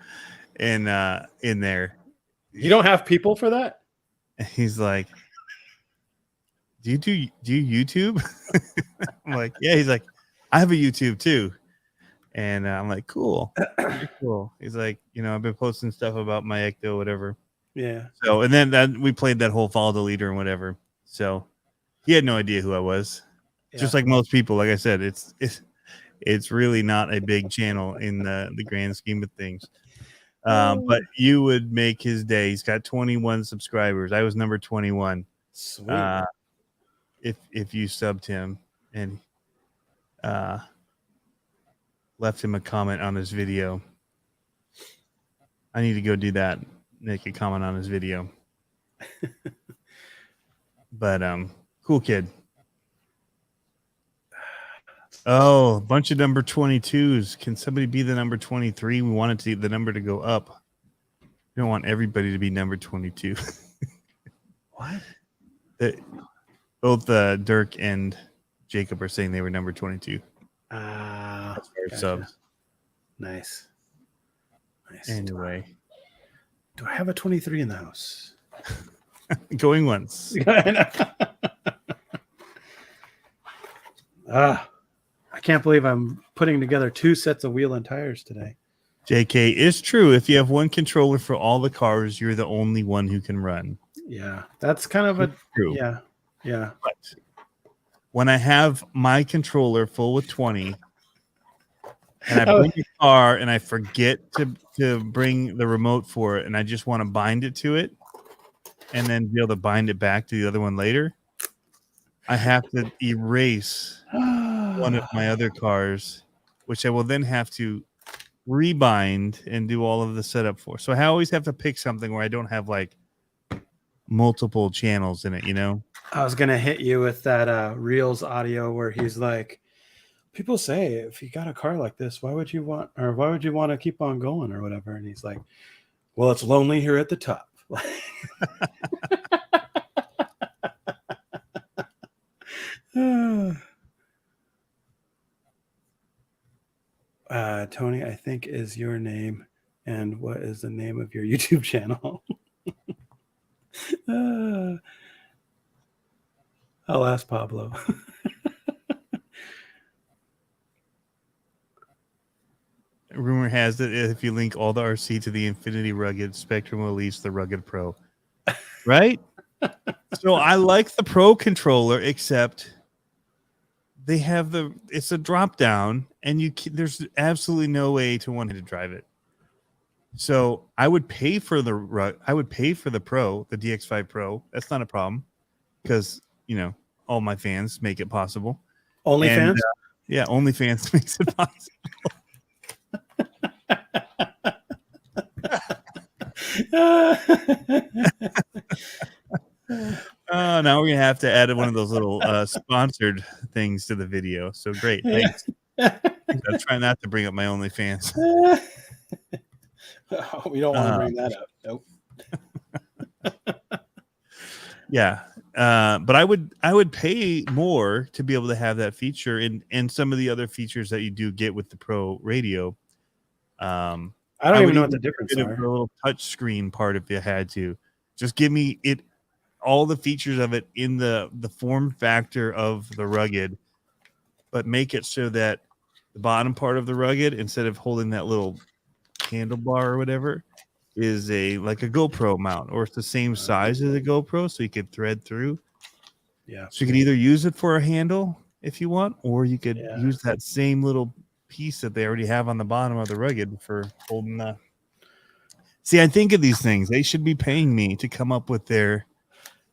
in there. You don't have people for that? He's like, do you YouTube? I'm like, yeah. He's like, I have a YouTube too. And I'm like, cool. Cool. He's like, I've been posting stuff about my Ecto, whatever. Yeah. So, and then we played that whole follow the leader and whatever. So he had no idea who I was. Yeah. Just like most people, like I said, it's really not a big channel in the grand scheme of things. But you would make his day. He's got 21 subscribers. I was number 21. Sweet. If you subbed him and left him a comment on his video. I need to go do that. Make a comment on his video. But cool kid. Oh, a bunch of number 22s. Can somebody be the number 23? We wanted the number to go up. We don't want everybody to be number 22. What? Both Dirk and Jacob are saying they were number 22. Gotcha. Subs. Nice. Anyway. Do I have a 23 in the house? Going once. I can't believe I'm putting together 2 sets of wheel and tires today. JK, it's true. If you have one controller for all the cars, you're the only one who can run. Yeah, that's kind of true. Yeah. But when I have my controller full with 20, and I bring a car and I forget to bring the remote for it, and I just want to bind it to it, and then be able to bind it back to the other one later, I have to erase one of my other cars, which I will then have to rebind and do all of the setup for. So I always have to pick something where I don't have like multiple channels in it, I was gonna hit you with that Reels audio where he's like, people say, if you got a car like this, why would you want to keep on going or whatever? And he's like, well, it's lonely here at the top. Tony, I think is your name. And what is the name of your YouTube channel? I'll ask Pablo. Rumor has it if you link all the RC to the Infinity Rugged, Spectrum will release the Rugged Pro. Right? So I like the Pro controller, except they have it's a drop down, and there's absolutely no way to want to drive it. So I would pay for the Pro, the DX5 Pro. That's not a problem because all my fans make it possible. OnlyFans? Yeah, OnlyFans makes it possible. Now we're gonna have to add one of those little sponsored things to the video. So great, thanks. I'll try not to bring up my OnlyFans. We don't want to bring that up. Nope. Yeah, but I would pay more to be able to have that feature and some of the other features that you do get with the Pro radio. I don't even know what the difference are. A little touch screen part if you had to. Just give me all the features of it in the form factor of the Rugged, but make it so that the bottom part of the Rugged, instead of holding that little handlebar or whatever, is like a GoPro mount, or it's the same size as a GoPro, so you could thread through. Yeah. So you could either use it for a handle if you want, or you could use that same little piece that they already have on the bottom of the Rugged for holding the. See, I think of these things. They should be paying me to come up with their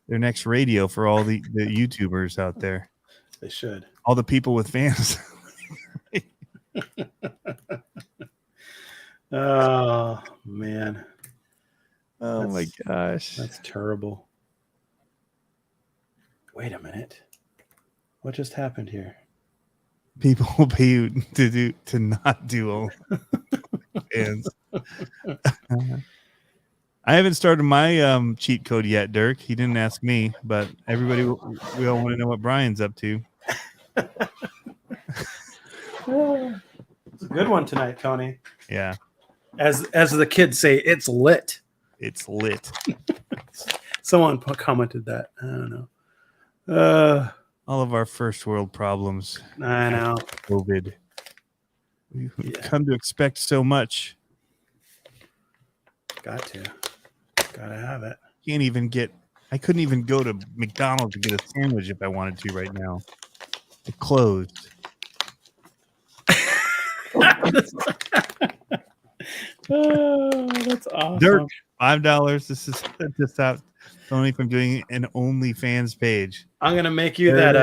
next radio for all the YouTubers out there. They should. All the people with fans. Oh man. Oh my gosh. That's terrible. Wait a minute. What just happened here? People will pay you to not do fans. I haven't started my cheat code yet, Dirk. He didn't ask me, but we all want to know what Brian's up to. It's a good one tonight, Tony. Yeah. As the kids say, it's lit. It's lit. Someone commented that. I don't know. All of our first world problems. I know. COVID. We've come to expect so much. Gotta have it. I couldn't even go to McDonald's to get a sandwich if I wanted to right now. It closed. Oh, that's awesome. Dirk, $5. This is to stop Tony from doing an OnlyFans page. I'm gonna make you that.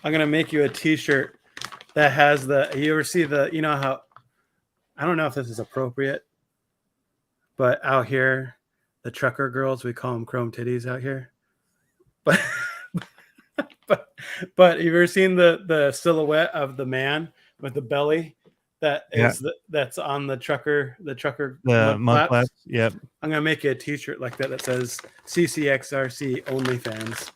I'm gonna make you a T-shirt that has the. You ever see the? You know how? I don't know if this is appropriate, but out here, the trucker girls, we call them chrome titties out here. But but you ever seen the silhouette of the man with the belly that's on the trucker mud flaps? Yep. I'm gonna make you a T-shirt like that says CCXRC OnlyFans.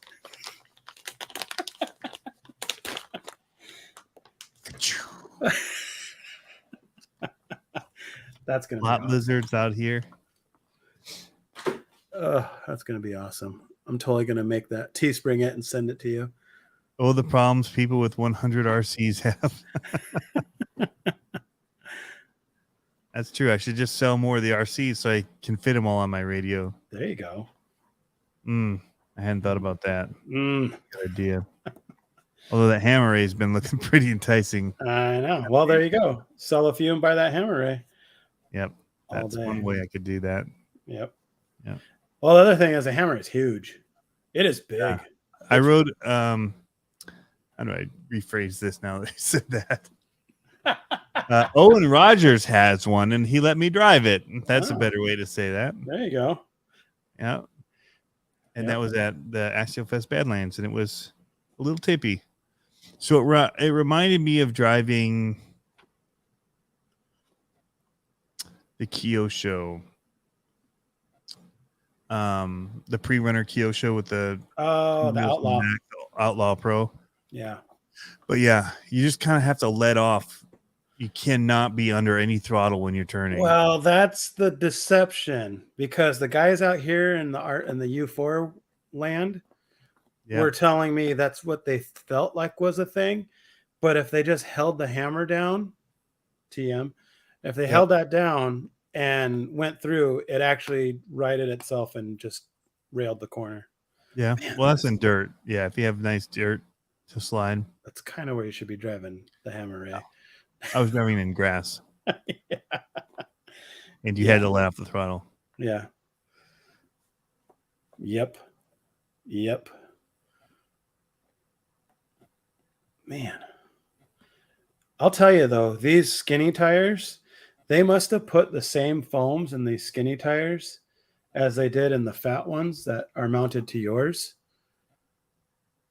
That's gonna lot be awesome. Lizards out here. That's gonna be awesome. I'm totally gonna make that, Teespring it, and send it to you. Oh, the problems people with 100 RCs have. That's true. I should just sell more of the RCs so I can fit them all on my radio. There you go. I hadn't thought about that. Good idea. Although that hammer ray has been looking pretty enticing. I know. Well, there you go. Sell a few and buy that hammer ray. Yep. That's one way I could do that. Yep. Yeah. Well, the other thing is the hammer is huge. It is big. Yeah. I rode how do I rephrase this now that I said that? Owen Rogers has one and he let me drive it. That's a better way to say that. There you go. Yeah. And that was at the Axial Fest Badlands, and it was a little tippy. So it reminded me of driving the Kyosho. The pre-runner Kyosho with the Outlaw. Outlaw Pro. Yeah. But yeah, you just kind of have to let off. You cannot be under any throttle when you're turning. Well, that's the deception because the guys out here in the U4 land Yeah. were telling me that's what they felt like was a thing. But if they just held the hammer down, TM, if they Yep. held that down and went through, it actually righted itself and just railed the corner. Yeah. Man, Well, that's that's- in dirt. Yeah. If you have nice dirt to slide. That's kind of where you should be driving the hammer, Ray. I was driving in grass Yeah. and you Yeah. had to let off the throttle. Yeah. Yep. Yep. Man. I'll tell you though, these skinny tires, they must have put the same foams in these skinny tires as they did in the fat ones that are mounted to yours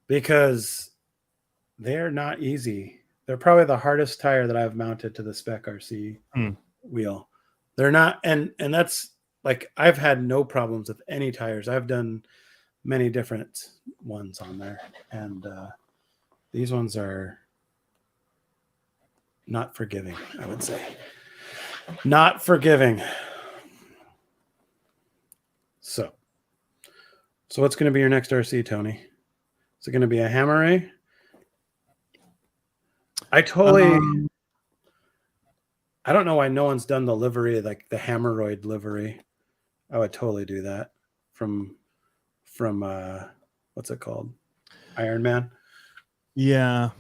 because they're not easy. They're probably the hardest tire that I've mounted to the Spec RC wheel. They're not, and that's like I've had no problems with any tires. I've done many different ones on there, and these ones are not forgiving, I would say. Not forgiving. So what's going to be your next RC, Tony? Is it going to be a Hammer Ray? I don't know why no one's done the livery, like the Hammeroid livery. I would totally do that from what's it called? Iron Man. Yeah.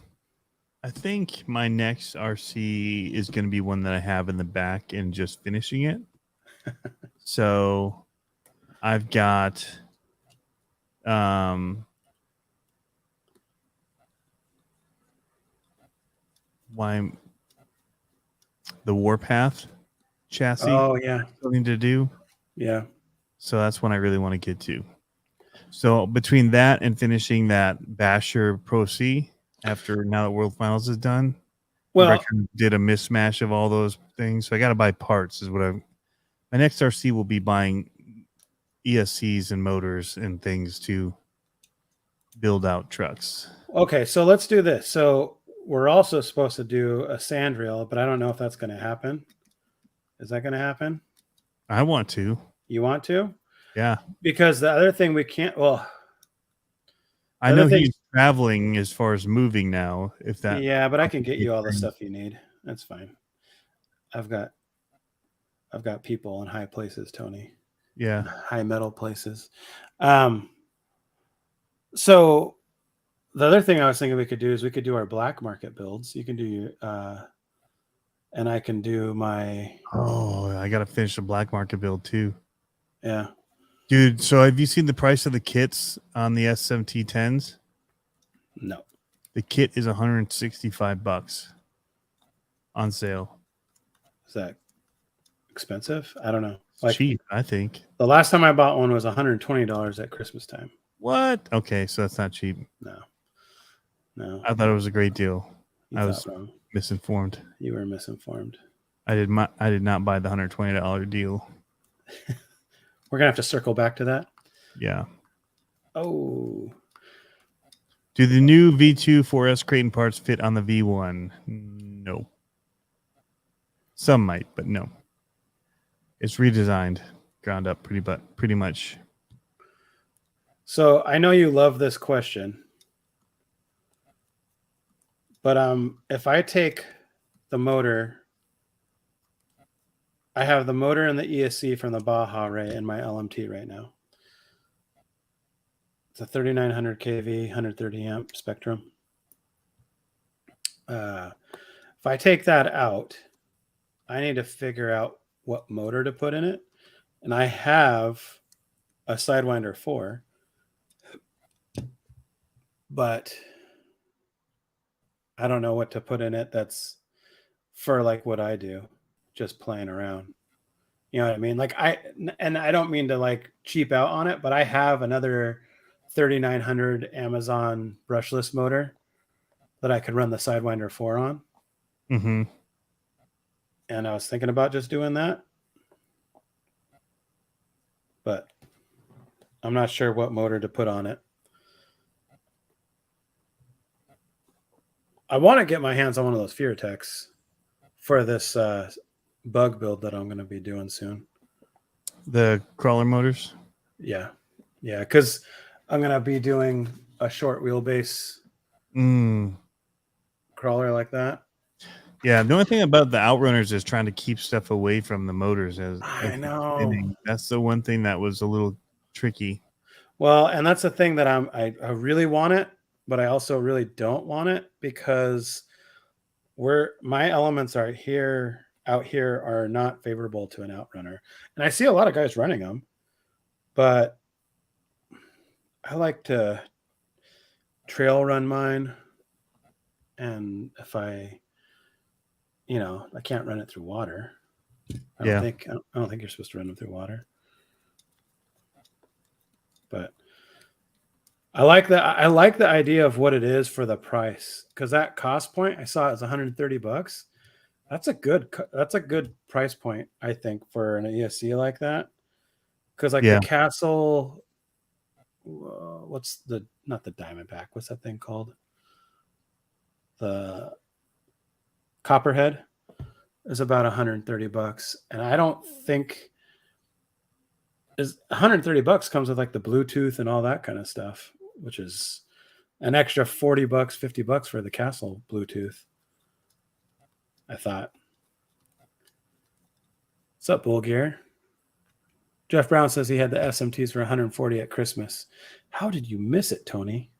I think my next RC is going to be one that I have in the back and just finishing it. So I've got the Warpath chassis. Oh yeah. Something to do. Yeah. So that's one I really want to get to. So between that and finishing that Basher Pro C after now that World Finals is done, Well, I kind of did a mismatch of all those things. So I got to buy parts. Is what my next RC will be buying ESCs and motors and things to build out trucks. okay, so let's do this. So we're also supposed to do a sand rail, but I don't know if that's going to happen. Is that going to happen? I want to. You want to? Yeah. Because the other thing we can't. Well, I know he's traveling as far as moving now. If that. Yeah, but I can get you all the stuff you need. That's fine. I've got people in high places, Tony. Yeah. High metal places. So the other thing I was thinking we could do is we could do our black market builds. You can do and I can do my. Oh, I got to finish the black market build too. Yeah. Dude, so have you seen the price of the kits on the S7T10s? No. The kit is $165 on sale. Is that expensive? I don't know. It's cheap, I think. The last time I bought one was $120 at Christmas time. What? Okay, so that's not cheap. No. I thought it was a great deal. I was wrong. misinformed. You were misinformed. I did not buy the $120 deal. We're gonna have to circle back to that. Yeah. Oh. Do the new V2 4S Creighton parts fit on the V1? No. Some might, but no. It's redesigned, ground up pretty much. So I know you love this question, but if I take the motor, I have the motor and the ESC from the Baja Ray in my LMT right now. It's a 3900 kV, 130 amp Spectrum. If I take that out, I need to figure out what motor to put in it. And I have a Sidewinder 4, but I don't know what to put in it that's for like what I do, just playing around. You know what I mean? Like I don't mean to like cheap out on it, but I have another 3900 Amazon brushless motor that I could run the Sidewinder 4 on. Mm-hmm. And I was thinking about just doing that, but I'm not sure what motor to put on it. I want to get my hands on one of those Fear Techs for this bug build that I'm going to be doing soon. The crawler motors. Yeah, because I'm going to be doing a short wheelbase crawler like that. Yeah, the only thing about the Outrunners is trying to keep stuff away from the motors. I know. That's the one thing that was a little tricky. Well, and that's the thing that I really want it, but I also really don't want it because my elements out here are not favorable to an Outrunner. And I see a lot of guys running them, but I like to trail run mine. And if I can't run it through water. I don't think you're supposed to run them through water. But I like that. I like the idea of what it is for the price, because that cost point I saw is $130. That's a good price point, I think, for an ESC like that. Because the Castle, not the Diamondback? What's that thing called? The Copperhead is about $130, and I don't think is $130 comes with like the Bluetooth and all that kind of stuff, which is an extra $40, $50 for the Castle Bluetooth. I thought. What's up, Bull Gear? Jeff Brown says he had the SMTs for $140 at Christmas. How did you miss it, Tony?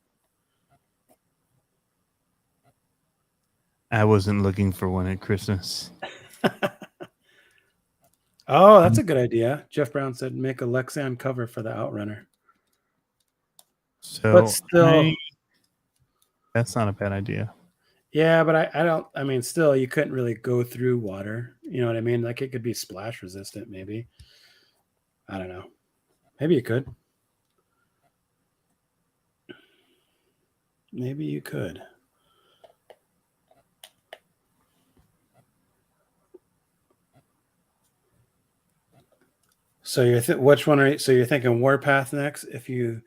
I wasn't looking for one at Christmas. Oh, that's a good idea. Jeff Brown said make a Lexan cover for the Outrunner. So, but still, that's not a bad idea. Yeah, but I mean, still, you couldn't really go through water. You know what I mean? Like, it could be splash resistant, maybe. I don't know. Maybe you could. Maybe you could. So which one are you? So you're thinking Warpath next? If you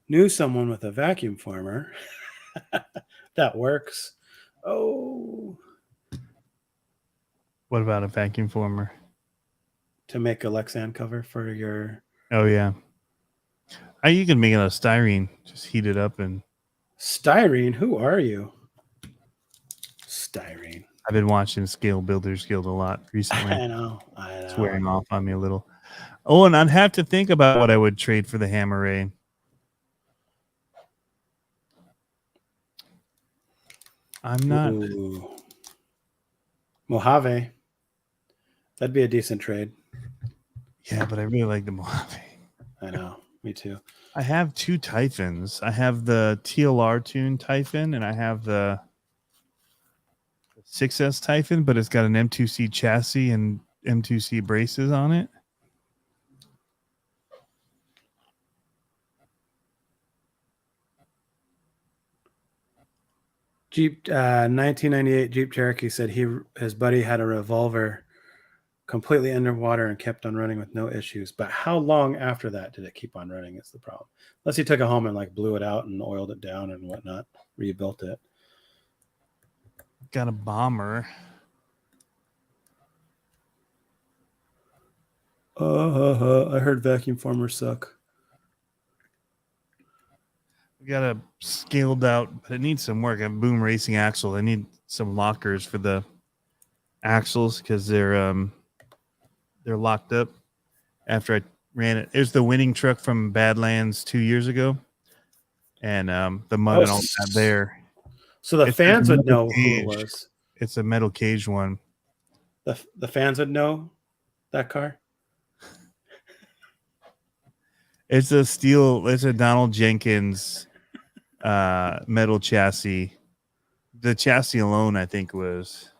knew someone with a vacuum former, that works. Oh. What about a vacuum former? To make a Lexan cover for your... Oh, yeah. You can make it out of styrene. Just heat it up and... Styrene? Who are you? Styrene. I've been watching Scale Builders Guild a lot recently. I know. It's wearing off on me a little. Oh, and I'd have to think about what I would trade for the Hammer Ray. I'm not... Ooh. Mojave. That'd be a decent trade. Yeah, but I really like the Mojave. I know. Me too. I have two Typhons. I have the TLR Tune Typhon, and I have the 6S Typhon, but it's got an M2C chassis and M2C braces on it. Jeep 1998 Jeep Cherokee said his buddy had a revolver completely underwater and kept on running with no issues. But how long after that did it keep on running is the problem. Unless he took it home and like blew it out and oiled it down and whatnot, rebuilt it. Got a bomber. I heard vacuum formers suck. We got a scaled out, but it needs some work. A Boom Racing axle. I need some lockers for the axles because they're locked up. After I ran it, there's the winning truck from Badlands 2 years ago, and the mud and all that there. So the fans would know who it was. It's a metal cage one. The fans would know that car. It's a Donald Jenkins metal chassis. The chassis alone, I think, was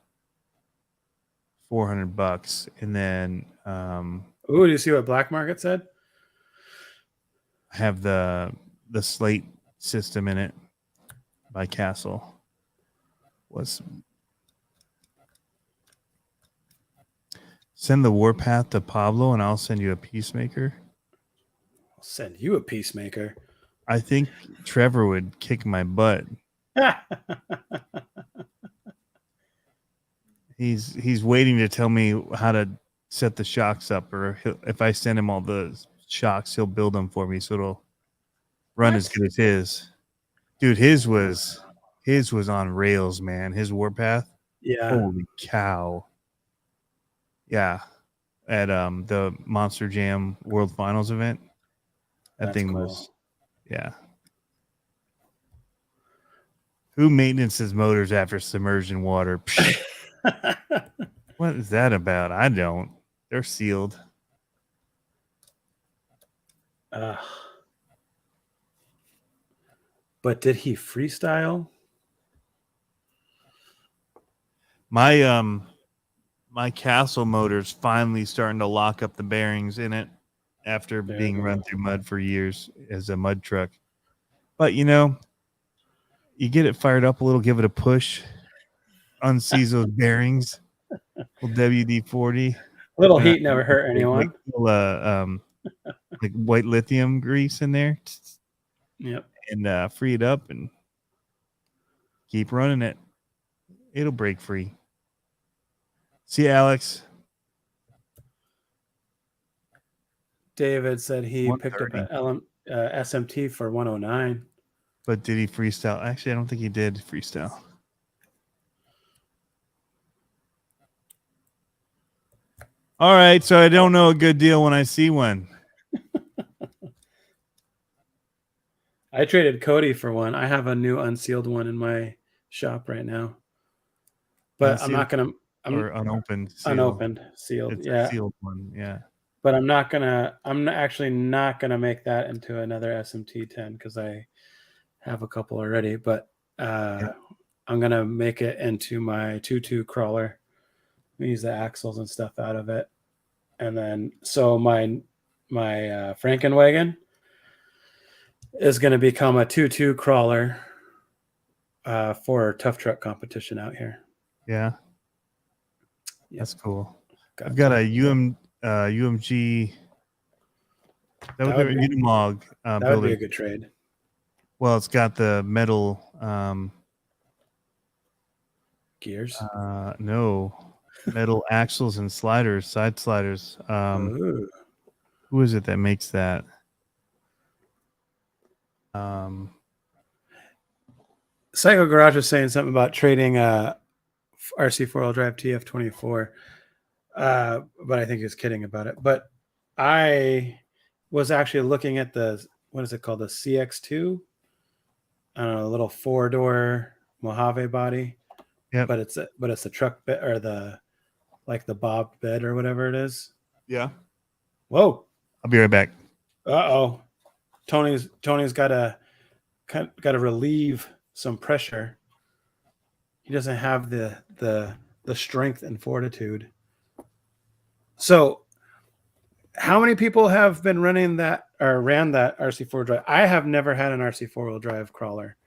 $400, and then do you see what Black Market said? I have the slate system in it by Castle. Send the Warpath to Pablo, and I'll send you a Peacemaker. I'll send you a Peacemaker. I think Trevor would kick my butt. He's waiting to tell me how to set the shocks up, or if I send him all the shocks, he'll build them for me, so it'll run as good as his. Dude, his was on rails, man. His Warpath. Yeah. Holy cow. Yeah. At the Monster Jam World Finals event. That That's thing cool. was, yeah. Who maintenances motors after submersion water? What is that about? I don't. They're sealed. But did he freestyle? My Castle motor's finally starting to lock up the bearings in it after There being we run go. through mud for years as a mud truck. But you know, you get it fired up a little, give it a push, unseize those bearings. Little WD-40. Little heat never hurt anyone. Like white lithium grease in there. Yep. And free it up and keep running it. It'll break free. See, Alex. David said he picked up 130. an SMT for 109. But did he freestyle? Actually, I don't think he did freestyle. All right, so I don't know a good deal when I see one. I traded Cody for one. I have a new unsealed one in my shop right now. But Unsealed I'm not gonna. or unopened. Unopened, sealed. It's yeah, a sealed one. Yeah. But I'm actually not gonna make that into another SMT10 because I have a couple already. But I'm gonna make it into my 2.2 crawler. Use the axles and stuff out of it, and then so my Frankenwagon is going to become a 2.2 crawler for tough truck competition out here. Yeah. Yep. That's cool. I've got a UMG. That would be Unimog. That would be a good trade. Well, it's got the metal gears. No, metal axles and sliders, side sliders. Who is it that makes that? Psycho Garage was saying something about trading RC 4-wheel drive TF24, but I think he was kidding about it. But I was actually looking at the, what is it called, the CX2? I don't know, a little 4-door Mojave body. Yeah, but it's the truck bed or the bob bed or whatever it is. Yeah. Whoa! I'll be right back. Uh-oh. Tony's got to relieve some pressure. He doesn't have the strength and fortitude. So, how many people have been running that or ran that RC4 drive? I have never had an RC 4-wheel drive crawler,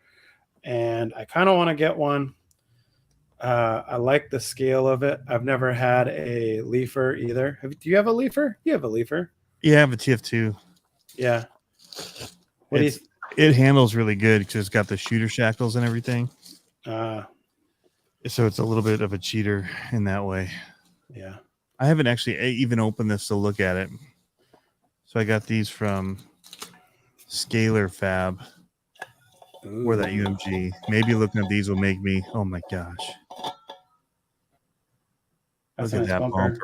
and I kind of want to get one. I like the scale of it. I've never had a leafer either. Do you have a leafer? You have a leafer. Yeah, I have a TF2. Yeah. It handles really good because it's got the shooter shackles and everything. So it's a little bit of a cheater in that way. Yeah. I haven't actually even opened this to look at it. So I got these from Scalar Fab. Or that UMG. Maybe looking at these will make me, oh my gosh. Look at that bumper.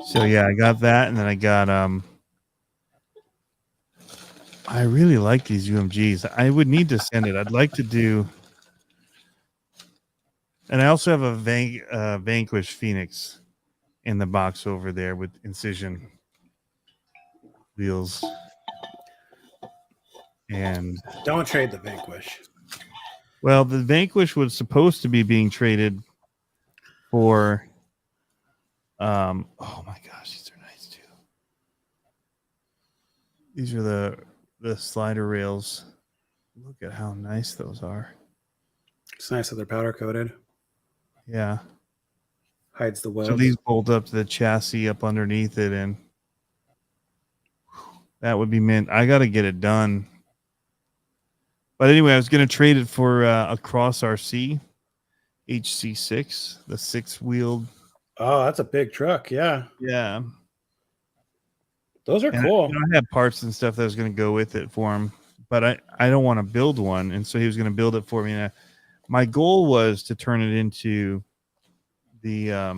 So yeah, I got that, and then I got I really like these UMGs. I would need to send it. I'd like to do, and I also have a Vanquish Phoenix in the box over there with Incision wheels. And don't trade the Vanquish. Well, the Vanquish was supposed to be being traded for oh my gosh, these are nice too. These are the slider rails. Look at how nice those are. It's nice that they're powder coated. Yeah. Hides the weld. So these bolt up to the chassis up underneath it, and that would be mint. I got to get it done. But anyway, I was going to trade it for a Cross RC HC6, the 6-wheeled. Oh, that's a big truck. Yeah. Yeah. Those are And cool. I had parts and stuff that was going to go with it for him, but I don't want to build one. And so he was going to build it for me. And my goal was to turn it into the, A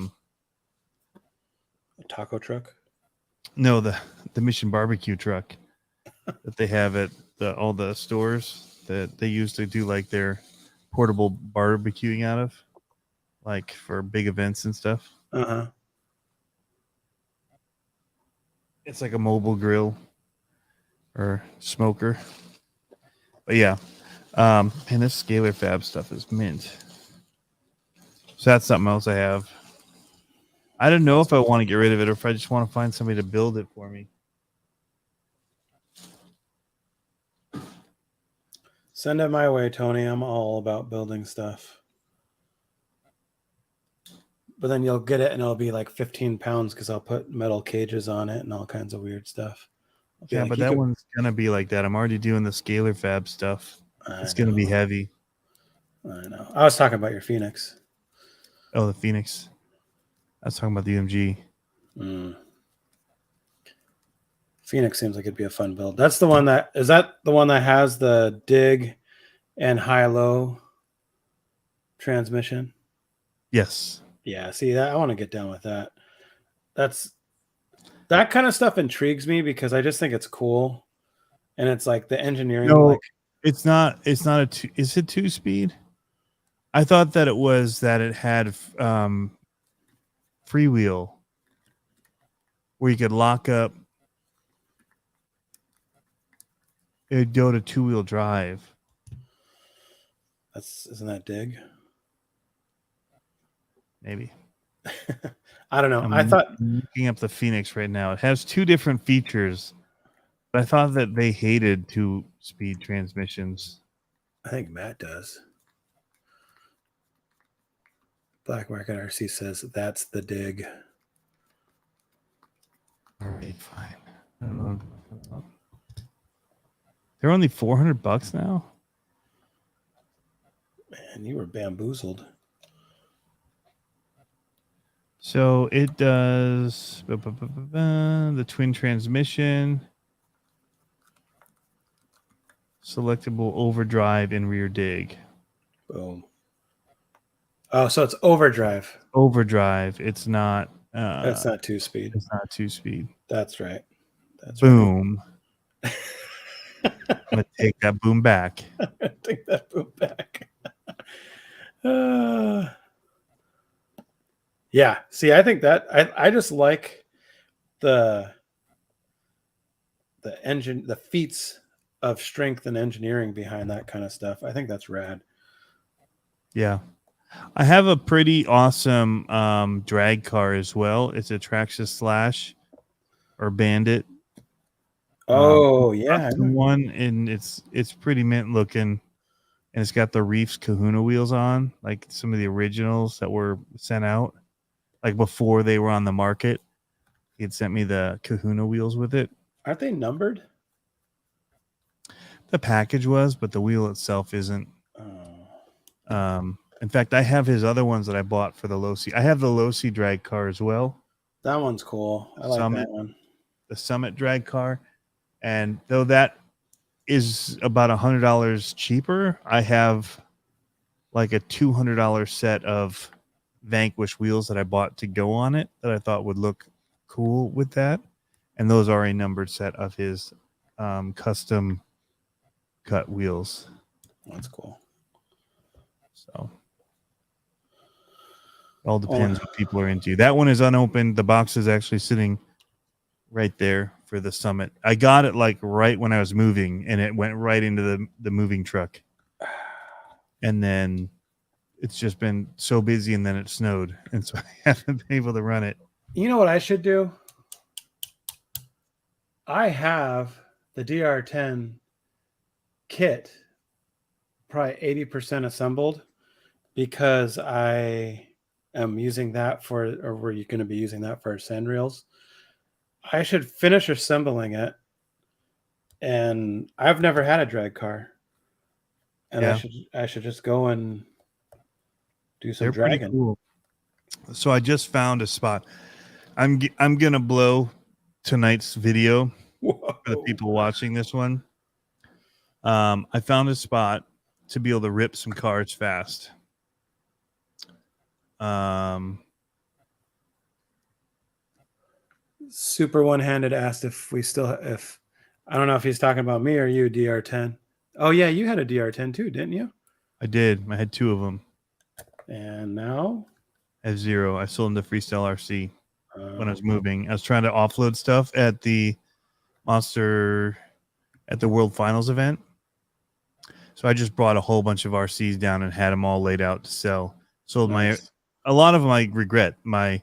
taco truck. no, the Mission Barbecue truck that they have at all the stores that they use to do like their portable barbecuing out of, like for big events and stuff. Uh-huh. It's like a mobile grill or smoker. But yeah. And this Scalar Fab stuff is mint. So that's something else I have. I don't know if I want to get rid of it or if I just want to find somebody to build it for me. Send it my way, Tony. I'm all about building stuff. But then you'll get it and it'll be like 15 pounds because I'll put metal cages on it and all kinds of weird stuff. Yeah, like, but you that could- one's going to be like that. I'm already doing the Scalar Fab stuff. It's going to be heavy. I know. I was talking about your Phoenix. Oh, the Phoenix. I was talking about the UMG. Phoenix seems like it'd be a fun build. That's the one that is that the one that has the dig and high-low transmission. Yes. Yeah, see that I want to get down with that. That kind of stuff intrigues me because I just think it's cool, and it's like the engineering. No, like, it's not a two. Is it 2-speed? I thought that it had freewheel where you could lock up. It'd go to 2-wheel drive. isn't that dig? Maybe. I don't know. I'm I thought looking up the Phoenix right now. It has 2 different features, but I thought that they hated 2-speed transmissions. I think Matt does. Black Market RC says that's the dig. All right, fine. I don't know. They're only $400 now. Man, you were bamboozled. So it does the twin transmission, selectable overdrive and rear dig. Boom. Oh, so it's overdrive. Overdrive. It's not. That's not 2-speed. It's not 2-speed. That's right. That's Boom. I'm gonna take that boom back. right. Take that boom back. Yeah. See, I think that I just like the engine, the feats of strength and engineering behind that kind of stuff. I think that's rad. Yeah. I have a pretty awesome drag car as well. It's a Traxxas Slash or Bandit. Oh yeah. One, and it's pretty mint looking, and it's got the Reefs Kahuna wheels on, like some of the originals that were sent out, like before they were on the market. He had sent me the Kahuna wheels with it. Aren't they numbered? The package was, but the wheel itself isn't. Oh. In fact, I have his other ones that I bought for the Losi. I have the Losi drag car as well. That one's cool. I like Summit. that one. The Summit drag car, and though that is about $100 cheaper, I have like a $200 set of Vanquish wheels that I bought to go on it that I thought would look cool with that, and those are a numbered set of his custom cut wheels. That's cool. So it all depends what people are into. That one is unopened. The box is actually sitting right there for the Summit. I got it like right when I was moving, and it went right into the moving truck. And then it's just been so busy, and then it snowed, and so I haven't been able to run it. You know what I should do? I have the DR10 kit probably 80% assembled because I am using that for, or were you going to be using that for sand reels? I should finish assembling it. And I've never had a drag car. and Yeah. I should just go and do some They're pretty dragging. cool. So I just found a spot. I'm gonna blow tonight's video for the Whoa. people watching this one. I found a spot to be able to rip some cars fast. Super one-handed asked if we still if I don't know if he's talking about me or you, DR10. Oh yeah, you had a DR10 too, didn't you? I did. I had 2 of them. And now I have 0. I sold them to Freestyle RC when I was um, moving. I was trying to offload stuff at the World Finals event. So I just brought a whole bunch of RCs down and had them all laid out to sell. Sold nice. a lot of them I regret. I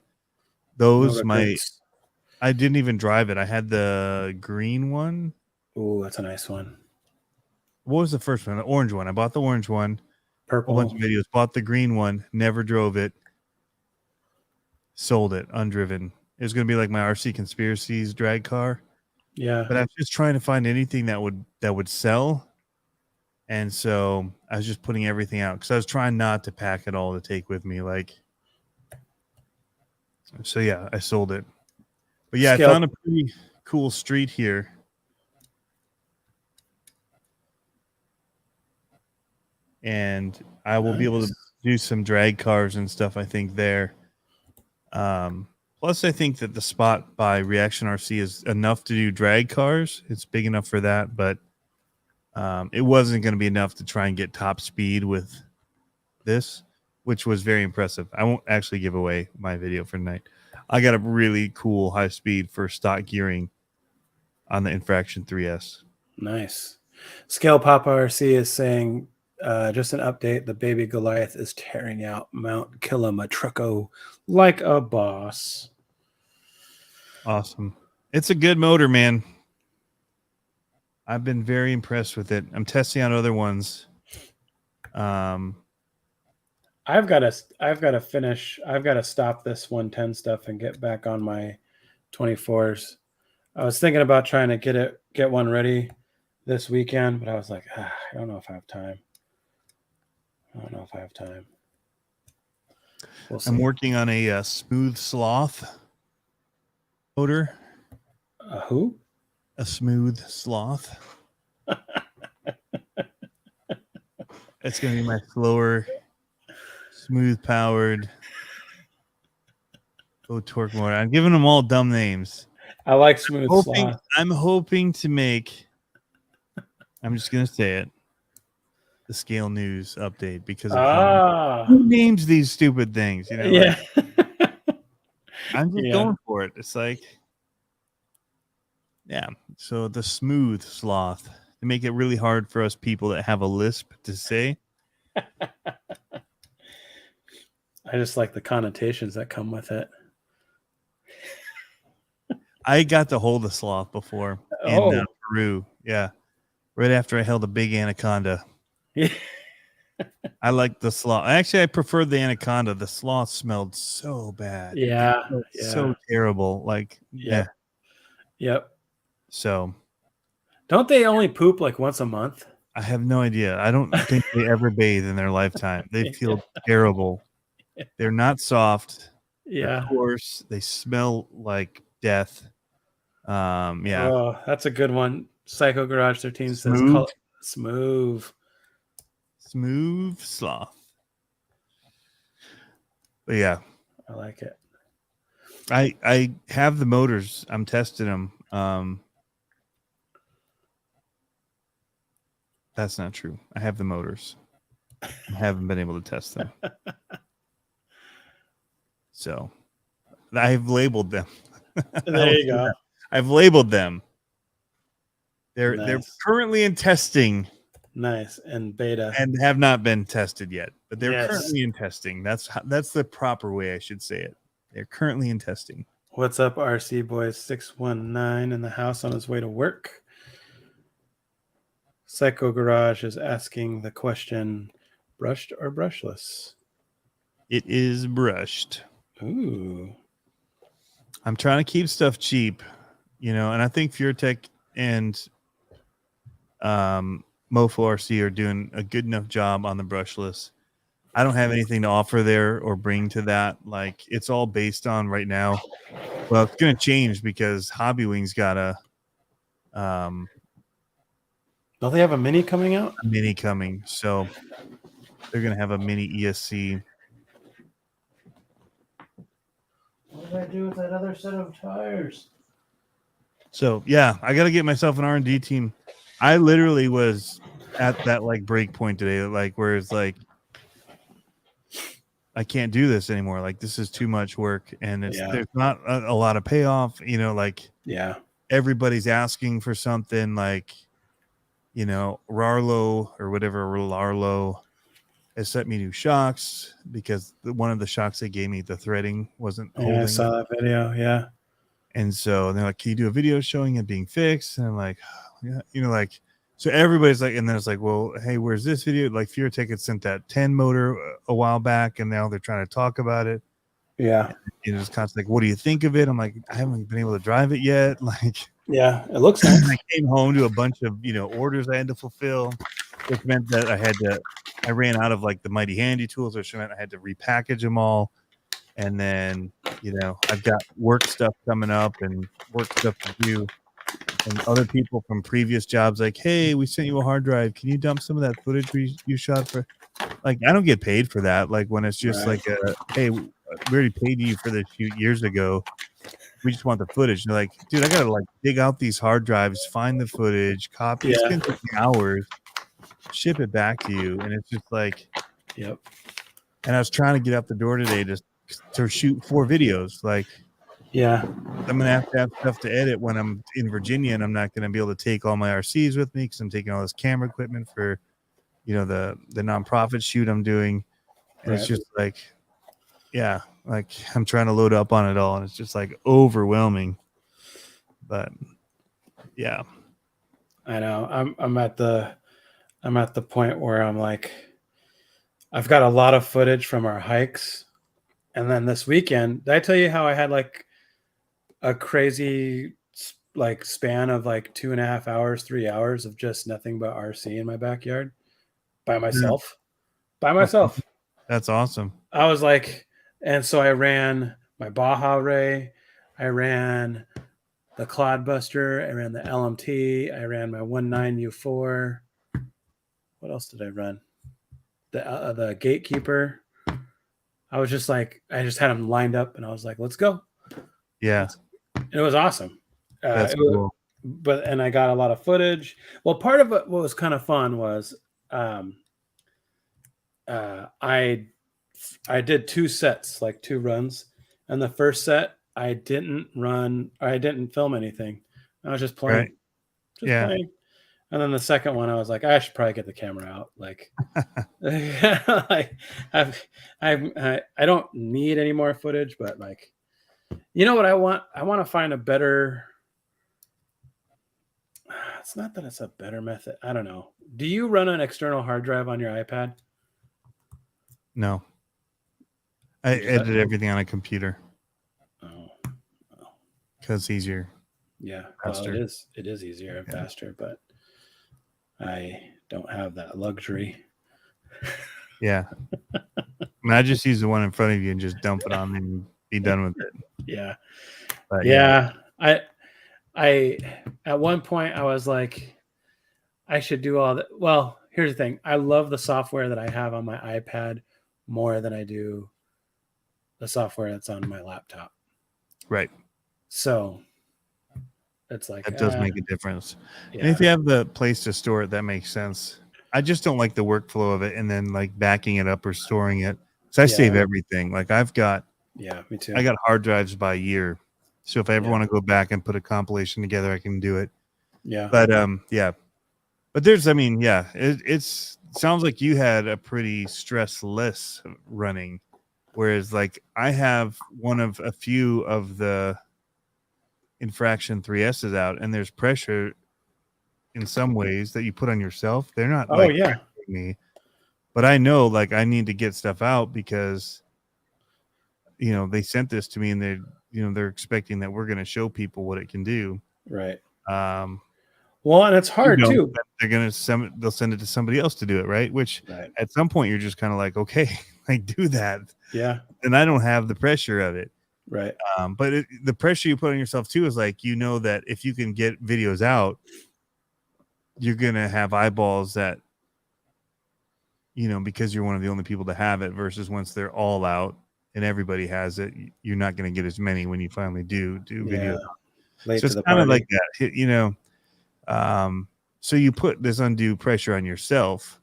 didn't even drive it. I had the green one. Oh, that's a nice one. What was the first one? The orange one. I bought the orange one. A Purple. bunch of videos. Bought the green one. Never drove it. Sold it undriven. It was going to be like my RC Conspiracies drag car. Yeah. But I was just trying to find anything that would sell. And so I was just putting everything out because I was trying not to pack it all to take with me. So yeah, I sold it. But yeah, I found a pretty cool street here. And I will be able to do some drag cars and stuff, I think, there. Plus, I think that the spot by Reaction RC is enough to do drag cars. It's big enough for that, but it wasn't going to be enough to try and get top speed with this, which was very impressive. I won't actually give away my video for tonight. I got a really cool high speed for stock gearing on the Infraction 3S. Nice. Scale Papa RC is saying, just an update, the baby Goliath is tearing out Mount Kilimatruco like a boss. Awesome. It's a good motor, man. I've been very impressed with it. I'm testing out other ones. I've got to finish. I've got to stop this 110 stuff and get back on my 24s. I was thinking about trying to get one ready this weekend, but I was like, I don't know if I have time. We'll see. I'm working on a smooth sloth motor. Who? A smooth sloth. It's going to be my slower, smooth powered, low torque motor. I'm giving them all dumb names. I like smooth sloth. I'm hoping to make, I'm just going to say it, the Scale News update because of who names these stupid things? You know, yeah. I'm just going for it. It's like, yeah. So the smooth sloth to make it really hard for us people that have a lisp to say. I just like the connotations that come with it. I got to hold a sloth before in Peru. Yeah. Right after I held a big anaconda. I like the sloth. Actually, I preferred the anaconda. The sloth smelled so bad. Yeah. So terrible. Like, yeah. Yep. So, don't they only poop like once a month? I have no idea. I don't think they ever bathe in their lifetime. They feel terrible. They're not soft. Yeah. Of course, they smell like death. Yeah. Oh, that's a good one. Psycho Garage 13 says smooth sloth. But yeah, I like it. I have the motors. I'm testing them. That's not true. I have the motors. I haven't been able to test them. So I've labeled them. There you go. I've labeled them. They're currently in testing. Nice. And beta. And have not been tested yet. But they're currently in testing. That's the proper way I should say it. They're currently in testing. What's up, RC Boys 619 in the house on his way to work? Psycho Garage is asking the question, brushed or brushless? It is brushed. Ooh. I'm trying to keep stuff cheap, and I think FureTech and Mofo RC are doing a good enough job on the brushless. I don't have anything to offer there or bring to that. Like, it's all based on right now. Well, it's going to change because Hobbywing's got a Don't they have a mini coming out? mini coming, so they're going to have a mini ESC. What did I do with that other set of tires? So yeah, I got to get myself an R&D team. I literally was at that like break point today, like where it's like, I can't do this anymore. Like, this is too much work, and there's not a lot of payoff. You know, like everybody's asking for something, like, you know, Rarlo or whatever, Larlo has sent me new shocks because one of the shocks they gave me, the threading wasn't holding. I saw that video. Yeah. And so they're like, can you do a video showing it being fixed? And I'm like, yeah, you know, like, so everybody's like, and then it's like, well, hey, where's this video? Like, FureTech had sent that 10 motor a while back, and now they're trying to talk about it. Yeah. You know, it's constantly like, what do you think of it? I'm like, I haven't been able to drive it yet. Like, yeah, it looks nice. I came home to a bunch of, you know, orders I had to fulfill, which meant that I ran out of like the Mighty Handy tools, which meant I had to repackage them all. And then, you know, I've got work stuff coming up and work stuff to do. And other people from previous jobs like, hey, we sent you a hard drive. Can you dump some of that footage you shot for? Like, I don't get paid for that. Like, when it's just like, hey, we already paid you for this shoot years ago. We just want the footage. And they're like, dude, I got to like dig out these hard drives, find the footage, copy. It's going to take me hours, ship it back to you. And it's just like, yep. And I was trying to get out the door today to shoot 4 videos. Like, yeah, I'm gonna have stuff to edit when I'm in Virginia, and I'm not gonna be able to take all my RCs with me because I'm taking all this camera equipment for, you know, the nonprofit shoot I'm doing. And It's just like, yeah, like I'm trying to load up on it all, and it's just like overwhelming. But yeah, I know. I'm at the point where I'm like, I've got a lot of footage from our hikes, and then this weekend, did I tell you how I had like a crazy like span of like 2.5 hours, 3 hours of just nothing but RC in my backyard by myself? That's awesome. I was like, and so I ran my Baja Ray, I ran the Clodbuster, I ran the LMT, I ran my 19 U4. What else did I run? The Gatekeeper. I was just like, I just had them lined up, and I was like, let's go. Yeah. And it was awesome. That's cool. And I got a lot of footage. Well, part of it, what was kind of fun was I did 2 sets, like 2 runs. And the first set, I didn't film anything. I was just playing. Playing. And then the second one, I was like, I should probably get the camera out. Like, I don't need any more footage, but like, you know what I want? I want to find a better. It's not that it's a better method. I don't know. Do you run an external hard drive on your iPad? No. I edit everything on a computer. Oh. Because it's easier. Yeah. Well, it is easier and faster, but I don't have that luxury. Yeah. I just use the one in front of you and just dump it on and be done with it. Yeah. But, yeah. I at one point I was like, I should do all that. Well, here's the thing. I love the software that I have on my iPad more than I do the software that's on my laptop. Right. So it's like that does make a difference. Yeah. And if you have the place to store it, that makes sense. I just don't like the workflow of it and then like backing it up or storing it. So I save everything. Like I've got me too. I got hard drives by year. So if I ever want to go back and put a compilation together, I can do it. Yeah. But But there's, it sounds like you had a pretty stressless running. Whereas like I have one of a few of the Infraction 3S's out, and there's pressure in some ways that you put on yourself. They're not me, but I know like I need to get stuff out because they sent this to me and they're expecting that we're going to show people what it can do. Right. Well, and it's hard You don't, too. then they'll send it to somebody else to do it, right? Which Right. at some point you're just kind of like, okay, I do that, Yeah. and I don't have the pressure of it. Right. But the pressure you put on yourself too is like, that if you can get videos out, you're gonna have eyeballs that, because you're one of the only people to have it, versus once they're all out and everybody has it, you're not gonna get as many when you finally do videos. Late So to it's the kind of party. like that, so you put this undue pressure on yourself,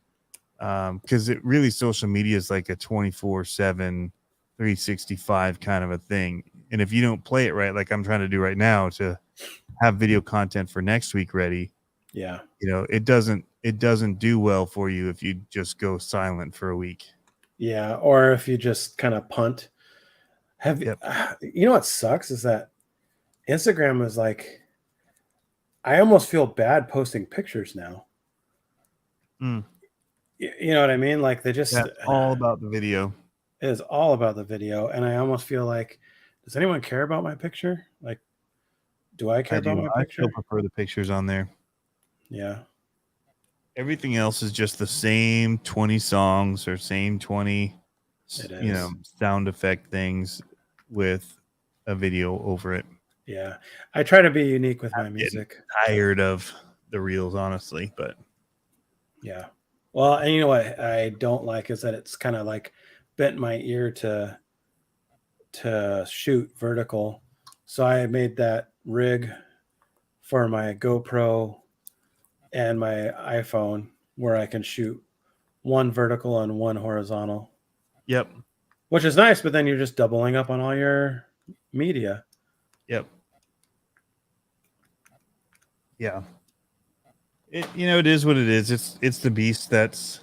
because it really, social media is like a 24/7 365 kind of a thing, and if you don't play it right, like I'm trying to do right now to have video content for next week ready, Yeah. it doesn't do well for you if you just go silent for a week. Yeah. Or if you just kind of punt. Yep. You know what sucks is that Instagram is like, I almost feel bad posting pictures now. Mm. You know what I mean? Like they just All about the video. It is all about the video, and I almost feel like, does anyone care about my picture? Like, do I care about my I picture? still prefer the pictures on there. Yeah. Everything else is just the same 20 songs or same 20 It is. sound effect things with a video over it. Yeah. I try to be unique with my music. Tired of the reels, honestly, but yeah. Well, and you know what I don't like is that it's kind of like bent my ear to shoot vertical. So I made that rig for my GoPro and my iPhone where I can shoot one vertical and one horizontal. Yep. Which is nice, but then you're just doubling up on all your media. Yep. Yeah. It is what it is. It's the beast that's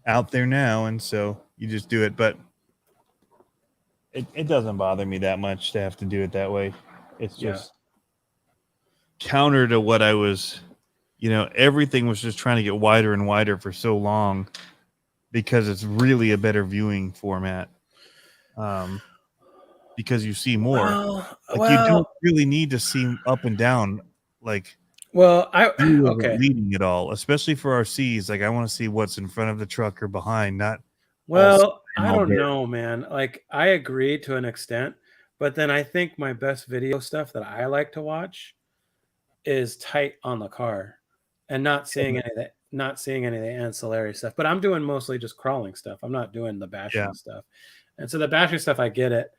out there now, and so you just do it. But it doesn't bother me that much to have to do it that way. It's just counter to what I was, everything was just trying to get wider and wider for so long because it's really a better viewing format. Because you see more. You don't really need to see up and down like leading it all, especially for RCs. Like I want to see what's in front of the truck or behind, not I don't know, man. Like I agree to an extent, but then I think my best video stuff that I like to watch is tight on the car and not seeing any of the ancillary stuff. But I'm doing mostly just crawling stuff. I'm not doing the bashing stuff. And so the bashing stuff, I get it.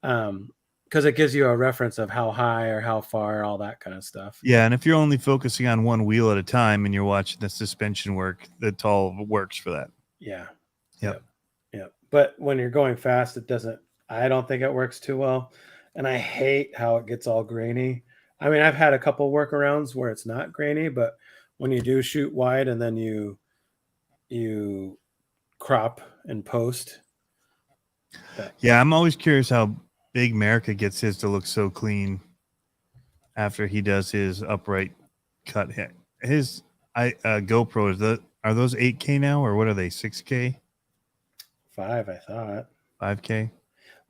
Because it gives you a reference of how high or how far, all that kind of stuff. Yeah, and if you're only focusing on one wheel at a time and you're watching the suspension work, that all works for that. Yeah. Yep. But when you're going fast, I don't think it works too well. And I hate how it gets all grainy. I mean, I've had a couple workarounds where it's not grainy, but when you do shoot wide and then you crop and post. Yeah, I'm always curious how Big America gets his to look so clean after he does his upright cut. His GoPro are those 8K now, or what are they? 6K? 5, I thought. 5K.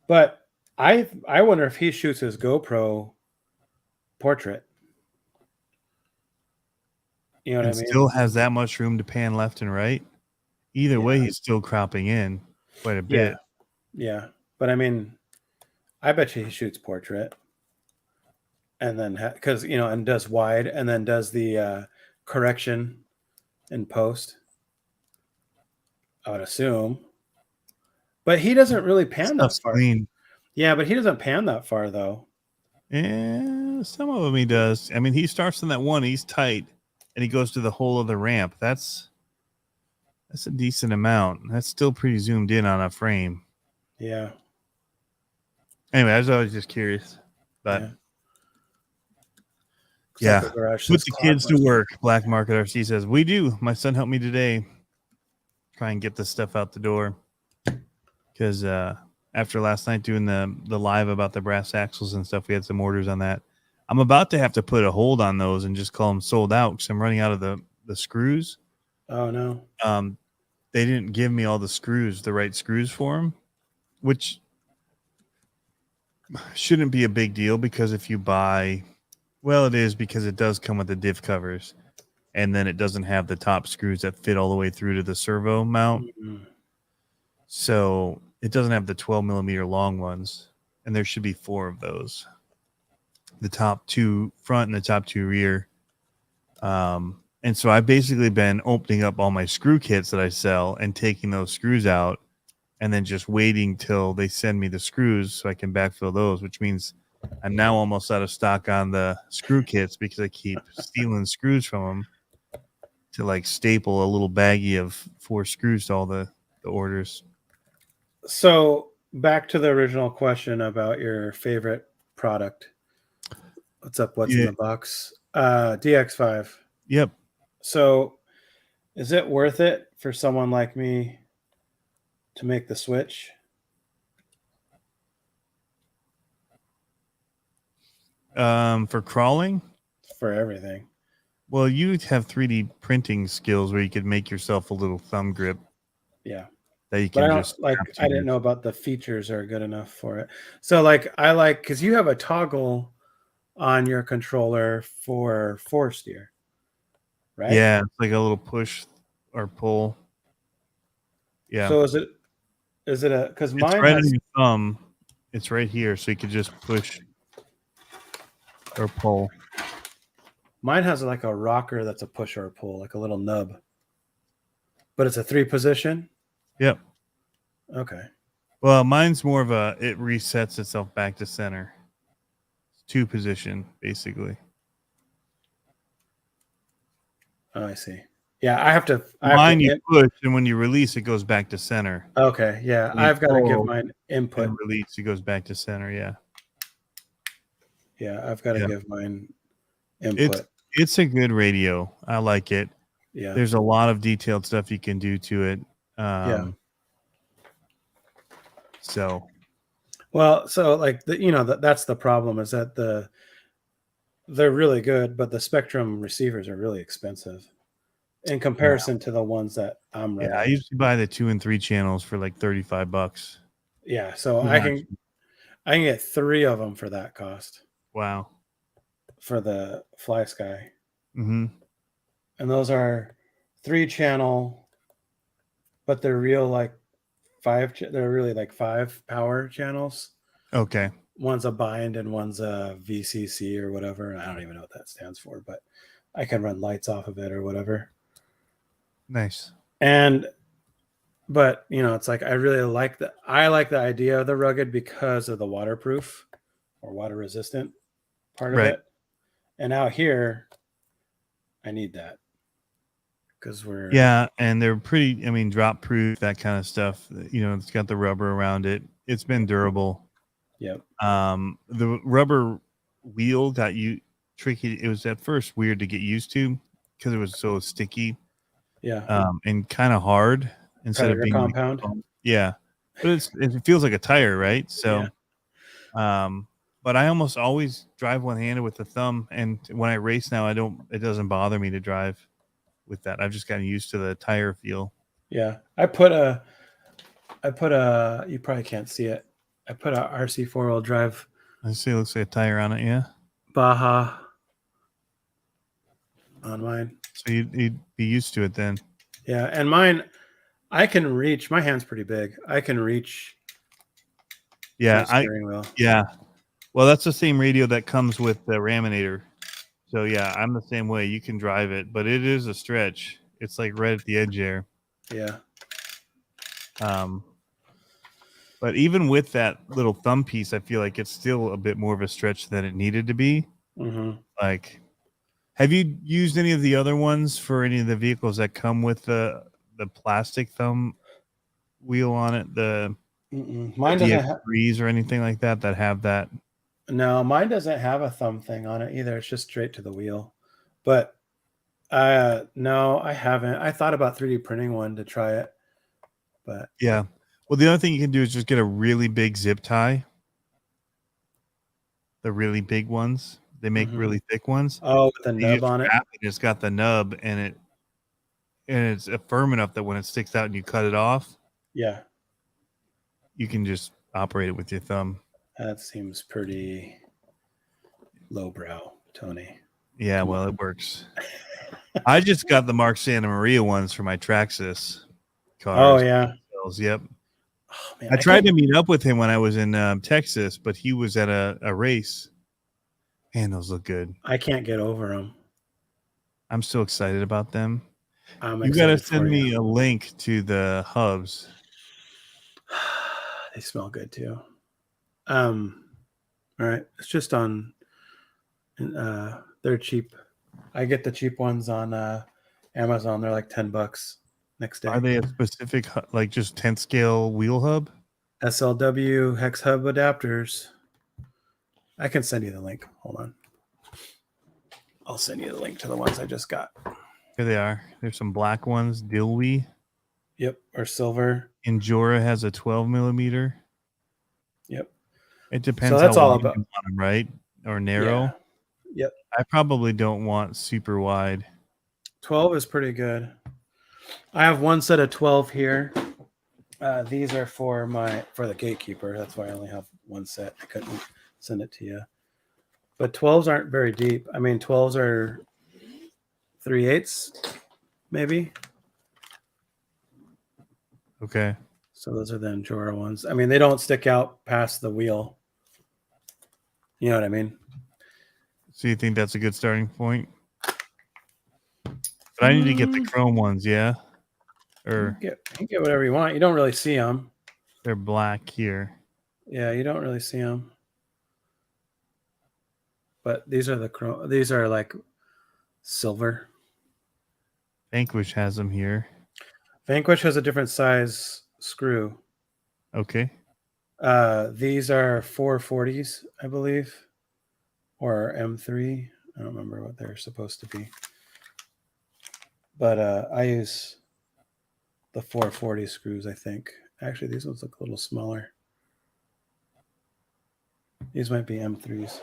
But I wonder if he shoots his GoPro portrait. You know what I mean? Still has that much room to pan left and right. Either way, he's still cropping in quite a bit. Yeah. But I mean, I bet you he shoots portrait, and then because and does wide, and then does the correction in post. I would assume, but he doesn't really pan that far. Clean. Yeah, but he doesn't pan that far though. Yeah, some of them he does. I mean, he starts on that one, he's tight, and he goes to the whole of the ramp. That's a decent amount. That's still pretty zoomed in on a frame. Yeah. Anyway, I was always just curious, but put the kids to work. Black Market RC says, we do. My son helped me today try and get this stuff out the door because after last night doing the live about the brass axles and stuff, we had some orders on that. I'm about to have to put a hold on those and just call them sold out because I'm running out of the screws. Oh no. They didn't give me all the right screws for them, which shouldn't be a big deal because if you buy Well, it is because it does come with the diff covers, and then it doesn't have the top screws that fit all the way through to the servo mount. Mhm. So it doesn't have the 12 millimeter long ones, and there should be 4 of those. The top 2 front and the top 2 rear. And so I've basically been opening up all my screw kits that I sell and taking those screws out and then just waiting till they send me the screws so I can backfill those, which means I'm now almost out of stock on the screw kits because I keep stealing screws from them to like staple a little baggie of 4 screws to all the orders. So back to the original question about your favorite product. What's up? What's in Yeah. the box? DX5. Yep. So is it worth it for someone like me to make the switch? For crawling, For everything. well, you have 3D printing skills where you could make yourself a little thumb grip Yeah. that you But I can don't just like snap to I didn't your- know about the features are good enough for it. So like I like because you have a toggle on your controller for four steer, right? Yeah, it's like a little push or pull. Yeah. So is it a because It's mine right has on your thumb. It's right here, so you could just push or pull. mine has like a rocker that's a push or a pull, like a little nub. But it's a 3 position. Yep. Okay. Well, mine's more of a it resets itself back to center. It's 2 position, basically. Oh, I see. Yeah, I have to. Mine you push, and when you release, it goes back to center. Okay, yeah, When you I've got to give pull mine input. And release, it goes back to center. Yeah. Yeah, I've got to Yeah. give mine input. It's a good radio. I like it. Yeah, There's a lot of detailed stuff you can do to it. Yeah. So well, so like that's the problem is that they're really good, but the Spectrum receivers are really expensive in comparison to the ones that I'm running. yeah, I usually buy the 2 and 3 channels for like $35. Yeah, so Yeah. I can get 3 of them for that cost Wow. for the Fly Sky. Mm-hmm. And those are 3 channel, but they're real like 5 they're really like 5 power channels. Okay. One's a bind and one's a VCC or whatever. I don't even know what that stands for, but I can run lights off of it or whatever. Nice. But it's like I like the idea of the rugged because of the waterproof or water resistant part of Right. it. And out here, I need that because Yeah, and they're pretty. I mean, drop proof, that kind of stuff. It's got the rubber around it. It's been durable. Yep. The rubber wheel got you tricky. It was at first weird to get used to because it was so sticky. Yeah. And kind of hard instead of Predator being like compound. yeah, but it feels like a tire, right? So, but I almost always drive one-handed with the thumb, and when I race now, it doesn't bother me to drive with that. I've just gotten used to the tire feel. Yeah. I put a you probably can't see it. I put a RC 4-wheel drive I see it looks like a tire on it, yeah. Baja on mine. So you'd be used to it then. Yeah, and mine, I can reach. My hand's pretty big. I can reach. Yeah, my steering wheel. Yeah. Well, that's the same radio that comes with the Raminator. So yeah, I'm the same way. You can drive it, but it is a stretch. It's like right at the edge there. Yeah. But even with that little thumb piece, I feel like it's still a bit more of a stretch than it needed to be. Mm-hmm. Like, have you used any of the other ones for any of the vehicles that come with the plastic thumb wheel on it? The Mine doesn't have. DX3s or anything like that have that? No, mine doesn't have a thumb thing on it either. It's just straight to the wheel. But no, I haven't. I thought about 3D printing one to try it, but Yeah. Well, the other thing you can do is just get a really big zip tie. The really big ones. They make really thick ones. Oh, with the You nub just on it. wrap it, it's got the nub and it's firm enough that when it sticks out and you cut it off, Yeah, you can just operate it with your thumb. that seems pretty lowbrow. Tony. Yeah, Come well, it works. I just got the Mark Santa Maria ones for my Traxxas Oh cars. yeah. Yep. Oh, man, I tried can't- to meet up with him when I was in Texas, but he was at a race. Man, those look good. I can't get over them. I'm so excited about them. I'm You got to excited send for me you. a link to the hubs. They smell good too. All right. It's just on they're cheap. I get the cheap ones on Amazon. They're like $10 next day. Are they a specific, like just 10 scale wheel hub? SLW hex hub adapters. I can send you the link. Hold on. I'll send you the link to the ones I just got. Here they are. There's some black ones. Dilby. Yep. Or silver. Injora has a 12 millimeter. Yep. It depends that's how all wide about- you want them, right? Or narrow. Yeah. Yep. I probably don't want super wide. 12 is pretty good. I have one set of 12 here. These are for the gatekeeper. That's why I only have one set. I couldn't send it to you. But 12s aren't very deep. I mean, 12s are 3/8 maybe. Okay. So those are the Injora ones. I mean, they don't stick out past the wheel. You know what I mean? So you think that's a good starting point? But I need to get the chrome ones, yeah? Or You can get whatever you want. You don't really see them. they're black here. Yeah, you don't really see them. But these are these are like silver. Vanquish has them here. Vanquish has a different size screw. Okay. These are 440s, I believe, or M3. I don't remember what they're supposed to be. But I use the 440 screws, I think. Actually, these ones look a little smaller. These might be M3s.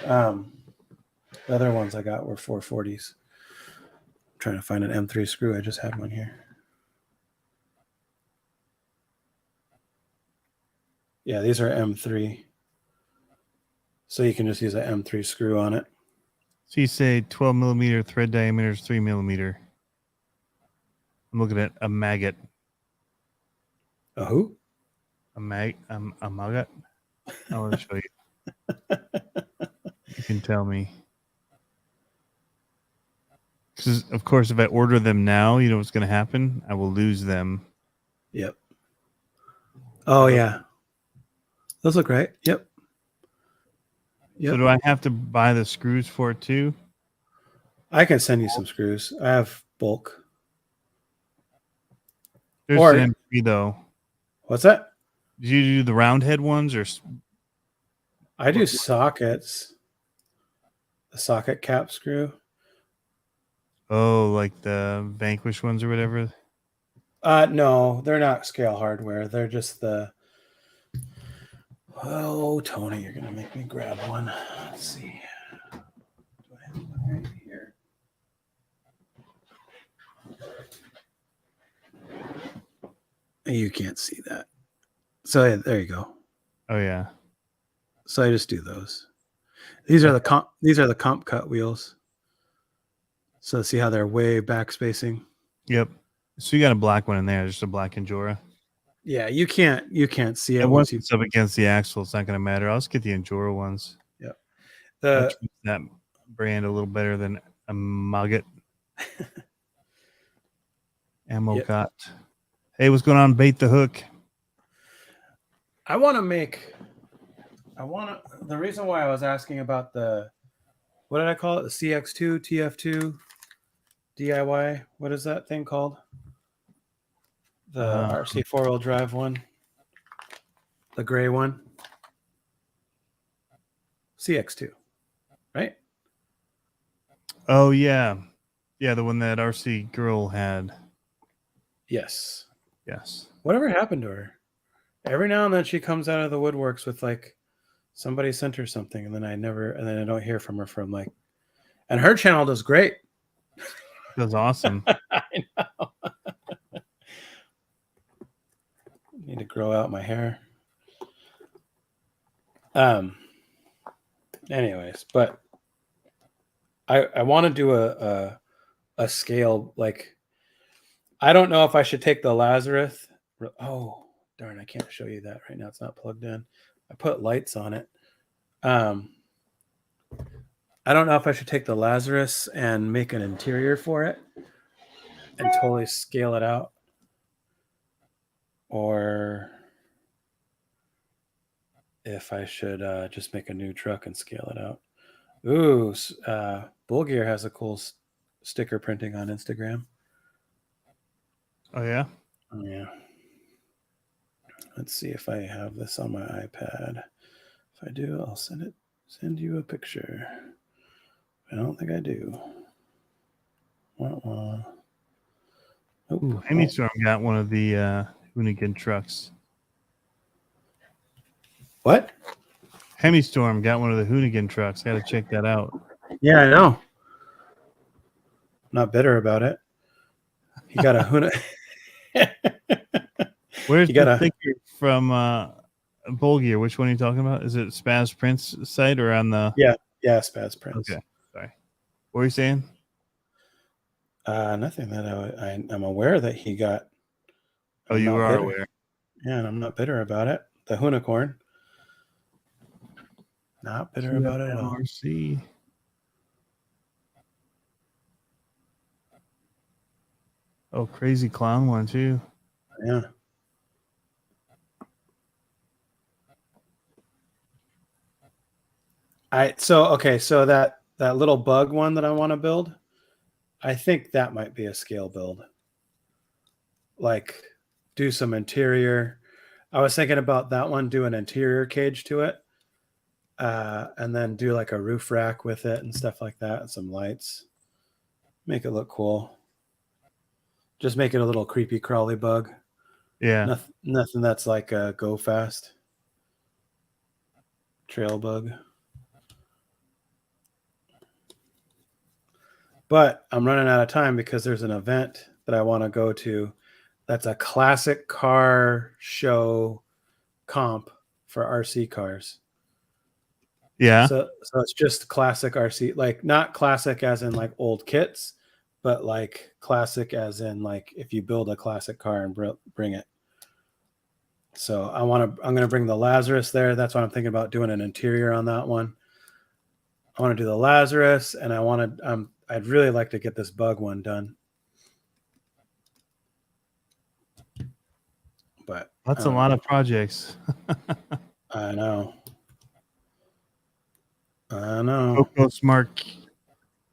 The other ones I got were 440s. I'm trying to find an M3 screw. I just had one here. Yeah, these are M3. So you can just use an M3 screw on it. So you say 12 millimeter thread diameter is 3 millimeter. I'm looking at a maggot. A who? A maggot? I want to show you. You can tell me. Because, of course, if I order them now, you know what's going to happen? I will lose them. Yep. Oh, yeah. Those look right. Yep. Yep. So do I have to buy the screws for it too? I can send you some screws. I have bulk. There's Or- an M3 though. What's that? Did you do the round head ones or? I do sockets. The socket cap screw. Oh, like the Vanquish ones or whatever? No, they're not scale hardware. They're just the. Oh, Tony, you're gonna make me grab one. Let's see. Do I have one right here? You can't see that. So yeah, there you go. Oh yeah. So I just do those. These are the comp cut wheels. So see how they're way back spacing. Yep. So you got a black one in there, just a black Injora. Yeah, you can't see it And once once you it's up against the axle, it's not going to matter. I'll just get the Injora ones. I the trust that brand a little better than a Maggot. Ammo Yep. got. Hey, what's going on? Bait the hook. I want to the reason why I was asking about the what did I call it? The CX2 TF2 DIY. What is that thing called? The RC 4-wheel drive one. The gray one. CX2. Right? Oh yeah, yeah, the one that RC girl had. Yes. Yes. Whatever happened to her? Every now and then she comes out of the woodworks with like somebody sent her something, and then I don't hear from her from like, and her channel does great. That was awesome. I know. Need to grow out my hair. Anyways, but I want to do a scale. Like, I don't know if I should take the Lazarus. Oh, darn, I can't show you that right now. It's not plugged in. I put lights on it. I don't know if I should take the Lazarus and make an interior for it and totally scale it out, or if I should just make a new truck and scale it out. Ooh, Bull Gear has a cool sticker printing on Instagram. Oh yeah. Oh, yeah. Let's see if I have this on my iPad. If I do, I'll send you a picture. I don't think I do. Ooh, Hemi-Storm got one of the Hoonigan trucks. What? Hemi-Storm got one of the Hoonigan trucks. Got to check that out. Yeah, I know. Not bitter about it. He got a Hoona. Where's You got the a- sticker from Bull Gear? Which one are you talking about? Is it Spaz Prince site or on the? Yeah, Spaz Prince. Okay, sorry. What were you saying? Nothing that I'm aware that he got. Oh, I'm you not are bitter. aware. Yeah, and I'm not bitter about it. The Hoonicorn. Not bitter about it at all. RC. Oh, Crazy Clown one too. Yeah. So that little bug one that I want to build, I think that might be a scale build. Like, do some interior. I was thinking about that one, do an interior cage to it, and then do like a roof rack with it and stuff like that, and some lights. Make it look cool. Just make it a little creepy crawly bug. Yeah. Nothing that's like a go fast trail bug. But I'm running out of time because there's an event that I want to go to that's a classic car show comp for RC cars. Yeah. So it's just classic RC, like not classic as in like old kits, but like classic as in like if you build a classic car and bring it. So I'm going to bring the Lazarus there. That's why I'm thinking about doing an interior on that one. I want to do the Lazarus, and I'd really like to get this bug one done. But That's a lot of projects. I know. I know. Coco Smart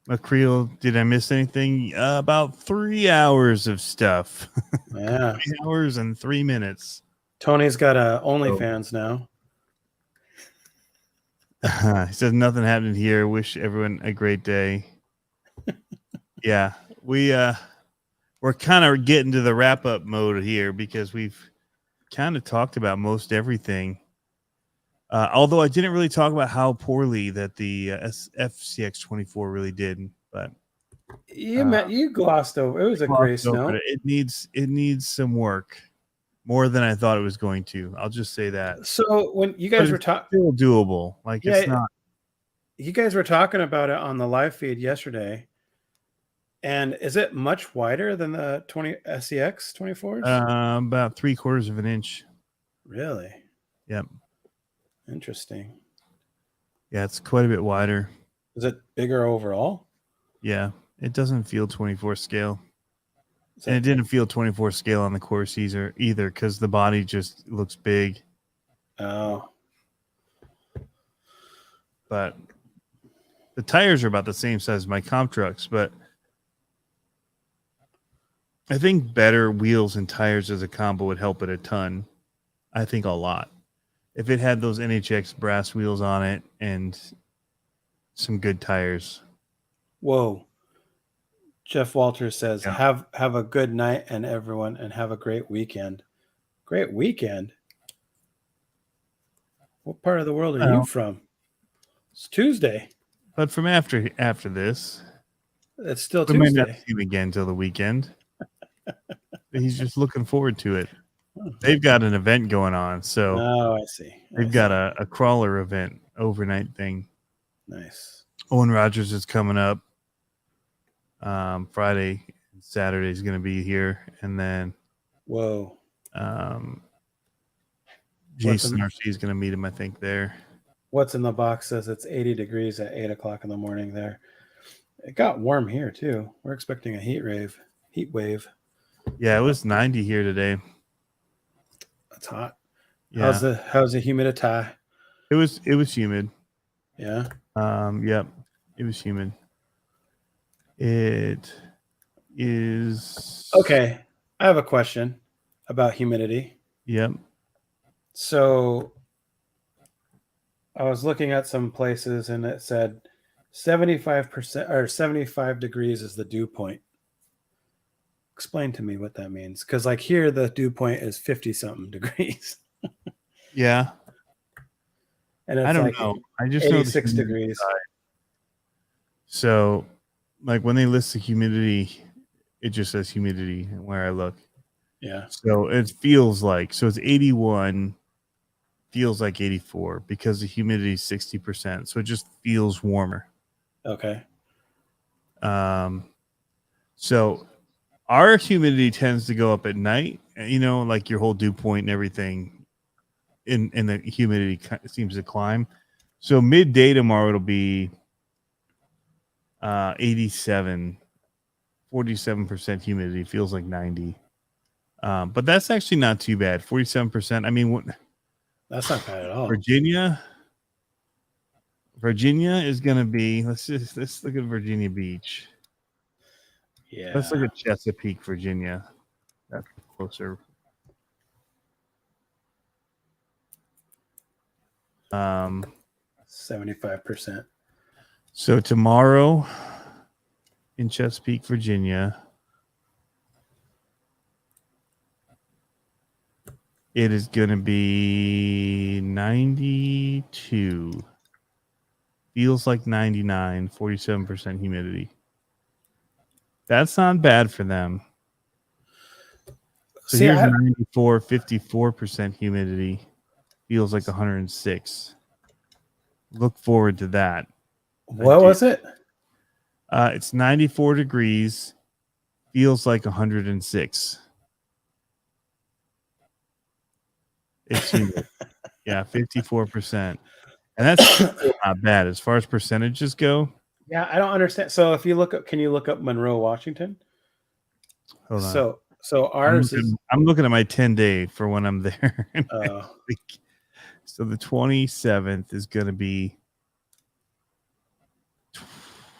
McCreel, did I miss anything? About 3 hours of stuff. Yeah. 3 hours and 3 minutes. Tony's got a OnlyFans now. He says nothing happened here. Wish everyone a great day. Yeah, we're kind of getting to the wrap up mode here because we've kind of talked about most everything. Although I didn't really talk about how poorly that the FCX24 really did, but You glossed over. It was a gray snow. it needs some work, more than I thought it was going to. I'll just say that. So when you guys were talking, still doable. Like it's not. You guys were talking about it on the live feed yesterday. And is it much wider than the 20 SCX 24s? About 3/4 of an inch. Really? Yep. Interesting. Yeah, it's quite a bit wider. Is it bigger overall? Yeah, it doesn't feel 24 scale. And it didn't feel 24 scale on the course either because the body just looks big. Oh. But the tires are about the same size as my comp trucks, but I think better wheels and tires as a combo would help it a ton. I think a lot. If it had those NHX brass wheels on it and some good tires. Whoa. Jeff Walters says, Yeah. have a good night and everyone, and have a great weekend. Great weekend? What part of the world are you from? It's Tuesday. But from after this, It's still we might not Tuesday. see him again till the weekend. He's just looking forward to it. They've got an event going on, so Oh, I see. they've got a crawler event overnight thing. Nice. Owen Rogers is coming up. Friday, Saturday is going to be here, and then Whoa. Jason RC is going to meet him, I think, there. What's in the box says it's 80 degrees at 8 o'clock in the morning there. It got warm here too. We're expecting a heat wave. Yeah, it was 90 here today. That's hot. Yeah. How's the humidity? It was humid. Yeah. Yep. It was humid. It is Okay. I have a question about humidity. Yep. So I was looking at some places and it said 75% or 75 degrees is the dew point. Explain to me what that means. Because like here, the dew point is 50 something degrees. Yeah. And it's I don't like know. I just 86 know degrees. So, like when they list the humidity, it just says humidity where I look. Yeah. So it feels like, so it's 81, feels like 84 because the humidity is 60%. So it just feels warmer. Okay. So our humidity tends to go up at night, like your whole dew point and everything in the humidity seems to climb. So midday tomorrow, it'll be 87, 47% humidity, feels like 90. But that's actually not too bad. 47%. I mean, that's not bad at all. Virginia is going to be, let's look at Virginia Beach. Yeah. Let's look at Chesapeake, Virginia. That's closer. 75%. So tomorrow in Chesapeake, Virginia, it is going to be 92. Feels like 99, 47% humidity. That's not bad for them. So here's 94, 54% humidity. Feels like 106. Look forward to that. What was it? It's 94 degrees. Feels like 106. It's humid. Yeah, 54%. And that's not bad as far as percentages go. Yeah, I don't understand. So if you look up, can you look up Monroe, Washington? Hold on. So ours I'm looking at my 10-day for when I'm there. So the 27th is going to be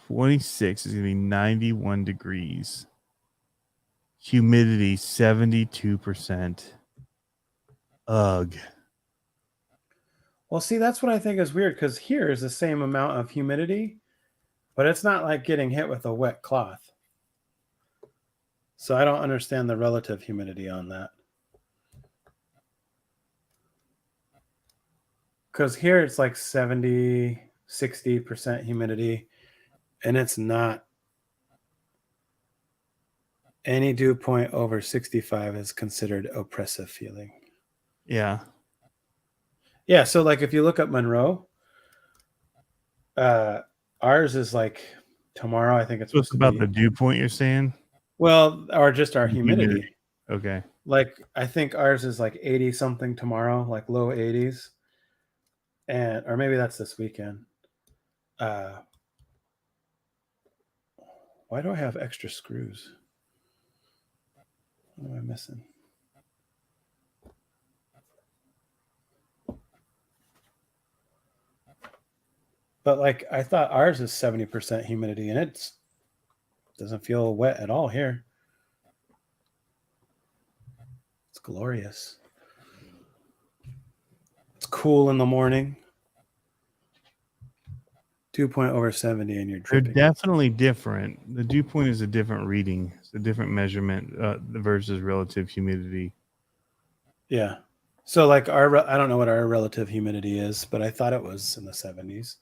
26 is going to be 91 degrees. Humidity 72%. Ugh. Well, see, that's what I think is weird because here is the same amount of humidity, but it's not like getting hit with a wet cloth. So I don't understand the relative humidity on that. Because here it's like 70, 60% humidity, and it's not. Any dew point over 65 is considered oppressive feeling. Yeah. Yeah, so like if you look up Monroe, ours is like tomorrow, I think it's supposed about to be the dew point you're saying? Well, or just our humidity. Okay. Like I think ours is like 80 something tomorrow, like low 80s. And or maybe that's this weekend. Why do I have extra screws? What am I missing? But like I thought ours is 70% humidity and it doesn't feel wet at all here. It's glorious. It's cool in the morning. Dew point over 70 and you're dripping. They're definitely different. The dew point is a different reading. It's a different measurement versus relative humidity. Yeah. So like I don't know what our relative humidity is, but I thought it was in the 70s.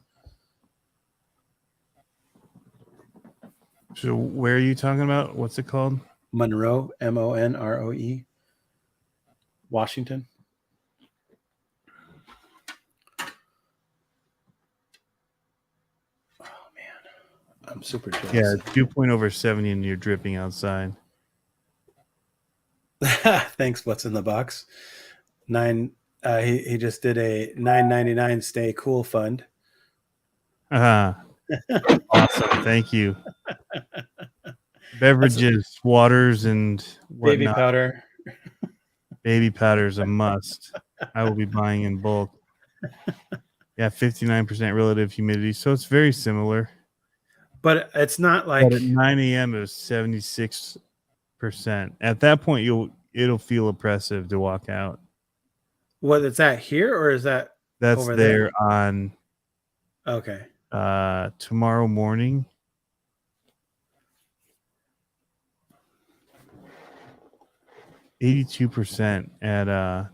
So where are you talking about? What's it called? Monroe, Monroe, Washington. I'm super jealous. Yeah, of dew point over 70 and you're dripping outside. you. Thanks. What's in the box? He just did a $9.99 Stay Cool fund. Awesome. Thank you. Beverages, waters, and Baby whatnot. powder. Baby powder is a must. I will be buying in bulk. Yeah, 59% relative humidity. So it's very similar. But it's not like But at 9 a.m. it was 76%. At that point, it'll feel oppressive to walk out. what is that here or is that That's over there on okay? tomorrow morning. %82 at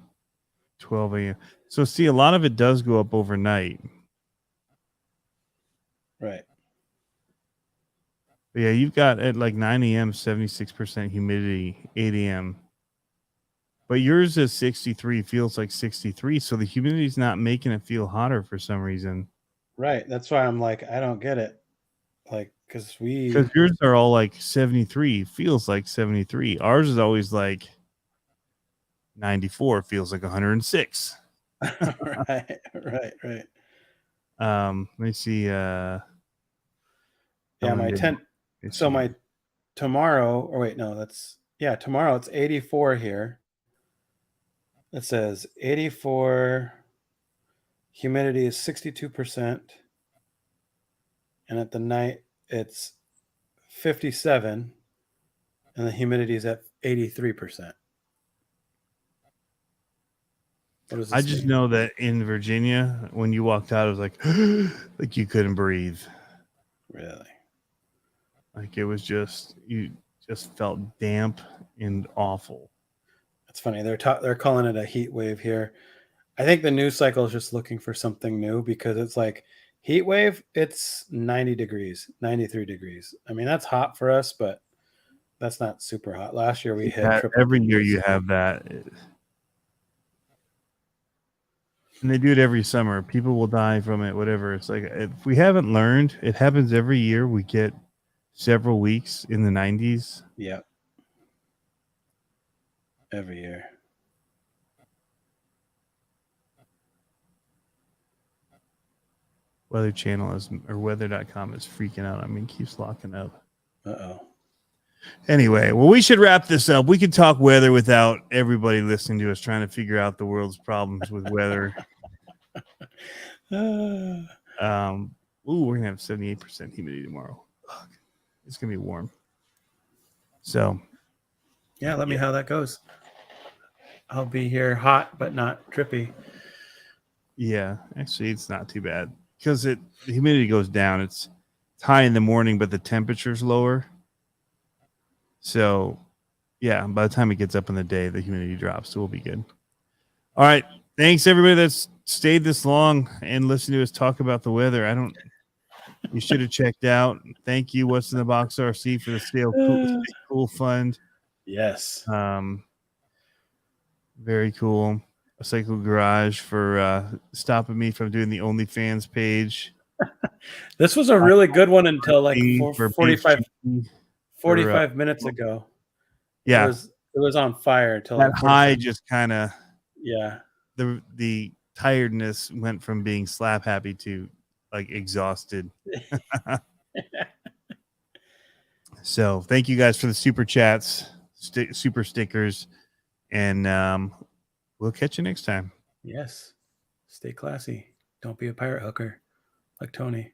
12 a.m. So see, a lot of it does go up overnight. Right. But yeah, you've got at like 9 a.m. 76% humidity, 8 a.m. But yours is 63, feels like 63. So the humidity's not making it feel hotter for some reason. Right. That's why I'm like, I don't get it. Like, because Because yours are all like 73, feels like 73. Ours is always like 94, feels like 106. right. Let me see. Yeah, my 10. So my tomorrow, or wait, no, tomorrow it's 84 here. It says 84, humidity is 62%, and at the night it's 57, and the humidity is at 83%. What does this I just mean? know that in Virginia, when you walked out, it was like, like you couldn't breathe. Really? Like it was you just felt damp and awful. It's funny. They're calling it a heat wave here. I think the news cycle is just looking for something new because it's like heat wave. It's 90 degrees, 93 degrees. I mean, that's hot for us, but that's not super hot. Last year we hit triple Every year digits. you have that. And they do it every summer. People will die from it, whatever. It's like if we haven't learned, it happens every year. We get several weeks in the 90s. Yeah. Every year. Weather Channel or weather.com is freaking out. I mean, keeps locking up. Uh-oh. Anyway, well, we should wrap this up. We could talk weather without everybody listening to us trying to figure out the world's problems with weather. We're gonna have 78% humidity tomorrow. Ugh, it's gonna be warm. So Yeah, let me know how that goes. I'll be here hot but not trippy. yeah, actually it's not too bad because the humidity goes down. It's high in the morning, but the temperature's lower. So yeah, by the time it gets up in the day, the humidity drops, so we'll be good. All right. Thanks everybody that's stayed this long and listened to us talk about the weather. You should have checked out. Thank you, What's in the Box RC, for the Stay Cool Fund. Yes. Very cool. A Cycle Garage for stopping me from doing the OnlyFans page. This was a really good one until like 45 for, minutes ago. Yeah. It was on fire until that high just kind of the tiredness went from being slap happy to like exhausted. So thank you guys for the super chats, super stickers, and we'll catch you next time. Yes. Stay classy. Don't be a pirate hooker like Tony.